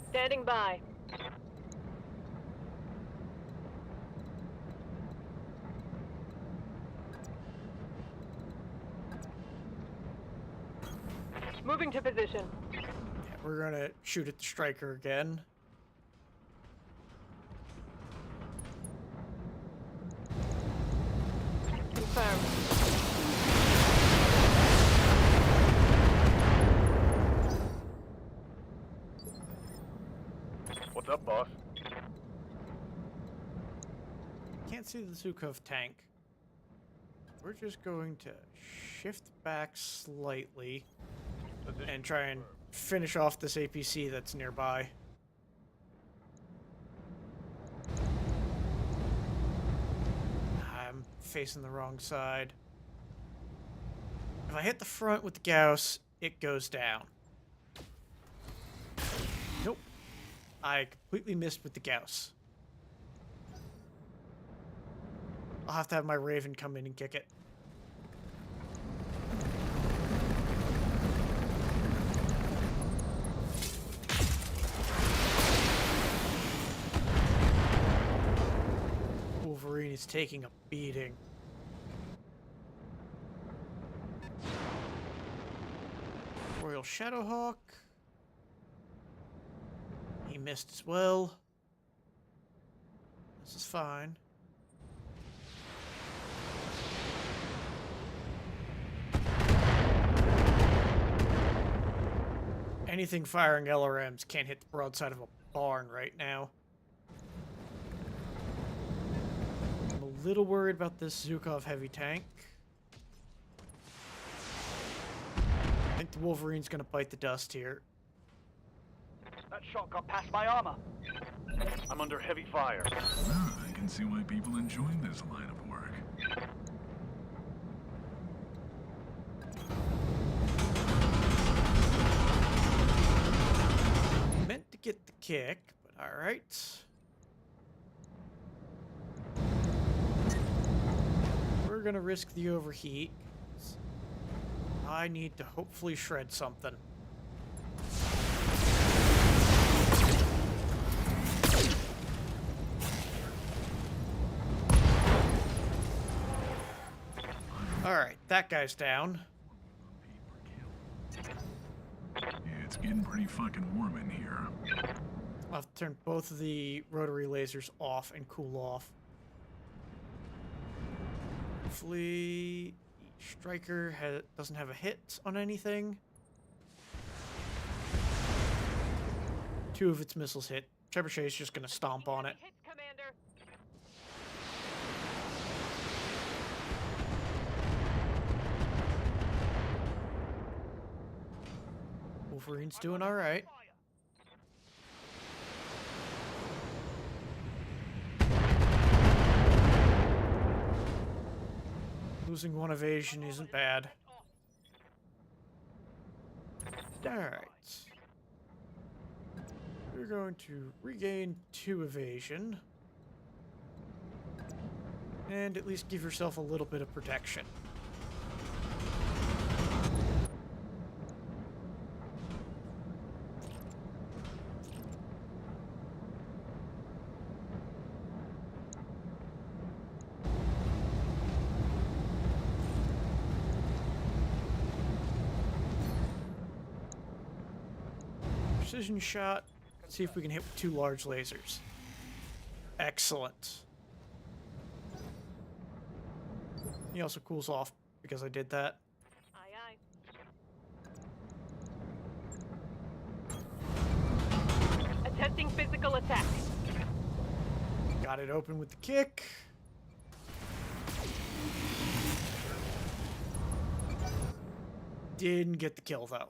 Standing by. Moving to position. Yeah, we're gonna shoot at the striker again. Confirmed. What's up, boss? Can't see the Zukov tank. We're just going to shift back slightly and try and finish off this APC that's nearby. I'm facing the wrong side. If I hit the front with the Gauss, it goes down. Nope. I completely missed with the Gauss. I'll have to have my Raven come in and kick it. Wolverine is taking a beating. Royal Shadowhawk. He missed as well. This is fine. Anything firing LRMs can't hit the broadside of a barn right now. I'm a little worried about this Zukov heavy tank. I think the Wolverine's gonna bite the dust here. That shot got past my armor. I'm under heavy fire. Well, I can see why people enjoy this line of work. Meant to get the kick, but alright. We're gonna risk the overheat. I need to hopefully shred something. Alright, that guy's down. It's getting pretty fucking warm in here. I'll have to turn both of the rotary lasers off and cool off. Hopefully, the Striker doesn't have a hit on anything. 2 of its missiles hit. Trebuchet's just gonna stomp on it. Hits, Commander. Wolverine's doing alright. Losing 1 evasion isn't bad. Alright. We're going to regain 2 evasion. And at least give yourself a little bit of protection. Precision shot. See if we can hit with 2 large lasers. Excellent. He also cools off because I did that. Aye, aye. Attempting physical attack. Got it open with the kick. Didn't get the kill though.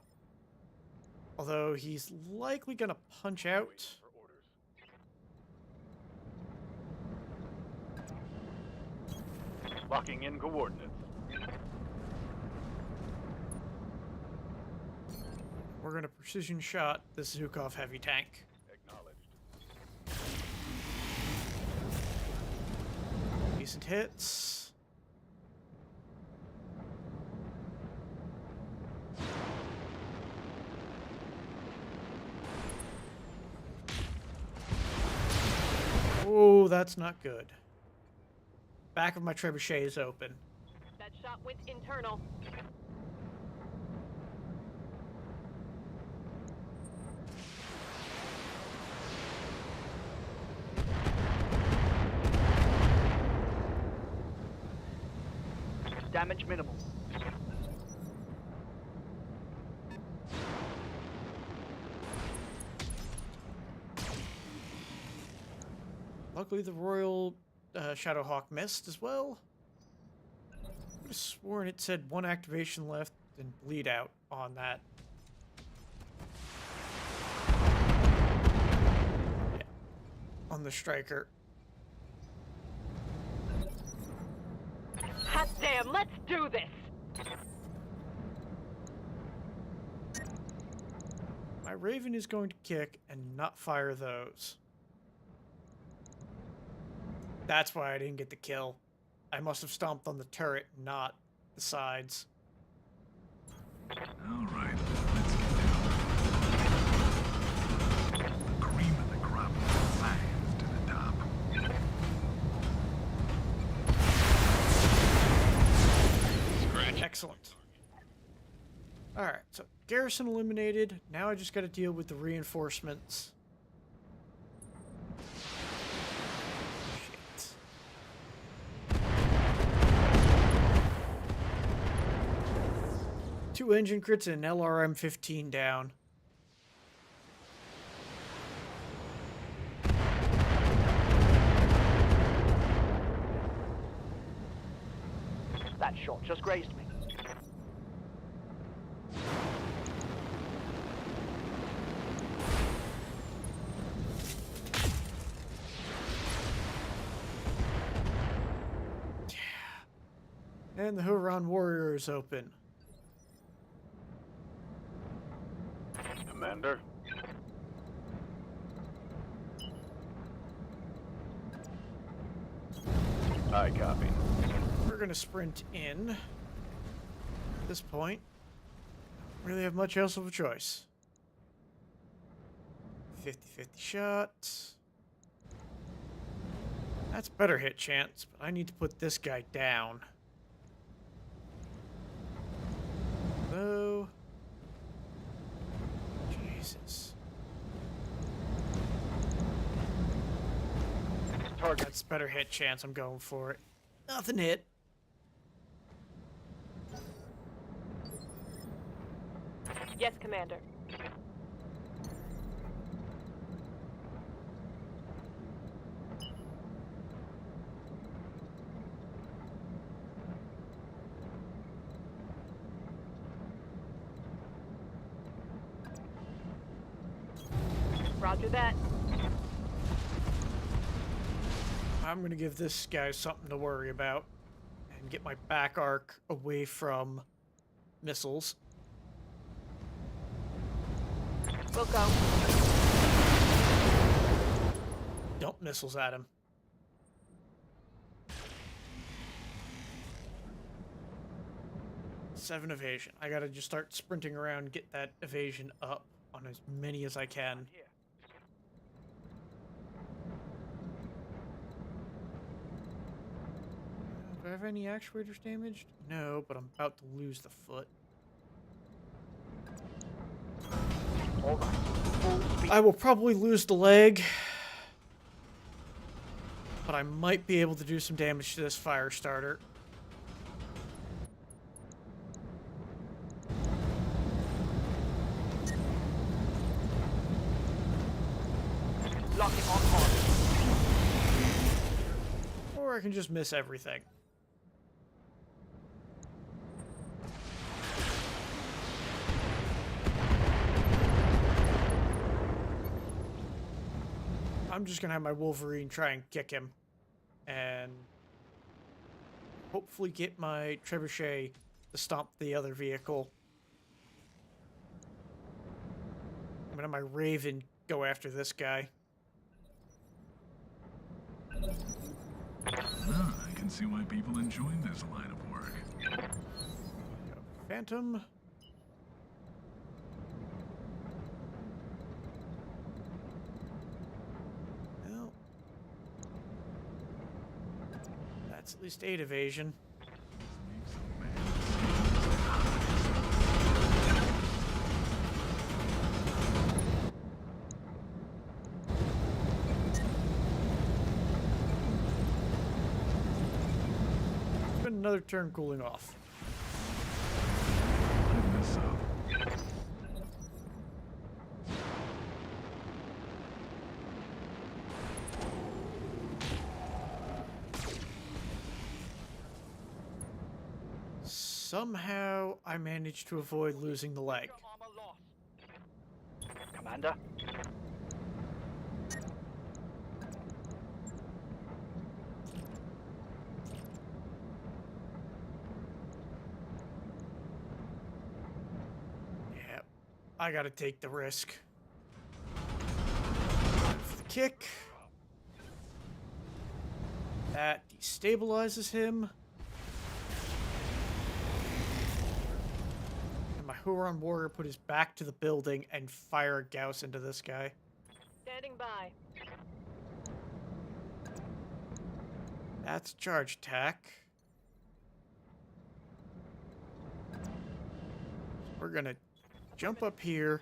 Although he's likely gonna punch out. Locking in coordinates. We're gonna precision shot this Zukov heavy tank. Acknowledged. Decent hits. Oh, that's not good. Back of my trebuchet is open. That shot went internal. Damage minimal. Luckily, the Royal Shadowhawk missed as well. I would have sworn it said 1 activation left and bleed out on that. Yeah. On the Striker. Hot damn, let's do this! My Raven is going to kick and not fire those. That's why I didn't get the kill. I must have stomped on the turret, not the sides. All right, let's get down. The cream of the crop flies to the top. Excellent. Alright, so garrison eliminated. Now I just gotta deal with the reinforcements. Shit. 2 engine crits and an LRM-15 down. That shot just grazed me. And the Huron Warrior is open. Commander. I copy. We're gonna sprint in. At this point, don't really have much else of a choice. 50-50 shot. That's better hit chance, but I need to put this guy down. Oh. Jesus. Target. That's better hit chance. I'm going for it. Nothing hit. Yes, Commander. Roger that. I'm going to give this guy something to worry about and get my back arc away from missiles. We'll go. Dump missiles at him. Seven evasion. I gotta just start sprinting around, get that evasion up on as many as I can. Do I have any actuators damaged? No, but I'm about to lose the foot. All right. Full speed. I will probably lose the leg, but I might be able to do some damage to this fire starter. Locking on target. Or I can just miss everything. I'm just gonna have my Wolverine try and kick him. And hopefully get my Trebuchet to stomp the other vehicle. I'm gonna have my Raven go after this guy. Ah, I can see why people enjoy this line of work. Phantom. Well, that's at least 8 evasion. Spend another turn cooling off. Line this up. Somehow, I managed to avoid losing the leg. Armor lost. Commander. Yeah, I gotta take the risk. kick. That destabilizes him. And my Huron warrior put his back to the building and fire a Gauss into this guy. Standing by. That's charge attack. We're gonna jump up here.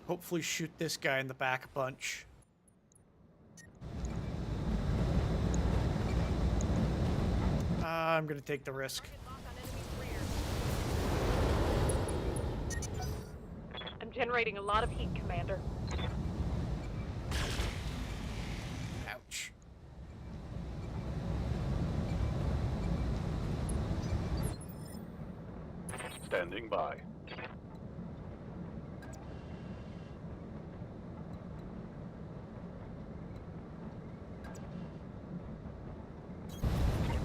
Hopefully shoot this guy in the back a bunch. I'm gonna take the risk. I'm generating a lot of heat, Commander. Ouch. Standing by.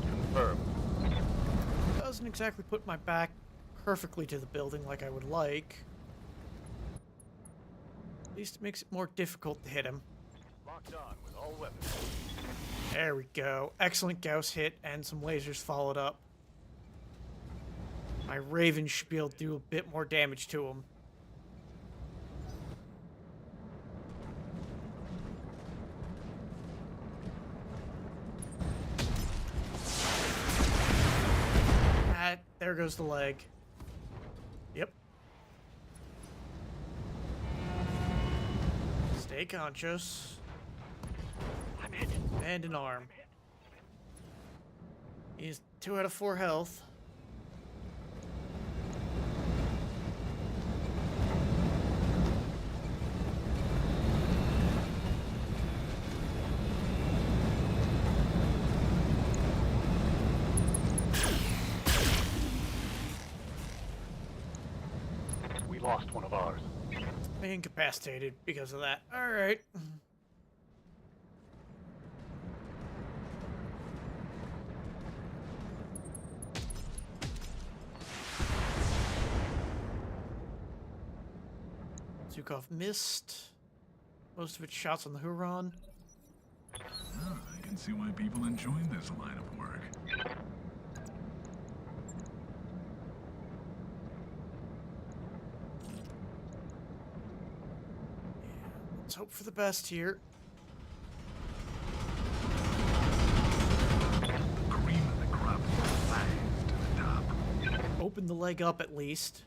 Confirmed. Doesn't exactly put my back perfectly to the building like I would like. At least it makes it more difficult to hit him. Locked on with all weapons. There we go. Excellent Gauss hit and some lasers followed up. My Raven should be able to do a bit more damage to him. There goes the leg. Yep. Stay conscious. I'm hit. And an arm. He's 2 out of 4 health. We lost one of ours. Incapacitated because of that. Alright. Zukov missed. Most of its shots on the Huron. Ah, I can see why people enjoy this line of work. Let's hope for the best here. Cream of the crop flies to the top. Open the leg up at least.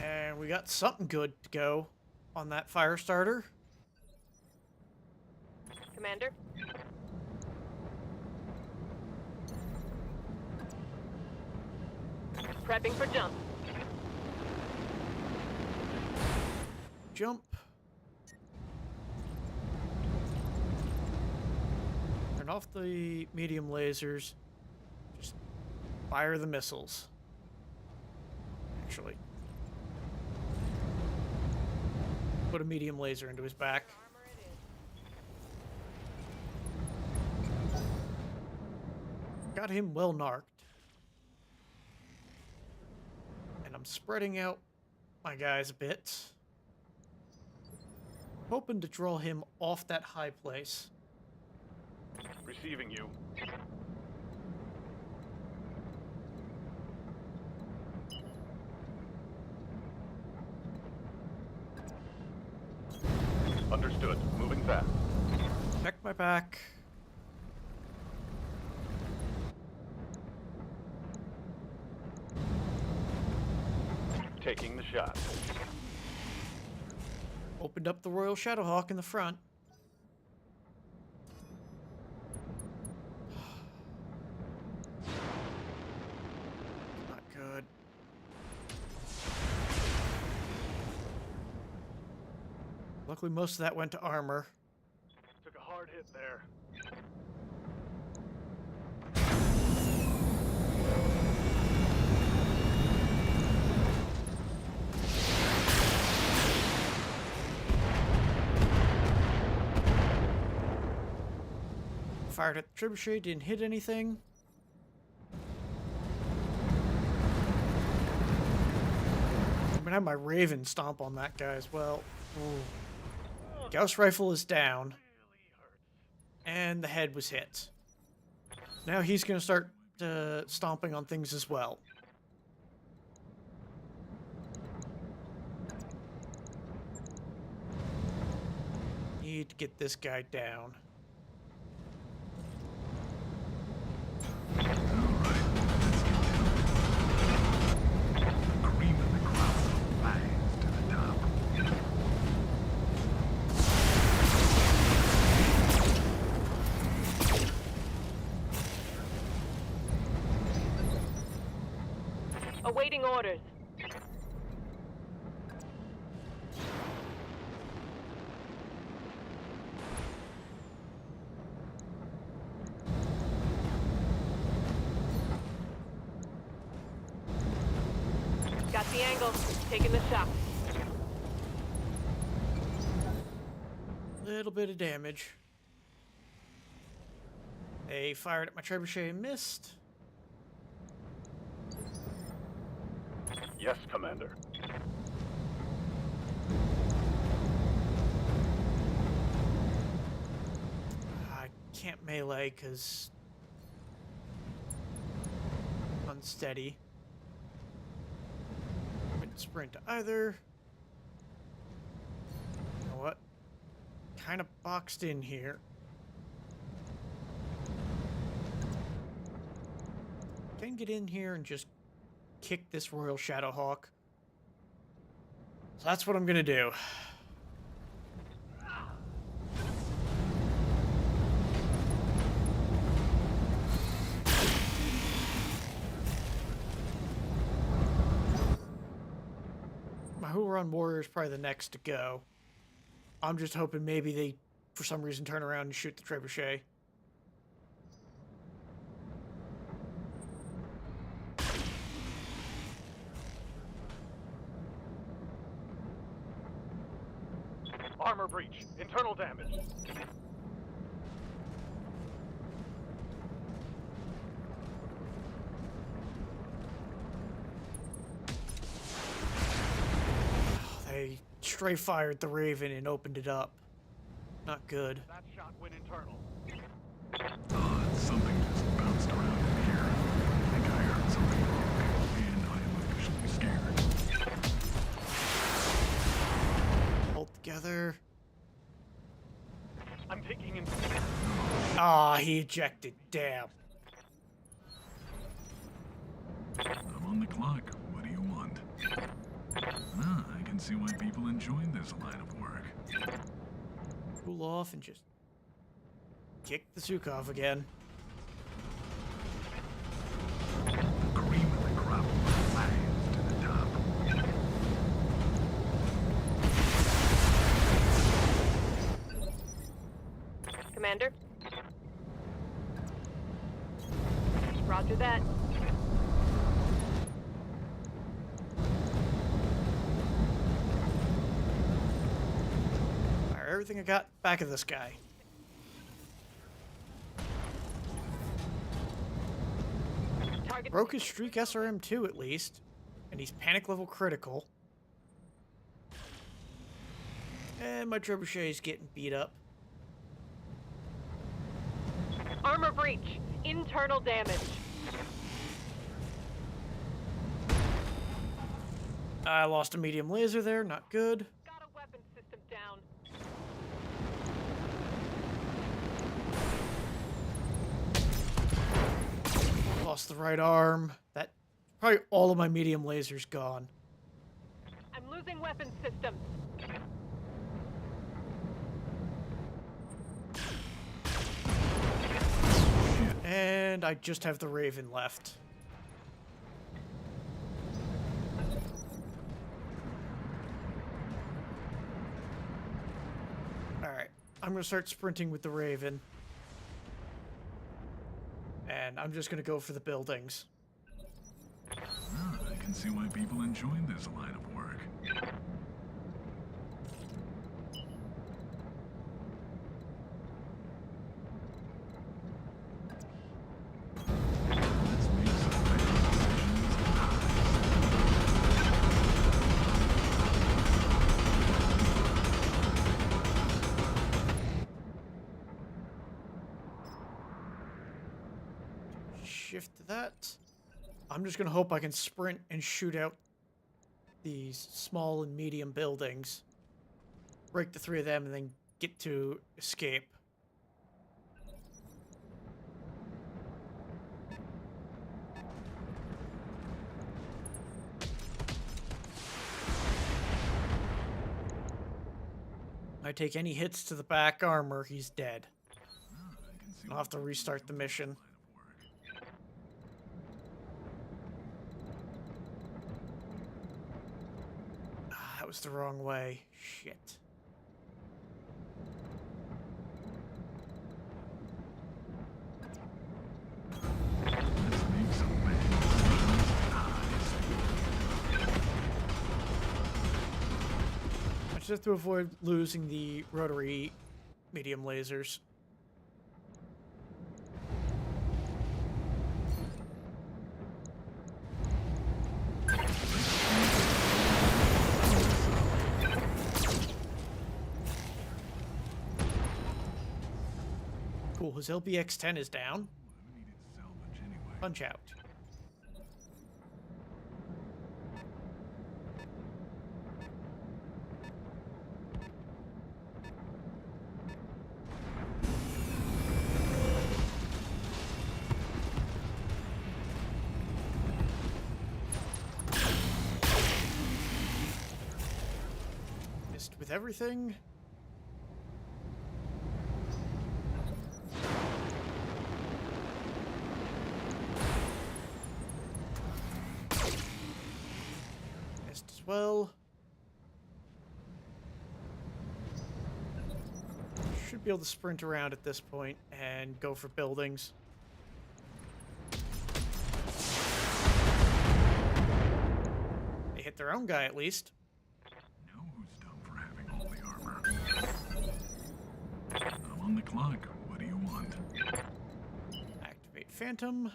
And we got something good to go on that fire starter. Commander? Prepping for jump. Jump. Turn off the medium lasers. Just fire the missiles. Actually. Put a medium laser into his back. Got him well narked. And I'm spreading out my guys a bit. Hoping to draw him off that high place. Receiving you. Understood. Moving fast. Check my back. Taking the shot. Opened up the Royal Shadowhawk in the front. Not good. Luckily, most of that went to armor. Took a hard hit there. Fired at the trebuchet, didn't hit anything. gonna have my Raven stomp on that guy as well. Ooh. Gauss rifle is down. And the head was hit. Now he's gonna start stomping on things as well. Need to get this guy down. Awaiting orders. Got the angle. Taking the shot. Little bit of damage. They fired at my trebuchet and missed. Yes, Commander. I can't melee because unsteady. Couldn't sprint either. You know what? Kind of boxed in here. Can get in here and just kick this Royal Shadowhawk. So that's what I'm gonna do. My Huron Warrior is probably the next to go. I'm just hoping maybe they, for some reason, turn around and shoot the trebuchet. Armor breach. Internal damage. They stray fired the Raven and opened it up. Not good. That shot went internal. Something just bounced around in here. I think I heard something wrong, and I am officially scared. Hold together. I'm taking in. Ah, he ejected. Damn. I'm on the clock. What do you want? Ah, I can see why people enjoy this line of work. Cool off and just kick the Zukov again. The cream of the crop will rise to the top. Commander? Roger that. Fire everything I got back of this guy. Target. Broke his streak SRM2 at least. And he's panic level critical. And my trebuchet is getting beat up. Armor breach. Internal damage. I lost a medium laser there, not good. Got a weapon system down. Lost the right arm. That probably all of my medium lasers gone. I'm losing weapon systems. And I just have the Raven left. Alright, I'm gonna start sprinting with the Raven. And I'm just gonna go for the buildings. Ah, I can see why people enjoy this line of work. Let's make some better decisions. shift to that. I'm just gonna hope I can sprint and shoot out these small and medium buildings. Break the 3 of them and then get to escape. I take any hits to the back armor, he's dead. I'll have to restart the mission. That was the wrong way. Shit. I just have to avoid losing the rotary medium lasers. Cool, his LBX-10 is down. Punch out. Missed with everything. Well, should be able to sprint around at this point and go for buildings. They hit their own guy at least. Know who's dumb for having all the armor. I'm on the clock. What do you want? Activate Phantom.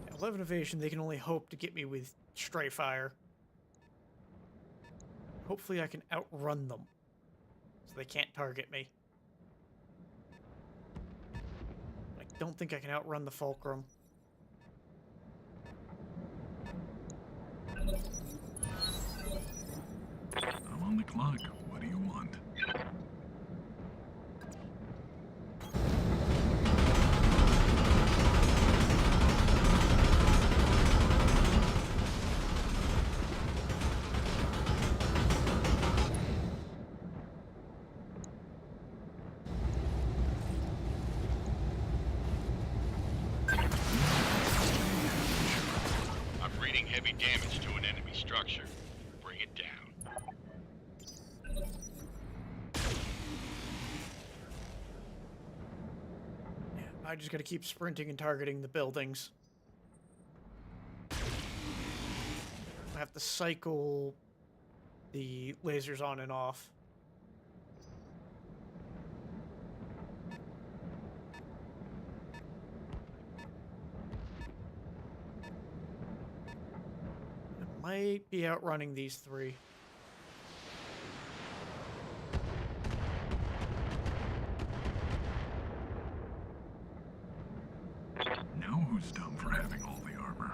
At 11 evasion, they can only hope to get me with stray fire. Hopefully I can outrun them, so they can't target me. I don't think I can outrun the Fulcrum. I'm on the clock. What do you want? I'm reading heavy damage to an enemy structure. Bring it down. Yeah, I just gotta keep sprinting and targeting the buildings. I have to cycle the lasers on and off. I might be outrunning these 3. Know who's dumb for having all the armor.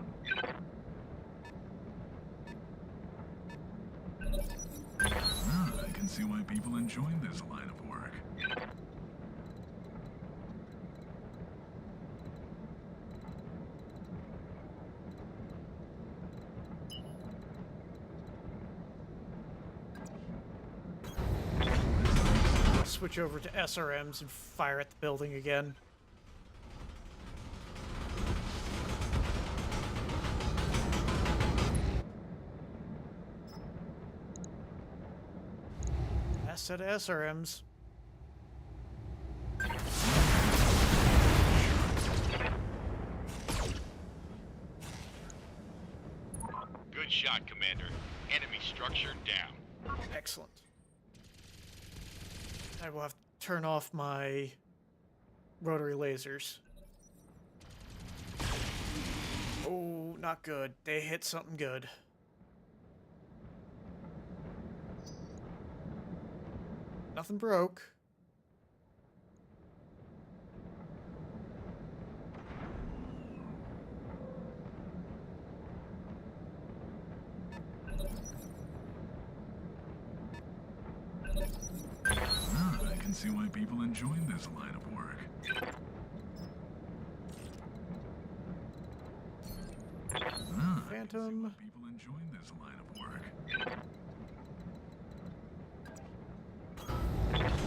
I can see why people enjoy this line of work. Switch over to SRMs and fire at the building again. Last set of SRMs. Good shot, Commander. Enemy structure down. Excellent. I will have to turn off my rotary lasers. Oh, not good. They hit something good. Nothing broke. I can see why people enjoy this line of work. Phantom. People enjoy this line of work.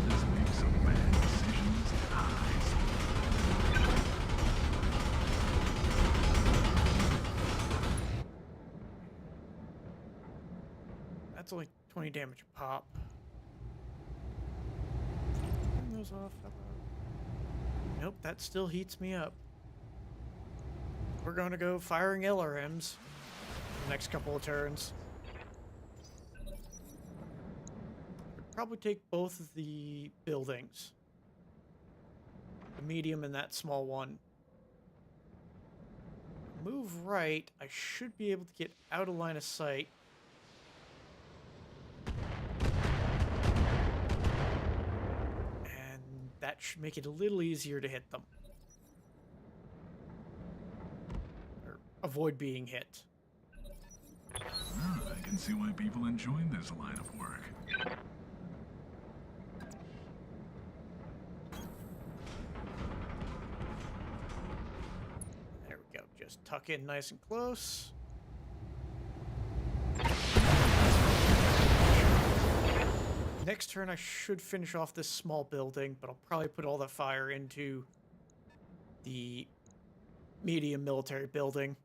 Let's make some bad decisions at high speed. That's only 20 damage a pop. Turn those off. How about... Nope, that still heats me up. We're going to go firing LRMs the next couple of turns. Probably take both of the buildings. The medium and that small one. Move right. I should be able to get out of line of sight. And that should make it a little easier to hit them. Or avoid being hit. I can see why people enjoy this line of work. There we go. Just tuck in nice and close. Next turn I should finish off this small building, but I'll probably put all that fire into the medium military building.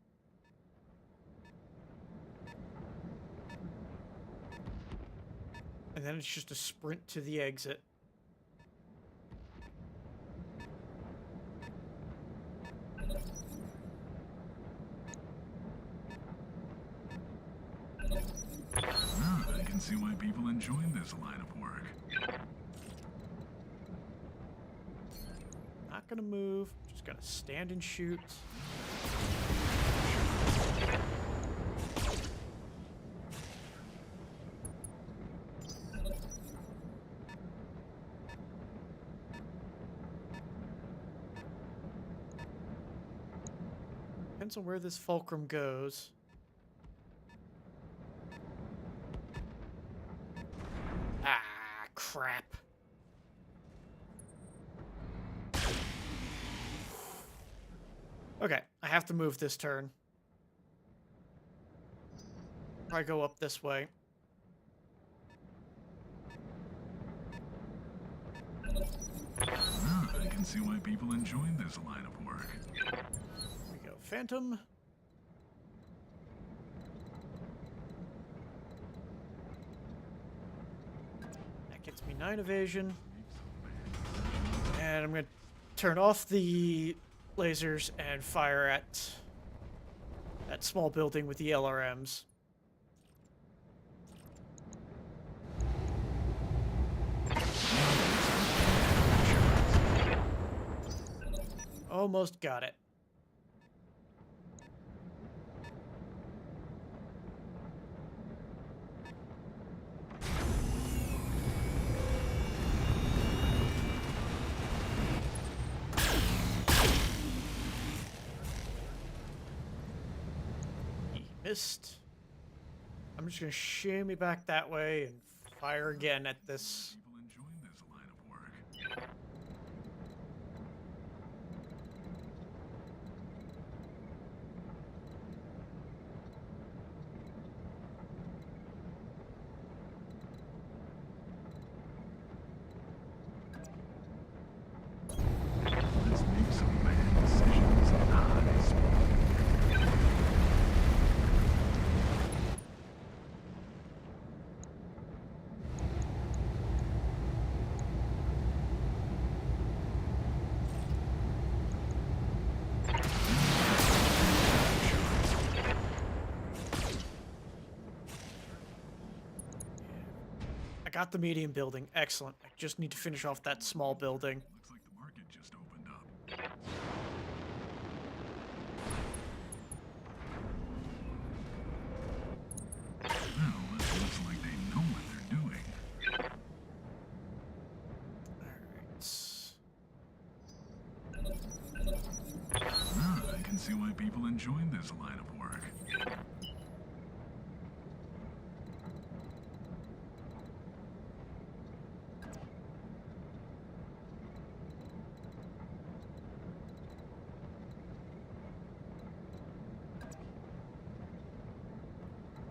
And then it's just a sprint to the exit. I can see why people enjoy this line of work. Not gonna move, just gonna stand and shoot. Depends on where this fulcrum goes. Ah, crap. Okay, I have to move this turn. Probably go up this way. I can see why people enjoy this line of work. Here we go, Phantom. That gets me 9 evasion. And I'm going to turn off the lasers and fire at that small building with the LRMs. Almost got it. He missed. I'm just gonna shimmy back that way and fire again at this. People enjoy this line of work. Let's make some bad decisions at high speed. I got the medium building. Excellent. I just need to finish off that small building. Looks like the market just opened up. see why people enjoy this line of work.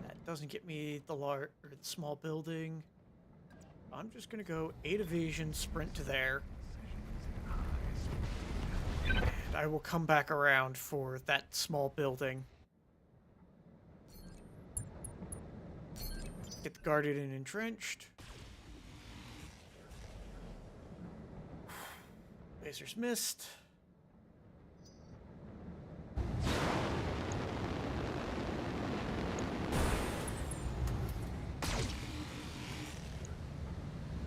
That doesn't get me the large or the small building. I'm just gonna go 8 evasion, sprint to there. And I will come back around for that small building. Get the guarded and entrenched. Lasers missed.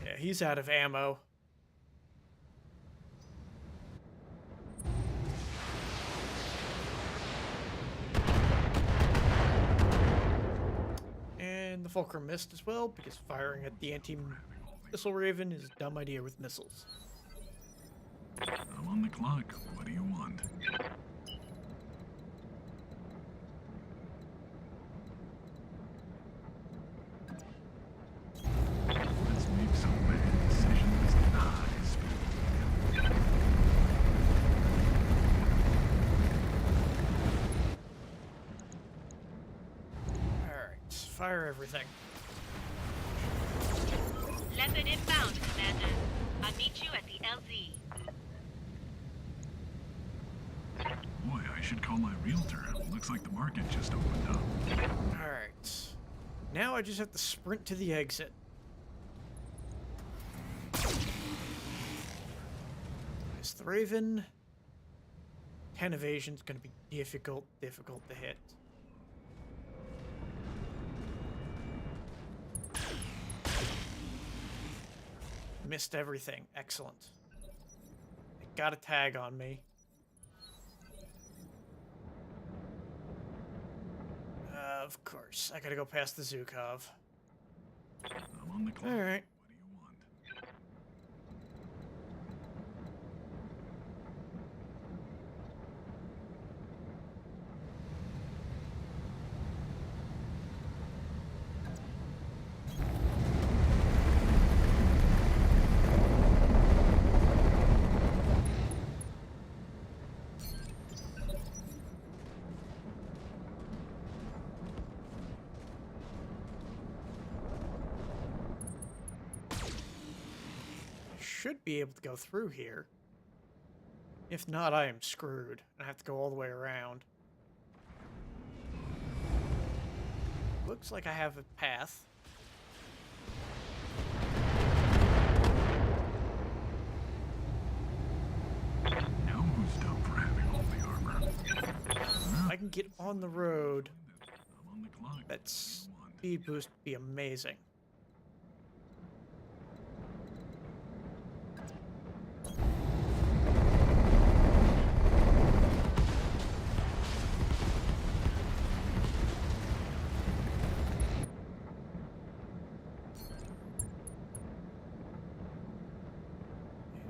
Yeah, he's out of ammo. And the Fulcrum missed as well, because firing at the anti-missile Raven is a dumb idea with missiles. I'm on the clock. What do you want? Let's make some bad decisions in high speed. Alright, fire everything. Leopard inbound, Commander. I'll meet you at the LZ. Boy, I should call my realtor. Looks like the market just opened up. Alright. Now I just have to sprint to the exit. It's the Raven. 10 evasion's gonna be difficult to hit. Missed everything. Excellent. They got a tag on me. Of course. I gotta go past the Zukov. I'm on the clock. Alright. What do you want? Should be able to go through here. If not, I am screwed. I have to go all the way around. Looks like I have a path. Now who's dumb for having all the armor? If I can get on the road, I'm on the clock. that What do you want? speed boost would be amazing.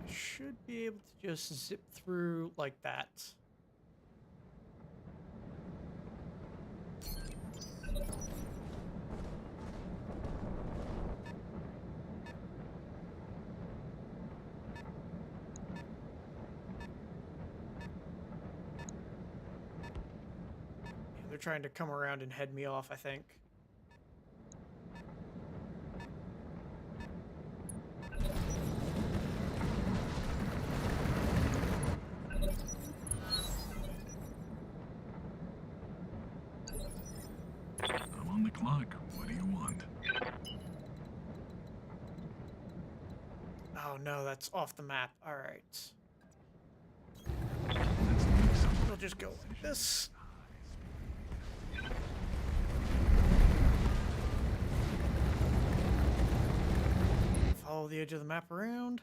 I should be able to just zip through like that. Yeah, they're trying to come around and head me off, I think. I'm on the clock. What do you want? Oh no, that's off the map. Alright. Let's make some We'll just go like this. Follow the edge of the map around.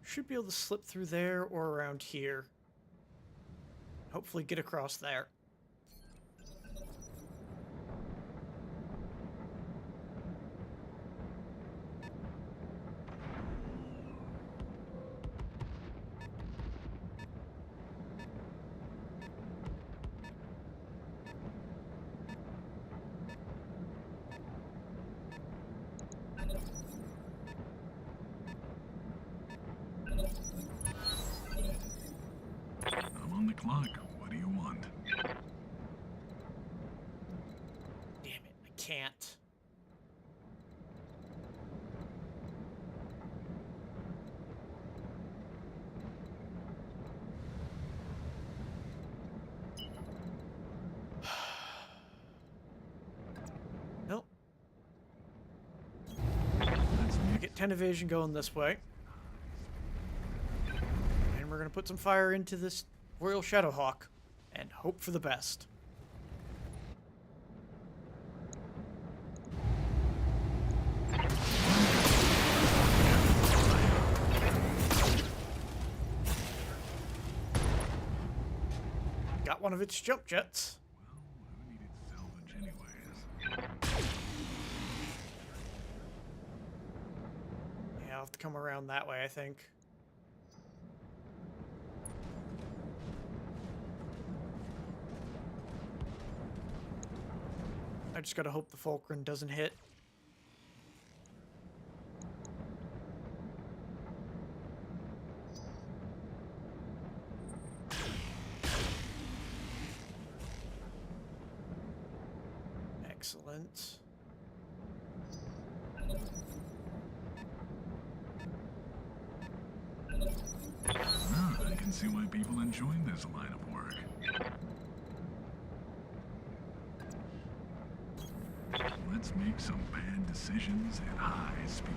Should be able to slip through there or around here. Hopefully get across there. clock. What do you want? Damn it, I can't. Nope. Let's I make get 10 evasion going this way. And we're going to put some fire into this Royal Shadowhawk and hope for the best. Got one of its jump jets. Well, who needed salvage anyways? Yeah, I'll have to come around that way, I think. I just gotta hope the Fulcrum doesn't hit. Excellent. Ah, I can see why people enjoy this line of work. Let's make some bad decisions at high speed.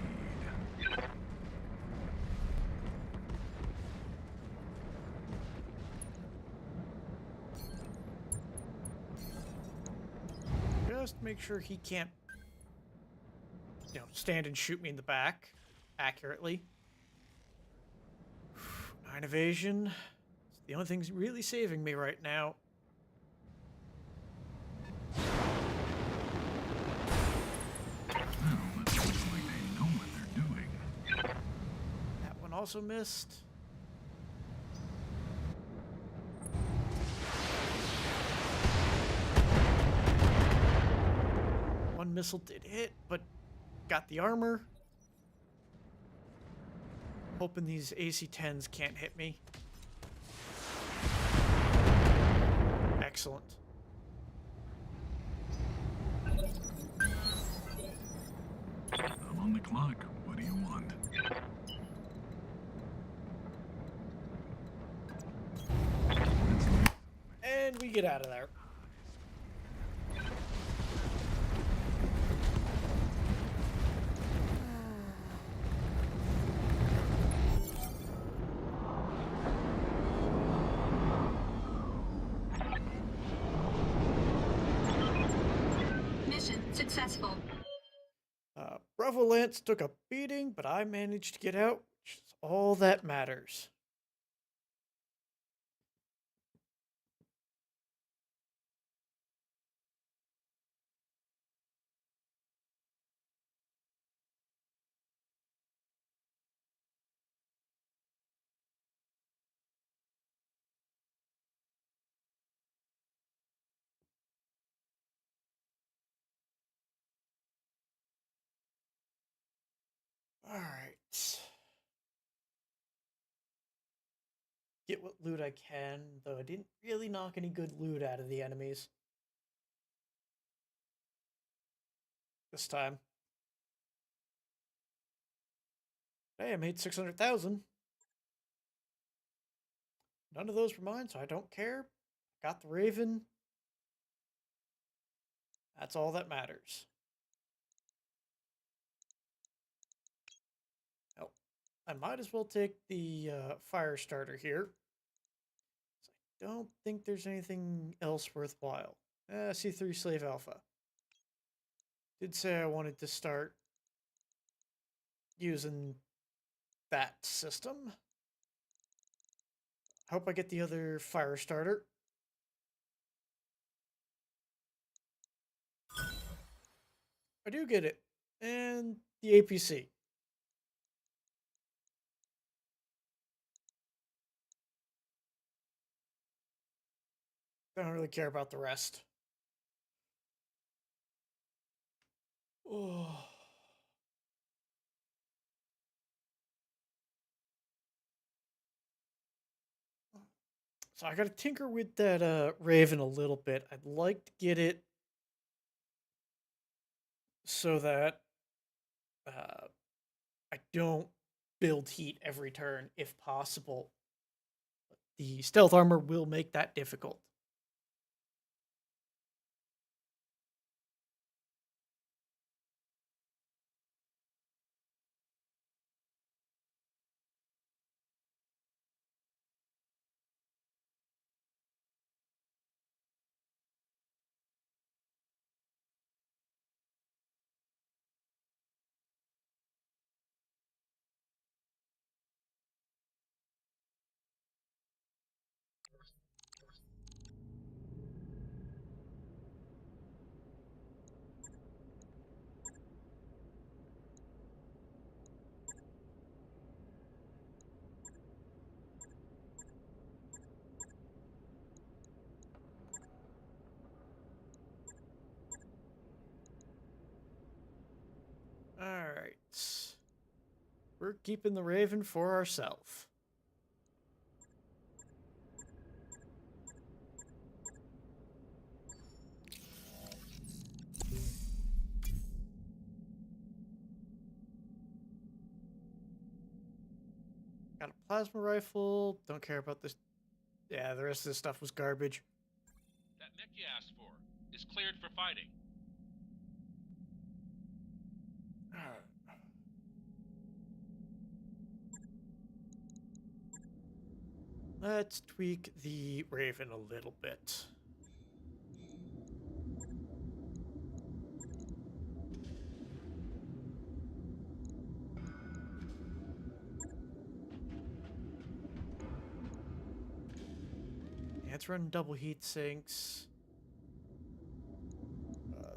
Just make sure he can't, stand and shoot me in the back accurately. 9 evasion. It's the only thing really saving me right now. Oh, it looks like they know what they're doing. That one also missed. One missile did hit, but got the armor. Hoping these AC-10s can't hit me. Excellent. I'm on the clock. What do you want? Let's make And we get out of there. Mission successful. Bravo Lance took a beating, but I managed to get out, which is all that matters. Alright. Get what loot I can, though I didn't really knock any good loot out of the enemies. This time. Hey, I made 600,000. None of those were mine, so I don't care. Got the Raven. That's all that matters. Oh, I might as well take the fire starter here. I don't think there's anything else worthwhile. C3 Slave Alpha. Did say I wanted to start using that system. Hope I get the other fire starter. I do get it. And the APC. Don't really care about the rest. Oh. So I gotta tinker with that Raven a little bit. I'd like to get it so that I don't build heat every turn if possible. The stealth armor will make that difficult. Alright. We're keeping the Raven for ourselves. Got a plasma rifle. Don't care about this. Yeah, the rest of this stuff was garbage. That mech you asked for is cleared for fighting. Let's tweak the Raven a little bit. Yeah, it's running double heat sinks.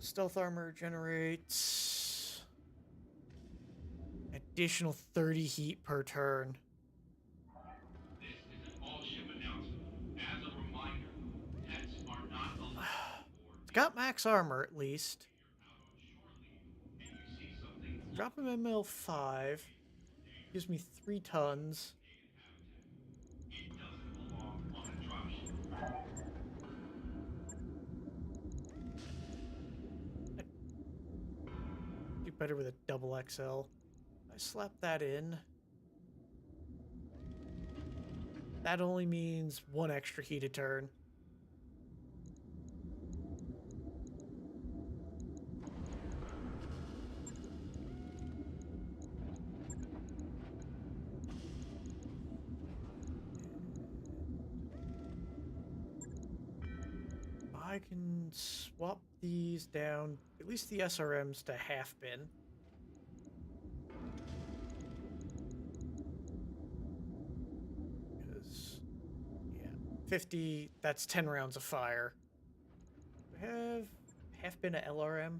Stealth armor generates additional 30 heat per turn. This is an all-ship announcement. As a reminder, pets are not allowed aboard. It's got max armor at least. You're out on shore leave, and you see something Drop him ML5. Gives me 3 tons. it doesn't belong on a dropship. Do better with a double XL. I slap that in. That only means 1 extra heat a turn. I can swap these down, at least the SRMs, to half bin. Because, yeah, 50, that's 10 rounds of fire. We have half bin of LRM.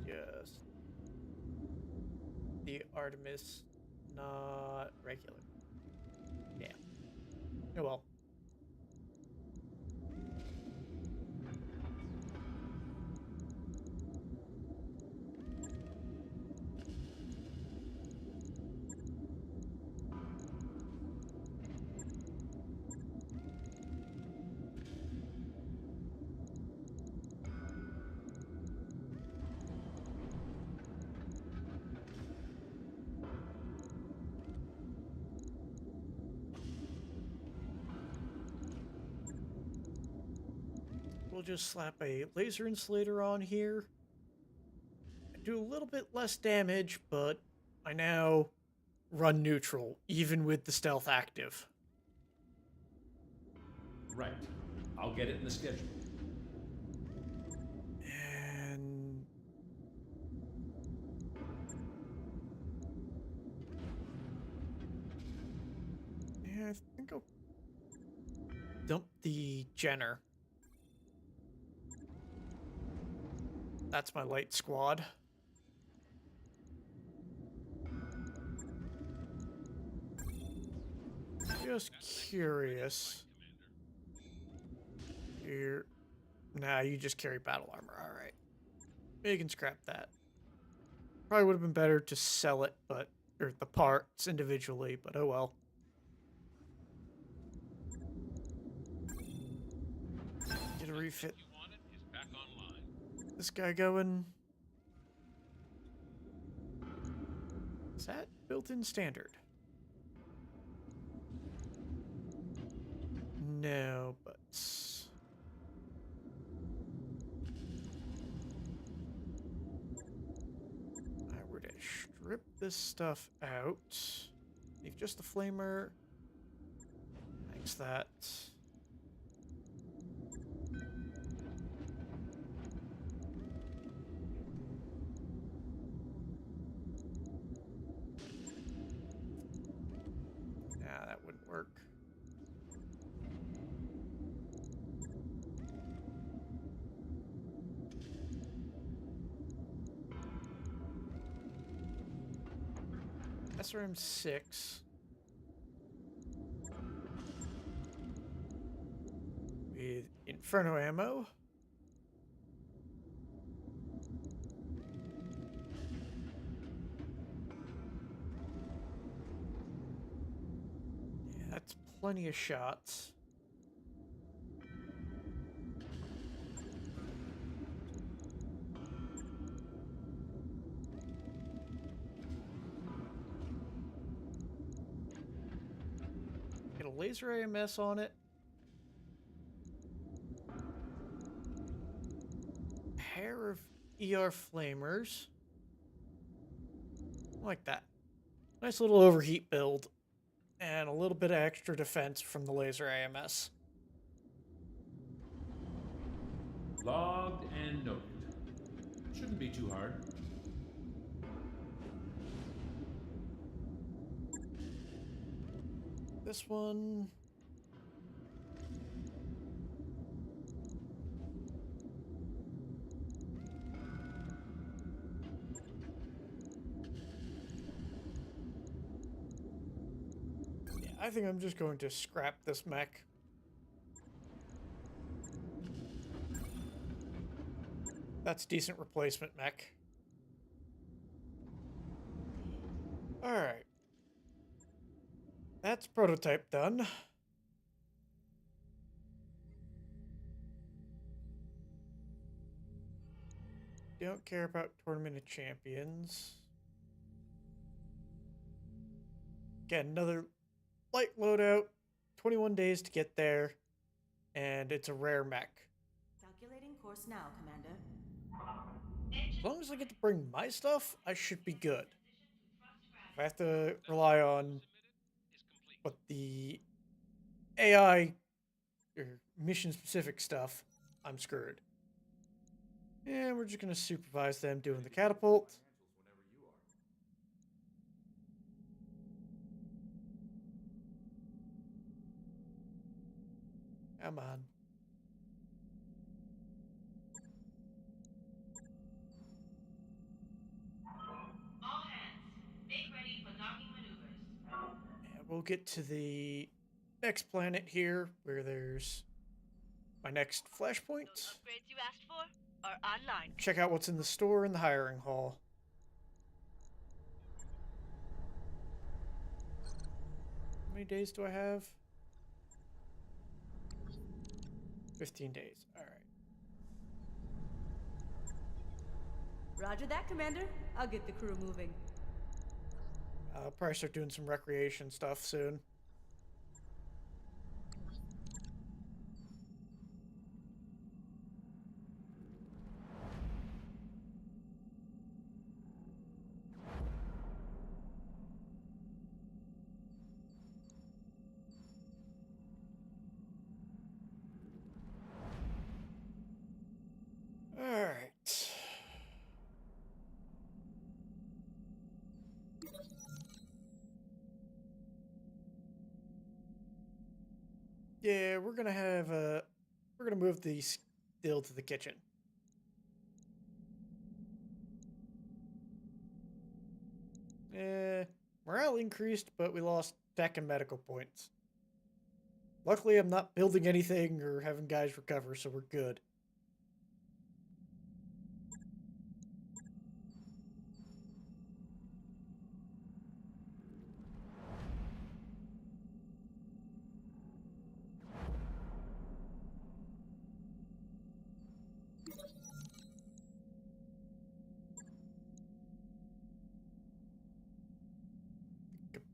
Just the Artemis, not regular. Yeah. Oh well. We'll just slap a laser insulator on here. Do a little bit less damage, but I now run neutral, even with the stealth active. Right. I'll get it in the schedule. And yeah, I think I'll dump the Jenner. That's my light squad. Just curious. Here. Nah, you just carry battle armor. Alright. You can scrap that. Probably would have been better to sell it, or the parts individually, but oh well. Get a refit. This guy going. Is that built-in standard? No, but I were to strip this stuff out, leave just the flamer. Thanks that. Nah, that wouldn't work. SRM-6 with Inferno ammo. Yeah, that's plenty of shots. Get a laser AMS on it. Pair of ER flamers. Like that. Nice little overheat build. And a little bit of extra defense from the laser AMS. Logged and noted. Shouldn't be too hard. This one. Yeah, I think I'm just going to scrap this mech. That's decent replacement mech. Alright. That's prototype done. Don't care about Tournament of Champions. Again, another light loadout. 21 days to get there. And it's a rare mech. Calculating course now, Commander. As long as I get to bring my stuff, I should be good. If I have to rely on what the AI or mission-specific stuff, I'm screwed. And we're just going to supervise them doing the catapult. Come on. All hands, make ready for docking maneuvers. And we'll get to the next planet here, where there's my next flashpoint. Those upgrades you asked for are online. Check out what's in the store in the hiring hall. How many days do I have? 15 days. All right. Roger that, Commander. I'll get the crew moving. I'll probably start doing some recreation stuff soon. All right. Yeah, we're gonna move the still to the kitchen. Morale increased, but we lost tech and medical points. Luckily, I'm not building anything or having guys recover, so we're good.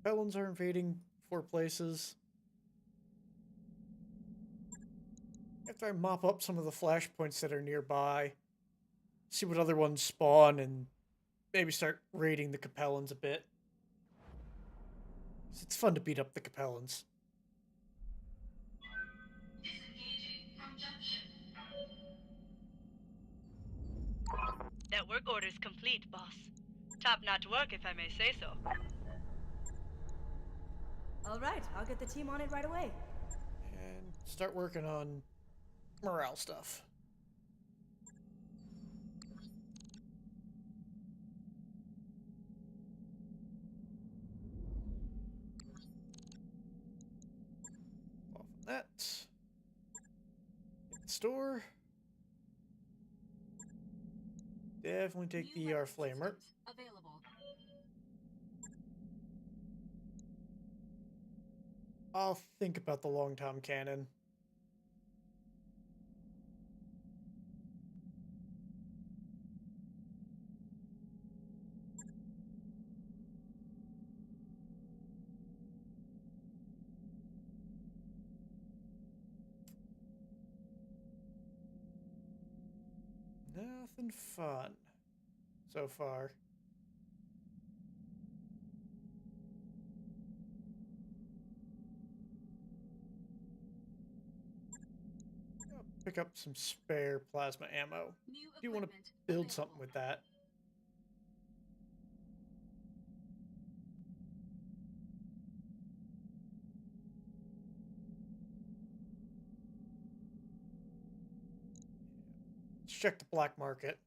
Capellans are invading 4 places. After I mop up some of the flashpoints that are nearby, see what other ones spawn, and maybe start raiding the Capellans a bit. It's fun to beat up the Capellans. Disengaging from junction. That work order's complete, boss. Top-notch work, if I may say so. All right, I'll get the team on it right away. And start working on morale stuff. Off of that. Hit the store. Definitely take the ER flamer. Available. I'll think about the long tom cannon. Nothing fun so far. I'll pick up some spare plasma ammo. Do you want to build something with that? Let's check the black market.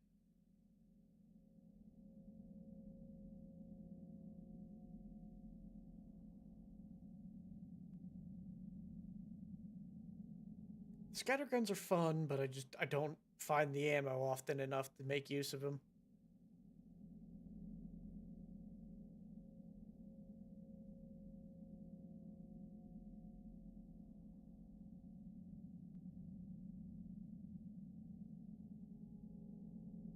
Scatterguns are fun, but I don't find the ammo often enough to make use of them.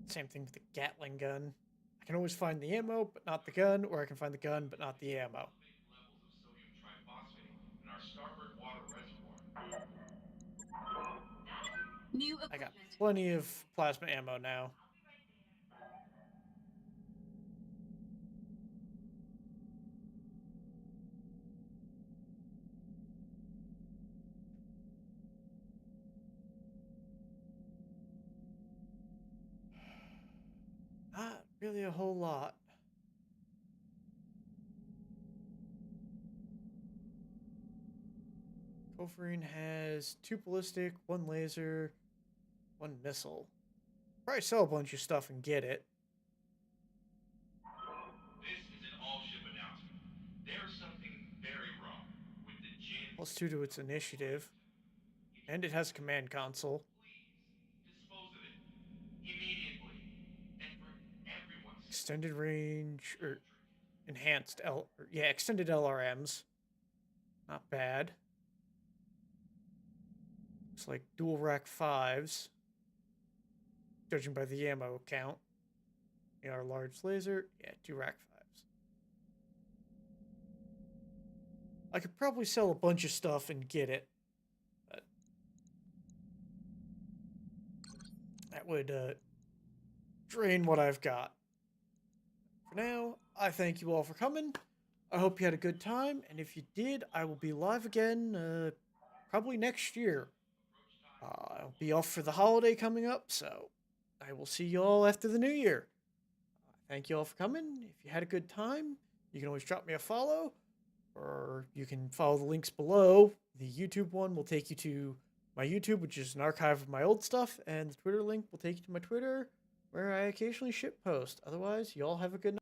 Same thing with the Gatling gun. I can always find the ammo, but not the gun, or I can find the gun, but not the ammo. Levels of sodium triphosphate in our starboard water reservoir. New I got equipment. plenty of plasma ammo now. Not really a whole lot. Wolverine has 2 ballistic, 1 laser, 1 missile. Probably sell a bunch of stuff and get it. This is an all-ship announcement. There's something very wrong with the gin. +2 to its initiative. And it has a command console. Please dispose of it immediately, and for everyone's sake. Extended range, or enhanced extended LRMs. Not bad. It's like dual rack 5s. Judging by the ammo count. Our large laser, 2 rack 5s. I could probably sell a bunch of stuff and get it, but that would drain what I've got. For now, I thank you all for coming. I hope you had a good time, and if you did, I will be live again probably next year. I'll be off for the holiday coming up, so I will see you all after the new year. Thank you all for coming. If you had a good time, you can always drop me a follow, or you can follow the links below. The YouTube one will take you to my YouTube, which is an archive of my old stuff, and the Twitter link will take you to my Twitter, where I occasionally shitpost. Otherwise, you all have a good night.